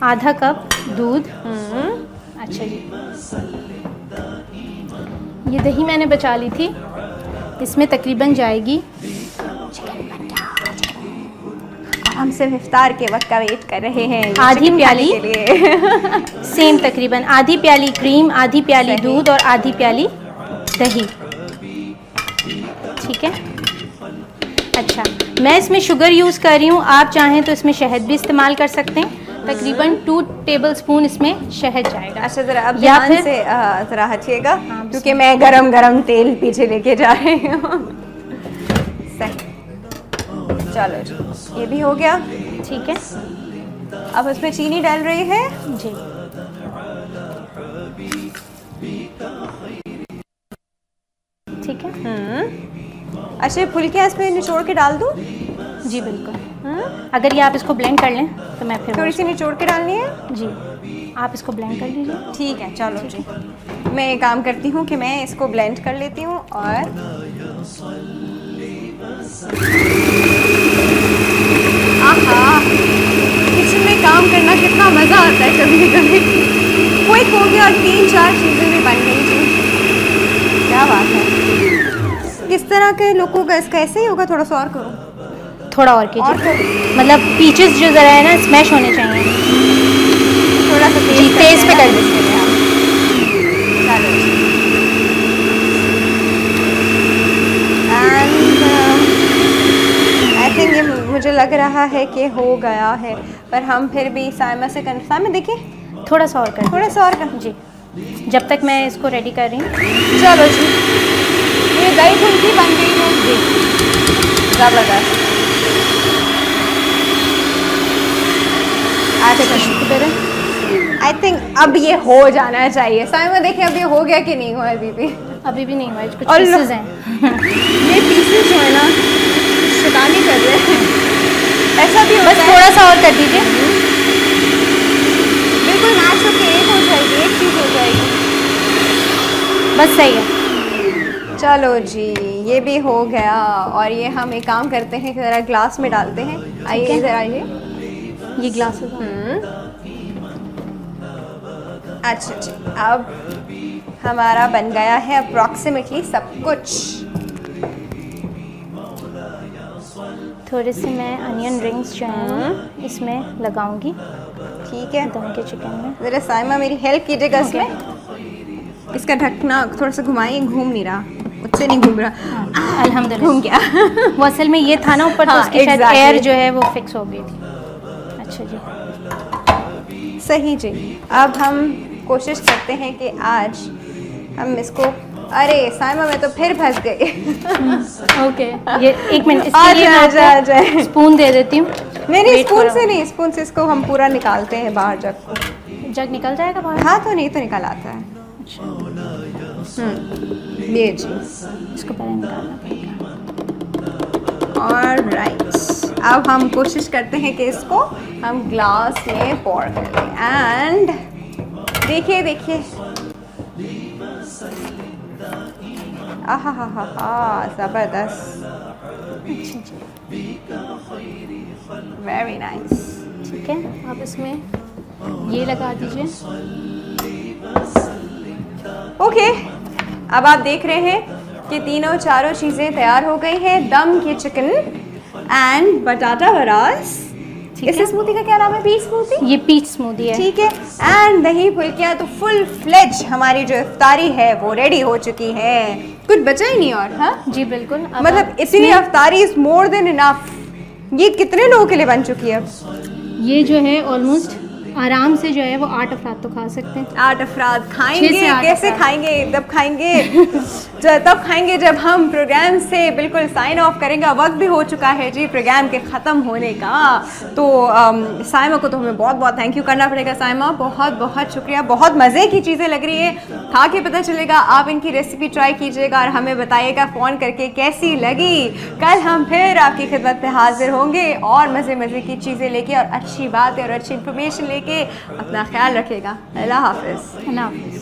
[SPEAKER 8] आधा कप दूध। अच्छा जी, ये दही मैंने बचा ली थी, इसमें तकरीबन जाएगी,
[SPEAKER 1] हम सिर्फ इफ्तार के वक्त का वेट कर रहे हैं
[SPEAKER 8] आधी
[SPEAKER 1] चिकन
[SPEAKER 8] प्याली
[SPEAKER 1] खाने के लिए।
[SPEAKER 8] सेम तकरीबन आधी प्याली क्रीम, आधी प्याली दूध और आधी प्याली दही। ठीक है। अच्छा, मैं इसमें शुगर यूज़ कर रही हूँ, आप चाहें तो इसमें शहद भी इस्तेमाल कर सकते हैं। तकरीबन 2 टेबलस्पून इसमें शहद जाएगा।
[SPEAKER 1] अच्छा, ज़रा अब
[SPEAKER 8] या
[SPEAKER 1] ध्यान
[SPEAKER 8] फिर-
[SPEAKER 1] से ज़रा हटिएगा क्योंकि मैं गरम गरम तेल पीछे लेके जा रही हूँ। सही, चलो जी, ये भी हो गया।
[SPEAKER 8] ठीक है।
[SPEAKER 1] अब उसमें चीनी डाल रही है।
[SPEAKER 8] जी ठीक है।
[SPEAKER 1] अच्छा, फुल्कियाँ इसमें निचोड़ के डाल दूँ?
[SPEAKER 8] जी बिल्कुल। अगर ये आप इसको ब्लेंड कर लें तो मैं फिर
[SPEAKER 1] थोड़ी सी निचोड़ के डालनी है।
[SPEAKER 8] जी आप इसको ब्लेंड कर लीजिए।
[SPEAKER 1] ठीक है, चलो जी, मैं ये काम करती हूँ कि मैं इसको ब्लेंड कर लेती हूँ। और आहा, किचन में काम करना कितना मज़ा आता है कभी कभी। क्विक हो गया और 3-4 चीज़ें भी बन गई जी। क्या बात है। किस तरह के लोगों का इसका ऐसे ही होगा? थोड़ा सा और करो।
[SPEAKER 8] थोड़ा और कीजिए, मतलब पीचेस जो ज़रा है ना स्मैश होने चाहिए।
[SPEAKER 1] थोड़ा सा
[SPEAKER 8] जी तेज़ पे कर दीजिए आप।
[SPEAKER 1] चलो जी। एंड आई थिंक ये मुझे लग रहा है कि हो गया है, पर हम फिर भी साइमा से साइमा देखिए
[SPEAKER 8] थोड़ा सा और कर,
[SPEAKER 1] थोड़ा सा और कर
[SPEAKER 8] जी, जब तक मैं इसको रेडी कर रही हूँ।
[SPEAKER 1] चलो जी, ये दही फुल्की बन गई है जी, ज़बरदस्त। अच्छा, आई थिंक अब ये हो जाना चाहिए। साइमा देखें अब ये हो गया कि नहीं हुआ अभी भी?
[SPEAKER 8] अभी भी नहीं हुआ, कुछ पीसेस हैं।
[SPEAKER 1] ये पीसेस जो है ना शैतानी कर रहे हैं, ऐसा भी
[SPEAKER 8] बस थोड़ा सा और कर दीजिए,
[SPEAKER 1] बिल्कुल मैच होके एक हो जाएगी, एक चीज़ हो जाएगी,
[SPEAKER 8] बस सही है।
[SPEAKER 1] चलो जी, ये भी हो गया। और ये हम एक काम करते हैं कि ज़रा ग्लास में डालते हैं। आइए इधर आइए,
[SPEAKER 8] ये ग्लास
[SPEAKER 1] अच्छा जी, अब हमारा बन गया है अप्रॉक्सीमेटली सब कुछ।
[SPEAKER 8] थोड़े से मैं अनियन रिंग्स जो हैं इसमें लगाऊंगी,
[SPEAKER 1] ठीक है,
[SPEAKER 8] दम के चिकन में।
[SPEAKER 1] ज़रा साइमा मेरी हेल्प कीजिएगा इसमें, इसका ढकना थोड़ा सा घुमाइए, घूम नहीं रहा, मुझसे नहीं घूम रहा,
[SPEAKER 8] अल्हम्दुलिल्लाह
[SPEAKER 1] घूम गया।
[SPEAKER 8] वो असल में ये था ना ऊपर, तो
[SPEAKER 1] हाँ,
[SPEAKER 8] उसकी शायद
[SPEAKER 1] exactly.
[SPEAKER 8] एयर जो है वो फिक्स हो गई थी। अच्छा जी,
[SPEAKER 1] सही जी। अब हम कोशिश करते हैं कि आज हम इसको, अरे साइमा मैं तो फिर फंस गई।
[SPEAKER 8] ओके, ये एक मिनट,
[SPEAKER 1] आ
[SPEAKER 8] इसके लिए मैं
[SPEAKER 1] जाए
[SPEAKER 8] आपको स्पून दे देती हूँ।
[SPEAKER 1] नहीं, स्पून से नहीं, स्पून से इसको हम पूरा निकालते हैं बाहर, जग को।
[SPEAKER 8] जग निकल जाएगा बाहर?
[SPEAKER 1] हाँ, तो नहीं तो निकल आता है। ये जी,
[SPEAKER 8] इसको पहले निकालना पड़ेगा।
[SPEAKER 1] ऑलराइट, अब हम कोशिश करते हैं कि इसको हम ग्लास में पोर कर लें। एंड देखिए देखिए, आहा हा हा हा, ज़बरदस्त, वेरी नाइस।
[SPEAKER 8] ठीक है, आप इसमें ये लगा दीजिए।
[SPEAKER 1] ओके, अब आप देख रहे हैं कि तीनों चारों चीज़ें तैयार हो गई हैं। दम की चिकन एंड बटाटा वरास। इस स्मूदी का क्या नाम है? Peach smoothie.
[SPEAKER 8] ये पीच स्मूदी है,
[SPEAKER 1] ठीक है। एंड दही फुल्कियाँ, तो फुल फ्लेज हमारी जो इफ्तारी है वो रेडी हो चुकी है, कुछ बचा ही नहीं और। हाँ
[SPEAKER 8] जी बिल्कुल,
[SPEAKER 1] मतलब इतनी इफ्तारी इज मोर देन इनफ। ये कितने लोगों के लिए बन चुकी है?
[SPEAKER 8] ये जो है ऑलमोस्ट आराम से जो है वो 8 अफराद तो खा सकते हैं।
[SPEAKER 1] 8 अफराद खाएंगे?
[SPEAKER 8] 6 से 8
[SPEAKER 1] कैसे
[SPEAKER 8] अफराद।
[SPEAKER 1] खाएंगे? तब खाएंगे तब खाएंगे जब हम प्रोग्राम से बिल्कुल साइन ऑफ करेंगे। वक्त भी हो चुका है जी प्रोग्राम के ख़त्म होने का। तो साइमा को तो हमें बहुत बहुत थैंक यू करना पड़ेगा। साइमा बहुत बहुत शुक्रिया, बहुत मज़े की चीज़ें लग रही है, खा के पता चलेगा। आप इनकी रेसिपी ट्राई कीजिएगा और हमें बताइएगा फ़ोन करके कैसी लगी। कल हम फिर आपकी खिदमत पे हाजिर होंगे और मज़े मज़े की चीज़ें लेके और अच्छी बातें और अच्छी इन्फॉर्मेशन लेके। अपना ख्याल रखिएगा। अल्लाह हाफ़िज़।
[SPEAKER 8] अल्लाह हाफ़िज़।